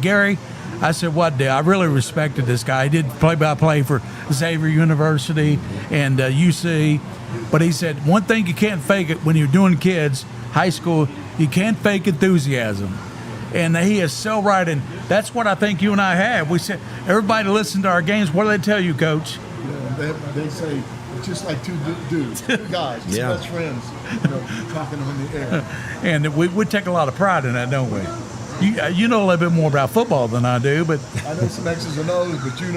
Gary, I said, what, Dale? I really respected this guy. He did play-by-play for Xavier University and UC, but he said, one thing you can't fake it when you're doing kids, high school, you can't fake enthusiasm. And he is so right, and that's what I think you and I have. We said, everybody listen to our games. What do they tell you, Coach? Yeah, they say, it's just like two dudes, two guys, two best friends, talking on the air. And we take a lot of pride in that, don't we? You know a little bit more about football than I do, but I know some X's and O's, but you're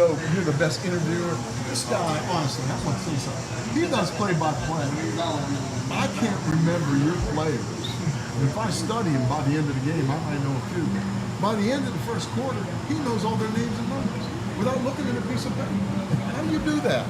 the best interviewer. This guy, honestly, I want to say something. He does play-by-play. I can't remember your players. If I study them by the end of the game, I might know a few. By the end of the first quarter, he knows all their names and numbers without looking at a piece of paper. How do you do that?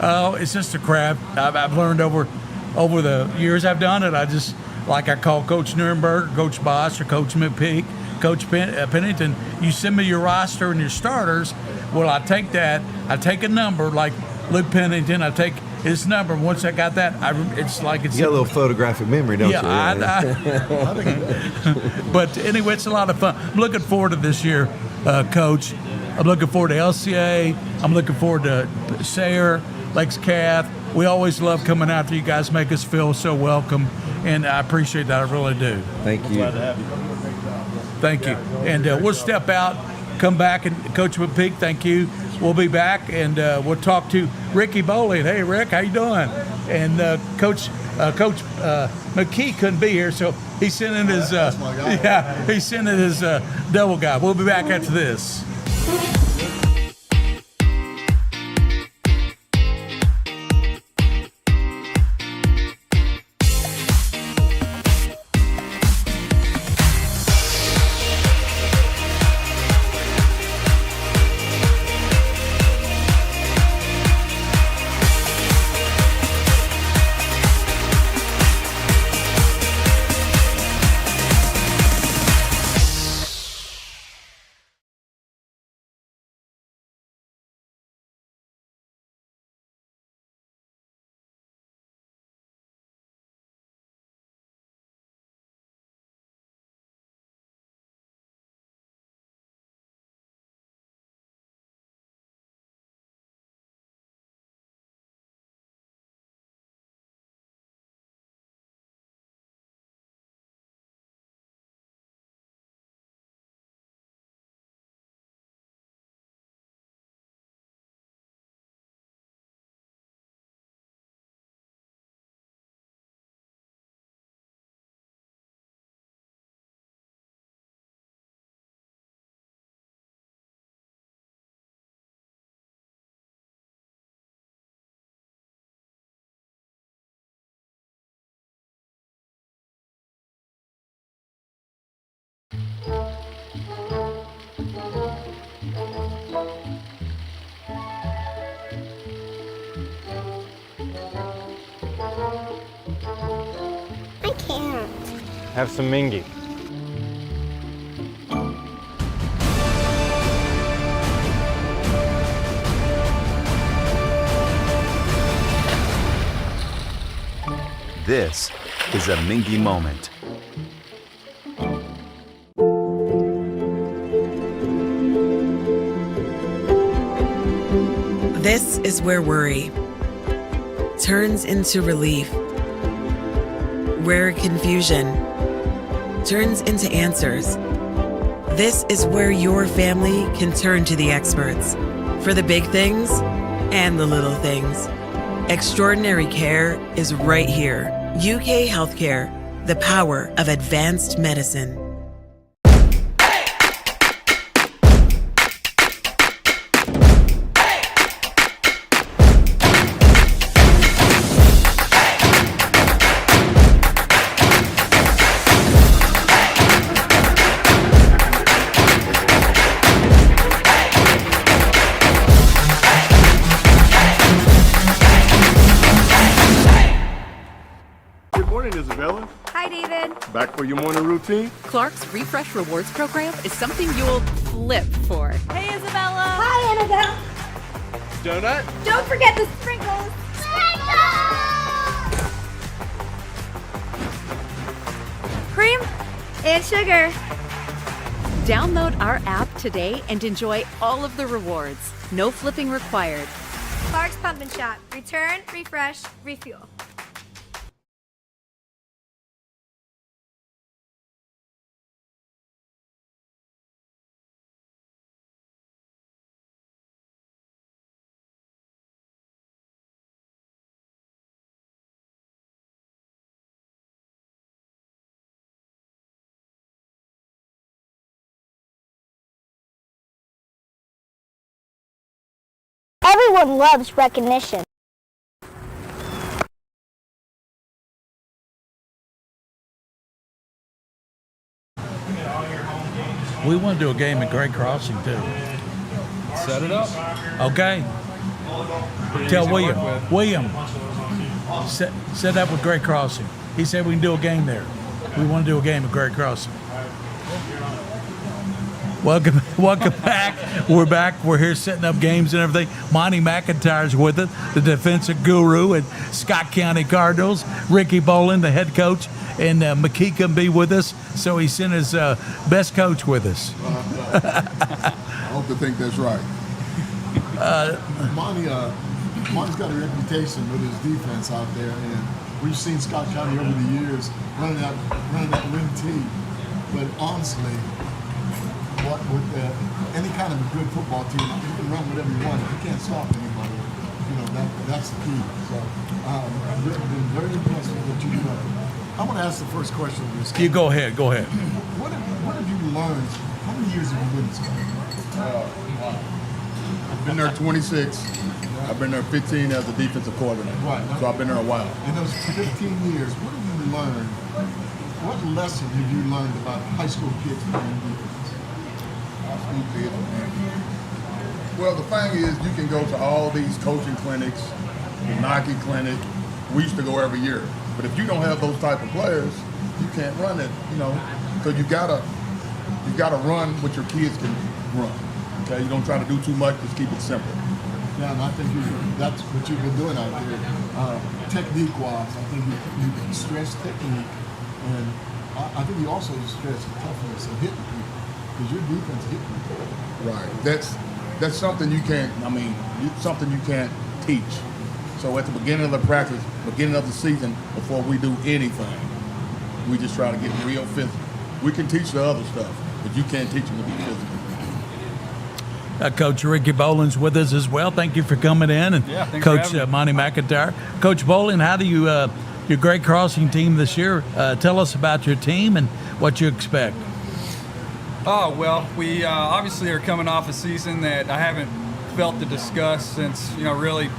Oh, it's just a craft. I've learned over the years I've done it. I just, like I call Coach Nuremberg, Coach Boss, or Coach McPeak, Coach Pennington. You send me your roster and your starters. Well, I take that. I take a number like Luke Pennington. I take his number. Once I got that, it's like it's. You got a little photographic memory, don't you? But anyway, it's a lot of fun. I'm looking forward to this year, Coach. I'm looking forward to LCA. I'm looking forward to Sayre, Lakes Cath. We always love coming out there. You guys make us feel so welcome, and I appreciate that. I really do. Thank you. Glad to have you. Thank you. And we'll step out, come back, and Coach McPeak, thank you. We'll be back, and we'll talk to Ricky Bowling. Hey, Rick, how you doing? And Coach McKee couldn't be here, so he sent in his he sent in his double guy. We'll be back after this. Have some Mingy. This is a Mingy moment. This is where worry turns into relief, where confusion turns into answers. This is where your family can turn to the experts for the big things and the little things. Extraordinary care is right here. UK Healthcare, the power of advanced medicine. Good morning, Isabella. Hi, David. Back for your morning routine? Clark's Refresh Rewards program is something you'll flip for. Hey, Isabella. Hi, Annabelle. Donut? Don't forget the sprinkles. Cream and sugar. Download our app today and enjoy all of the rewards. No flipping required. Clark's Pump and Shop. Return, refresh, refuel. Everyone loves recognition. We want to do a game at Great Crossing too. Set it up. Okay. Pretty Tell easy to William. work with. William, set up with Great Crossing. He said we can do a game there. We want to do a game at Great Crossing. Welcome back. We're back. We're here setting up games and everything. Monty McIntyre's with us, the defensive guru at Scott County Cardinals. Ricky Bolin, the head coach, and McKee can be with us. So he sent his best coach with us. I hope to think that's right. Monty's got a reputation with his defense out there, and we've seen Scott County over the years running that wing team. But honestly, what with any kind of a good football team, you can run whatever you want. If you can't stop anybody, that's the key. So I've been very impressed with what you've done. I'm going to ask the first question of this. You go ahead. Go ahead. What have you learned? How many years have you been in Scott? I've been there 26. I've been there 15 as a defensive coordinator. Right. So I've been there a while. In those 15 years, what have you learned? What lesson have you learned about high school kids playing defense? Well, the thing is, you can go to all these coaching clinics, the Nike clinic. We used to go every year. But if you don't have those type of players, you can't run it, So you gotta run what your kids can run. Okay, you don't try to do too much, just keep it simple. Yeah, and I think that's what you've been doing out there. Technique-wise, I think you stress technique, and I think you also stress toughness of hitting people, because your defense hit people. Right. That's something you can't. Something you can't teach. So at the beginning of the practice, beginning of the season, before we do anything, we just try to get real physical. We can teach the other stuff, but you can't teach them to be physical. Coach Ricky Bolin's with us as well. Thank you for coming in, and Coach Monty McIntyre. Coach Bolin, how do you your Great Crossing team this year? Tell us about your team and what you expect. Oh, well, we obviously are coming off a season that I haven't felt to discuss since, really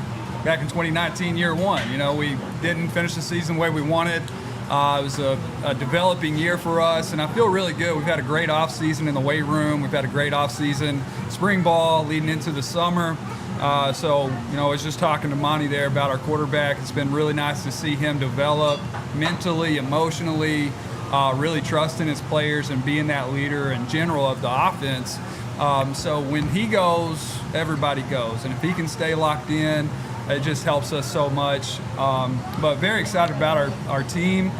back in 2019, year one. We didn't finish the season the way we wanted. It was a developing year for us, and I feel really good. We've had a great offseason in the weight room. We've had a great offseason spring ball leading into the summer. I was just talking to Monty there about our quarterback. It's been really nice to see him develop mentally, emotionally, really trusting his players and being that leader in general of the offense. So when he goes, everybody goes. And if he can stay locked in, it just helps us so much. But very excited about our team,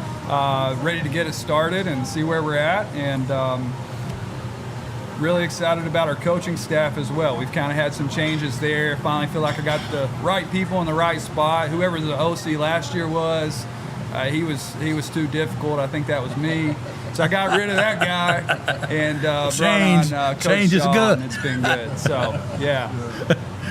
ready to get it started and see where we're at. And really excited about our coaching staff as well. We've kind of had some changes there. Finally feel like I got the right people in the right spot. Whoever the OC last year was, he was too difficult. I think that was me. So I got rid of that guy and brought on Coach change is Shaw, good. and it's been good. So, yeah.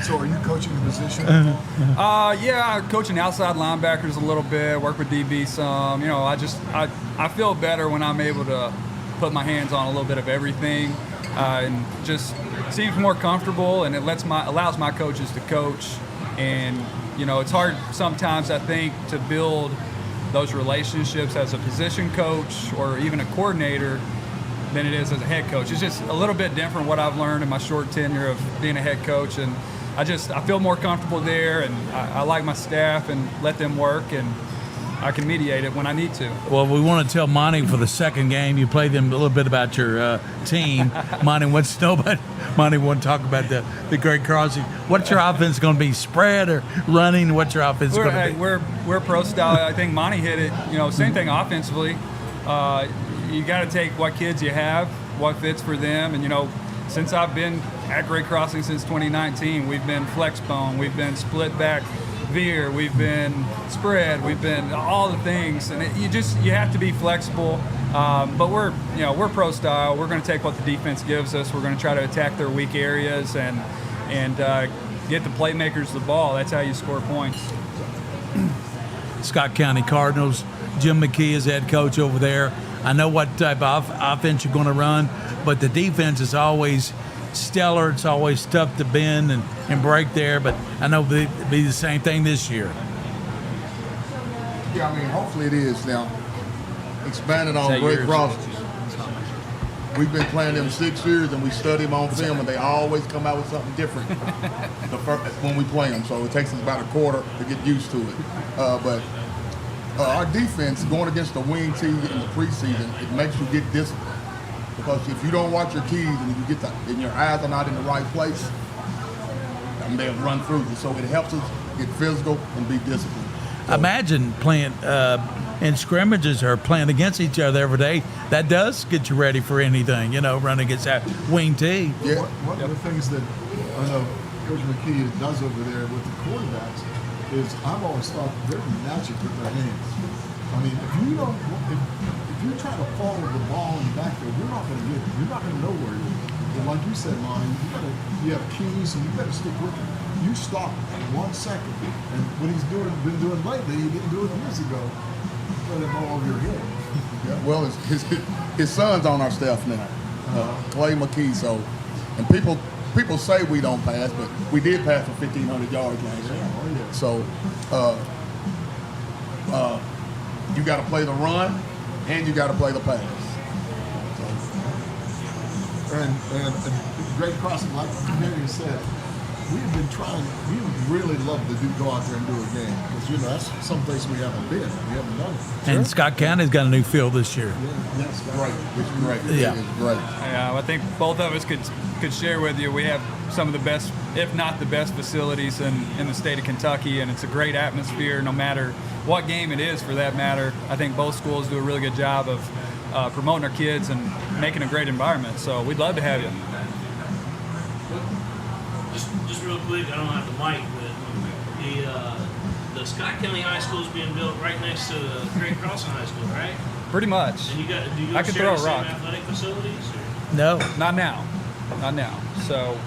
So are you coaching the position? Yeah, coaching outside linebackers a little bit, work with DB some. You know, I feel better when I'm able to put my hands on a little bit of everything. And just seems more comfortable, and it allows my coaches to coach. And you know, it's hard sometimes, I think, to build those relationships as a position coach or even a coordinator than it is as a head coach. It's just a little bit different what I've learned in my short tenure of being a head coach, and I feel more comfortable there, and I like my staff and let them work, and I can mediate it when I need to. Well, we want to tell Monty for the second game, you played them a little bit about your team. Monty wants to know about, Monty want to talk about the Great Crossing. What's your offense going to be, spread or running? What's your offense going to be? We're pro style. I think Monty hit it. You know, same thing offensively. You got to take what kids you have, what fits for them. And, you know, since I've been at Great Crossing since 2019, we've been flex bone, we've been split back veer, we've been spread, we've been all the things, and you have to be flexible. But we're pro style. We're going to take what the defense gives us. We're going to try to attack their weak areas and get the playmakers the ball. That's how you score points. Scott County Cardinals, Jim McKee is head coach over there. I know what type of offense you're going to run, but the defense is always stellar. It's always tough to bend and break there, but I know it'll be the same thing this year. Yeah, I mean, hopefully it is now. Expanded on Great Crossing. We've been playing them 6 years, and we study them on film, and they always come out with something different when we play them. So it takes us about a quarter to get used to it. But our defense, going against the wing team in the preseason, it makes you get disciplined. Because if you don't watch your keys and and your eyes are not in the right place, they'll run through you. So it helps us get physical and be disciplined. Imagine playing in scrimmages or playing against each other every day. That does get you ready for anything, you know, running against that wing team. Yeah. One of the things that I know Coach McKee does over there with the quarterbacks is I've always thought they're magic with their hands. I mean, if you try to follow the ball in the backfield, you're not going to get it. You're not going to know where it is. And like you said, Monty, you have keys and you better stick with it. You stop in 1 second. And what he's been doing lately, he didn't do it years ago. Let it ball over your head. Yeah, well, his son's on our staff now, Clay McKee. So, and people say we don't pass, but we did pass for 1,500 yards last year. Oh, yeah. So, you got to play the run, and you got to play the pass. And Great Crossing, like Mary said, we've been trying. We would really love to go out there and do a game because that's someplace we haven't been. We haven't done it. And Scott County's got a new field this year. Yeah, that's great. It's great. Yeah, it's great. Yeah, I think both of us could share with you. We have some of the best, if not the best, facilities in the state of Kentucky, and it's a great atmosphere no matter what game it is, for that matter. I think both schools do a really good job of promoting our kids and making a great environment. So we'd love to have you. Just real quick, I don't have the mic, but the Scott County High School is being built right next to the Great Crossing High School, right? Pretty much. And do you I could share throw the a same rock. athletic facilities? Or? No, not now. So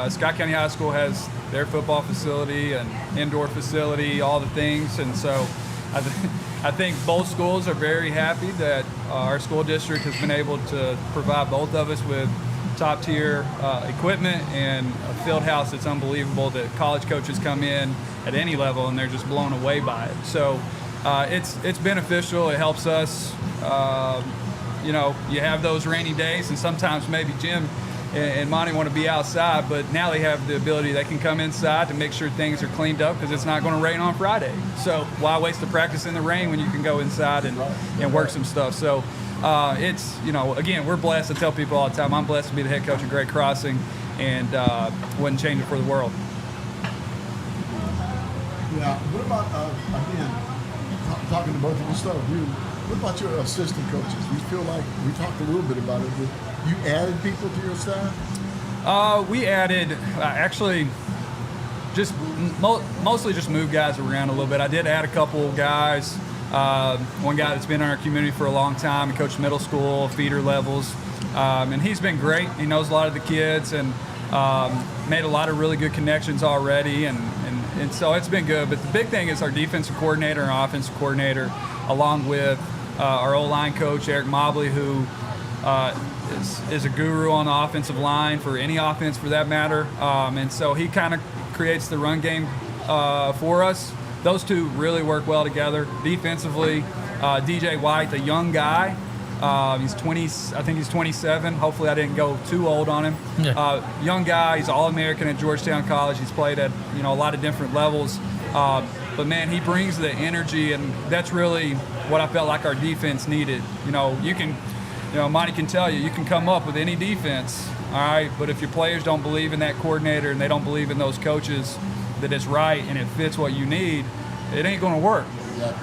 Scott County High School has their football facility and indoor facility, all the things, and so I think both schools are very happy that our school district has been able to provide both of us with top-tier equipment and a field house that's unbelievable, that college coaches come in at any level and they're just blown away by it. So it's beneficial. It helps us. You have those rainy days, and sometimes maybe Jim and Monty want to be outside, but now they have the ability, they can come inside to make sure things are cleaned up because it's not going to rain on Friday. So why waste the practice in the rain when you can go inside and work some stuff? So it's, again, we're blessed. I tell people all the time, I'm blessed to be the head coach of Great Crossing, and wouldn't change it for the world. Yeah. What about, again, talking to both of you, start with you. What about your assistant coaches? You feel like, we talked a little bit about it, but you added people to your staff? We added, actually, just mostly just moved guys around a little bit. I did add a couple guys. One guy that's been in our community for a long time. He coached middle school, feeder levels, and he's been great. He knows a lot of the kids and made a lot of really good connections already, and so it's been good. But the big thing is our defensive coordinator and our offensive coordinator, along with our O-line coach, Eric Mobley, who is a guru on the offensive line for any offense for that matter. And so he kind of creates the run game for us. Those two really work well together. Defensively, DJ White, the young guy, he's 20. I think he's 27. Hopefully I didn't go too old on him. Yeah. Young guy. He's All-American at Georgetown College. He's played at a lot of different levels. But man, he brings the energy, and that's really what I felt like our defense needed. Monty can tell you can come up with any defense, all right, but if your players don't believe in that coordinator and they don't believe in those coaches that it's right and it fits what you need, it ain't going to work.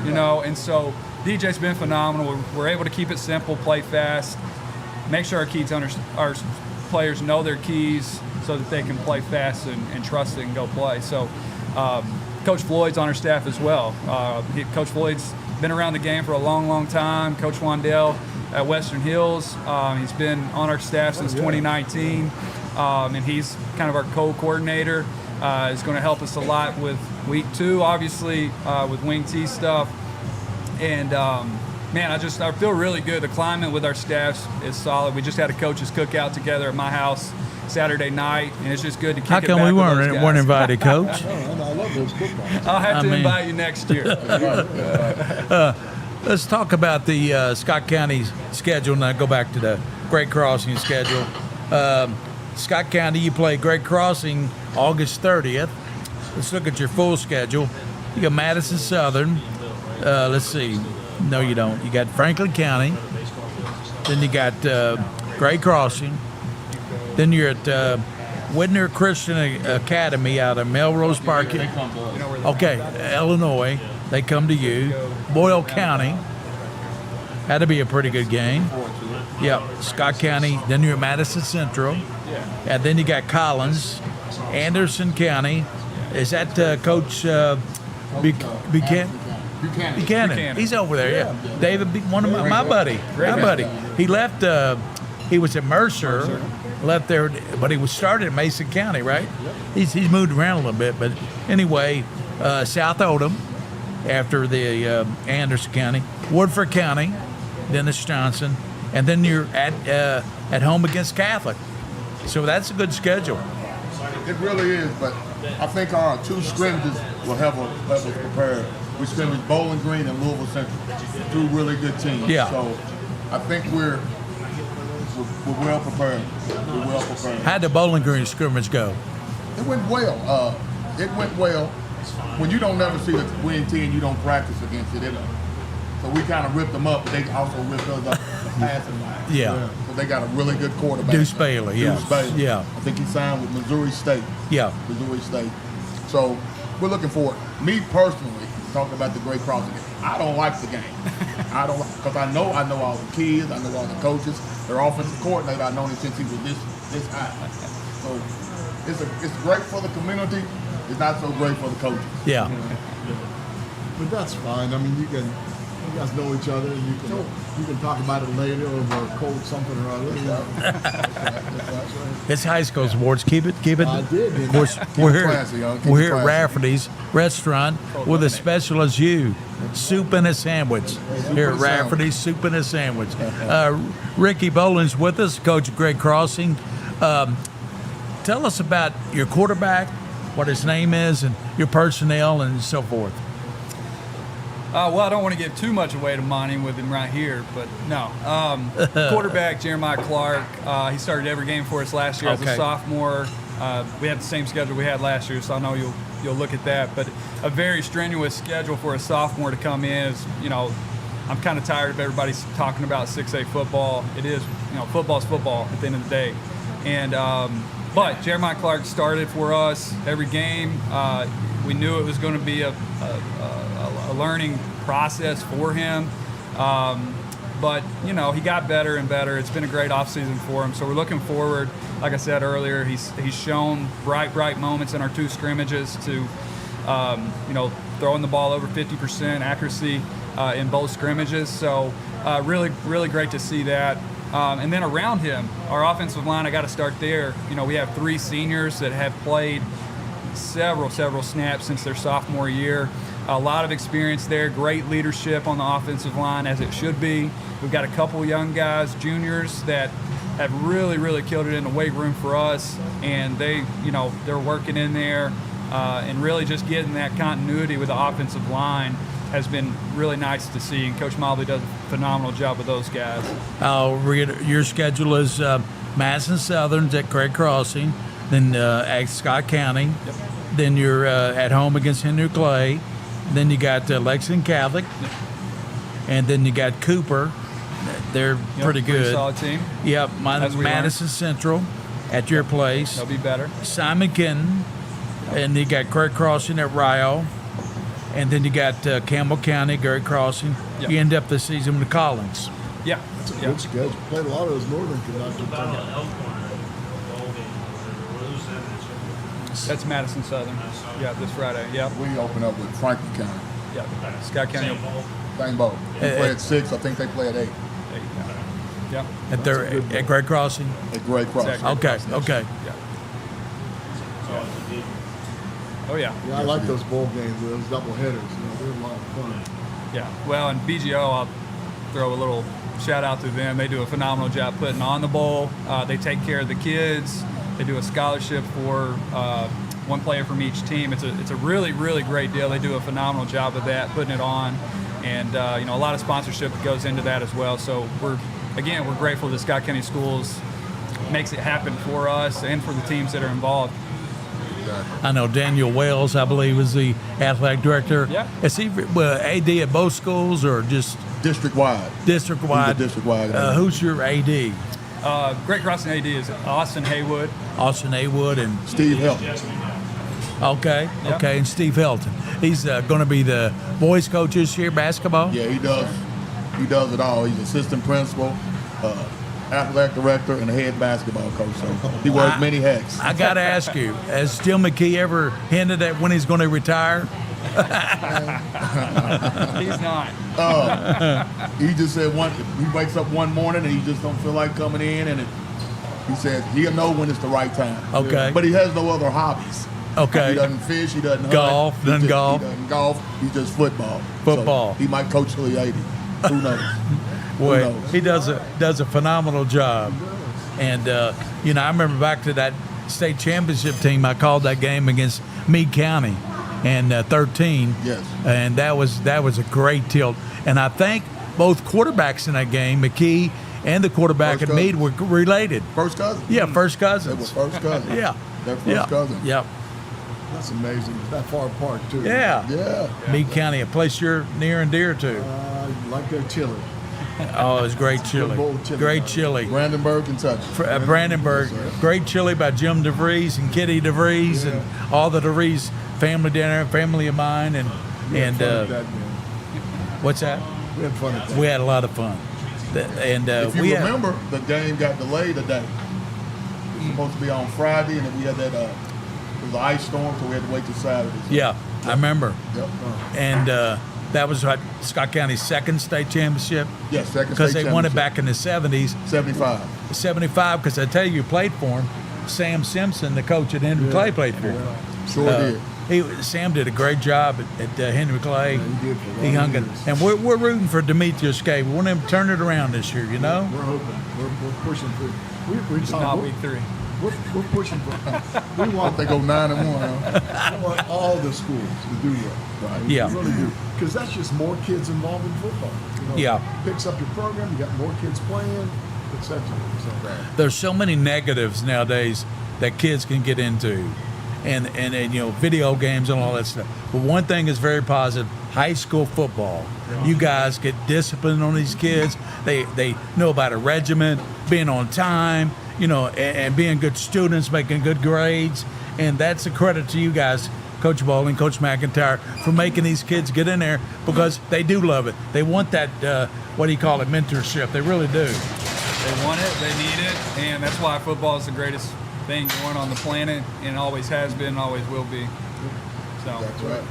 And so DJ's been phenomenal. We're able to keep it simple, play fast, make sure our players know their keys so that they can play fast and trust it and go play. So Coach Floyd's on our staff as well. Coach Floyd's been around the game for a long, long time. Coach Wandell at Western Hills. He's been on our staff since 2019, and he's kind of our co-coordinator. Is going to help us a lot with week 2, obviously, with wing T stuff. And man, I feel really good. The climate with our staffs is solid. We just had a coaches cookout together at my house Saturday night, and it's just good to kick it back. How come we with those weren't guys. invited, Coach? I love those footballs. I'll have to invite you next year. Let's talk about the Scott County schedule, and then go back to the Great Crossing schedule. Scott County, you play Great Crossing August 30th. Let's look at your full schedule. You got Madison Southern. Let's see. No, you don't. You got Franklin County. Then you got Great Crossing. Then you're at Widner Christian Academy out of Melrose Park. Okay, Illinois. They come to you. Boyle County. Had to be a pretty good game. Yeah, Scott County. Then you're at Madison Central. And then you got Collins. Anderson County. Is that Coach Buchanan? He's over there, yeah. David, one of my buddy. My buddy. He left, he was at Mercer, left there, but he was started at Mason County, right? He's moved around a little bit, but anyway, South Odom, after the Anderson County, Woodford County, Dennis Johnson, and then you're at home against Catholic. So that's a good schedule. It really is, but I think our 2 scrimmages will help us prepare. We scrimmage Bowling Green and Louisville Central, 2 really good teams. Yeah. So I think we're well prepared. We're well prepared. How'd the Bowling Green scrimmage go? It went well. When you don't never see a winning team, you don't practice against it. So we kind of ripped them up, but they also ripped us up passing line. Yeah. So they got a really good quarterback. Deuce Bailey, yeah. Deuce Bailey. Yeah. I think he signed with Missouri State. Yeah. Missouri State. So we're looking for it. Me personally, talking about the Great Crossing game, I don't like the game. Because I know all the kids, I know all the coaches. Their offensive coordinator, I've known him since he was this high. So it's great for the community. It's not so great for the coaches. Yeah. But that's fine. I mean, you guys know each other, and you can talk about it later over cold something or other. It's high school sports. Keep it. I did. Of course, we're classy, young. Keep here it at classy. Rafferty's Restaurant with a special as you, soup and a sandwich. Here at Rafferty's, soup and a sandwich. Ricky Boland's with us, coach of Great Crossing. Tell us about your quarterback, what his name is, and your personnel, and so forth. Well, I don't want to give too much away to Monty with him right here, but no. Quarterback Jeremiah Clark, he started every game for us last year as a sophomore. We had the same schedule we had last year, so I know you'll look at that. But a very strenuous schedule for a sophomore to come in is, I'm kind of tired of everybody talking about 6A football. It is, football's football at the end of the day. And but Jeremiah Clark started for us every game. We knew it was going to be a learning process for him. But, he got better and better. It's been a great offseason for him. So we're looking forward. Like I said earlier, he's shown bright moments in our 2 scrimmages to, throwing the ball over 50% accuracy in both scrimmages. So really, really great to see that. And then around him, our offensive line, I got to start there. We have 3 seniors that have played several snaps since their sophomore year. A lot of experience there, great leadership on the offensive line, as it should be. We've got a couple young guys, juniors, that have really, really killed it in the weight room for us. And they're working in there and really just getting that continuity with the offensive line has been really nice to see. And Coach Mobley does a phenomenal job with those guys. Your schedule is Madison Southern's at Craig Crossing, then at Scott County. Yep. Then you're at home against Henry Clay. Then you got Lexington Catholic. Yep. And then you got Cooper. They're pretty good. Pretty solid team. Yep. Madison Central at your place. They'll be better. Simon Kenton. And you got Craig Crossing at Rio. And then you got Campbell County, Gary Crossing. Yep. You end up the season with Collins. Yeah. That's a good schedule. Played a lot of those northern conductors. That's Madison Southern. Yeah, this Friday. Yeah. We open up with Franklin County. Yeah. Scott County. Same boat. We play at 6. I think they play at 8. Yeah. At Great Crossing? At Great Crossing. Exactly. Okay. Yeah. Oh, yeah. Yeah, I like those bowl games, those double hitters. They're a lot of fun. Yeah. Well, and BGO, I'll throw a little shout out to them. They do a phenomenal job putting on the bowl. They take care of the kids. They do a scholarship for one player from each team. It's a really, really great deal. They do a phenomenal job of that, putting it on. And, a lot of sponsorship goes into that as well. So we're grateful that Scott County Schools makes it happen for us and for the teams that are involved. I know Daniel Wells, I believe, is the athletic director. Yeah. Is he AD at both schools or just district-wide? District-wide. He's a district-wide. Who's your AD? Great Crossing AD is Austin Haywood. Austin Haywood and Steve Helton. Okay. Yep. Okay, and Steve Helton. He's going to be the boys coach this year, basketball? Yeah, he does. He does it all. He's assistant principal, athletic director, and head basketball coach. So he wears many hats. I got to ask you, has Still McKee ever hinted at when he's going to retire? He's not. He just said he wakes up one morning and he just don't feel like coming in, and he says he'll know when it's the right time. Okay. But he has no other hobbies. Okay. He doesn't fish. He doesn't golf. Hunt. Doesn't golf. He doesn't golf. He's just football. Football. So he might coach till he's 80. Who knows? Boy, Who knows? he does a phenomenal job. And I remember back to that state championship team. I called that game against Meade County, and 13. Yes. And that was a great tilt. And I think both quarterbacks in that game, McKee and the quarterback at Meade, were related. First cousins. Yeah, first cousins. They were first cousins. Yeah. They're first cousins. Yep. That's amazing. That far apart, too. Yeah. Yeah. Meade County, a place you're near and dear to. Like their chili. Oh, it's great chili. Great chili. Brandenburg, Kentucky. Brandenburg. Great chili by Jim DeVries and Kitty DeVries and all the DeVries family dinner, family of mine. And what's that? We had fun at that. We had a lot of fun. And if you remember, the game got delayed a day. It was supposed to be on Friday, and then we had that it was an ice storm, so we had to wait till Saturday. So. Yeah, I remember. Yep. And that was what, Scott County's second state championship? Yes, second state championship. Because they won it back in the 70s. 75. 75, because I tell you, you played for him. Sam Simpson, the coach at Henry Clay, played for him. Sure did. Sam did a great job at Henry Clay. Yeah, he did for a lot He hung of it. years. And we're rooting for Demetrius Gay. We want him to turn it around this year, you know? We're hoping. We're pushing for. It's not week 3. We're pushing for. We want They go 9-1. Huh? We want all the schools to do well. Right? Yeah. We really do. Because that's just more kids involved in football. Yeah. Picks up your program. You got more kids playing, etc. So, There's so many negatives nowadays that kids can get into. And video games and all that stuff. But one thing is very positive. high school football. You guys get discipline on these kids. They know about a regiment, being on time, and being good students, making good grades. And that's a credit to you guys, Coach Bowling, Coach McIntyre, for making these kids get in there because they do love it. They want that, mentorship. They really do. They want it, they need it, and that's why football is the greatest thing going on the planet, and always has been, always will be. So. That's right.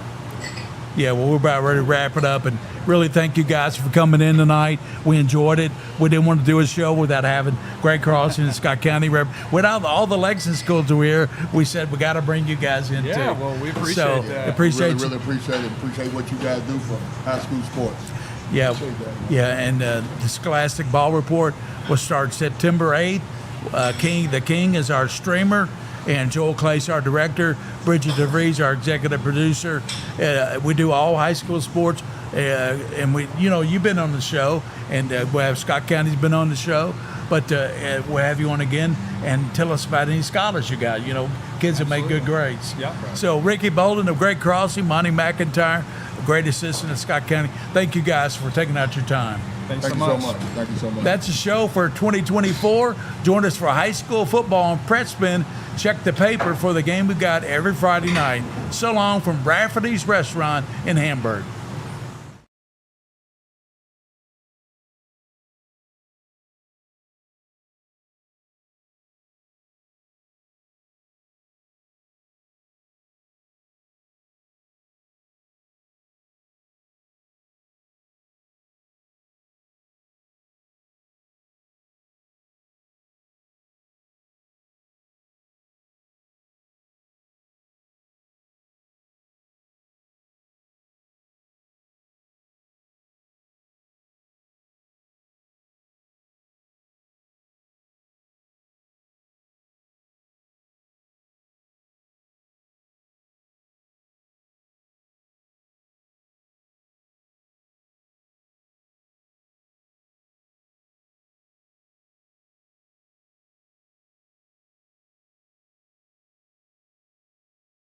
Yeah, well, we're about ready to wrap it up, and really thank you guys for coming in tonight. We enjoyed it. We didn't want to do a show without having Greg Carlson and Scott County rep. Without all the Lexington schools were here, we said we got to bring you guys in too. Yeah, well, we appreciate so, that. Really appreciate it. Appreciate what you guys do for high school sports. Yeah, and the Scholastic Ball Report will start September 8th. The King is our streamer, and Joel Clay's our director. Bridget DeVries, our executive producer. We do all high school sports, and you've been on the show, and we have Scott County's been on the show, but we'll have you on again and tell us about any scholars you got. Kids that make good grades. Yeah. So Ricky Bolden of Great Crossing, Monty McIntyre, great assistant at Scott County. Thank you guys for taking out your time. Thank you so much. Thank you so much. That's the show for 2024. Join us for high school football and Prep Spin. Check the paper for the game we got every Friday night. So long from Rafferty's Restaurant in Hamburg.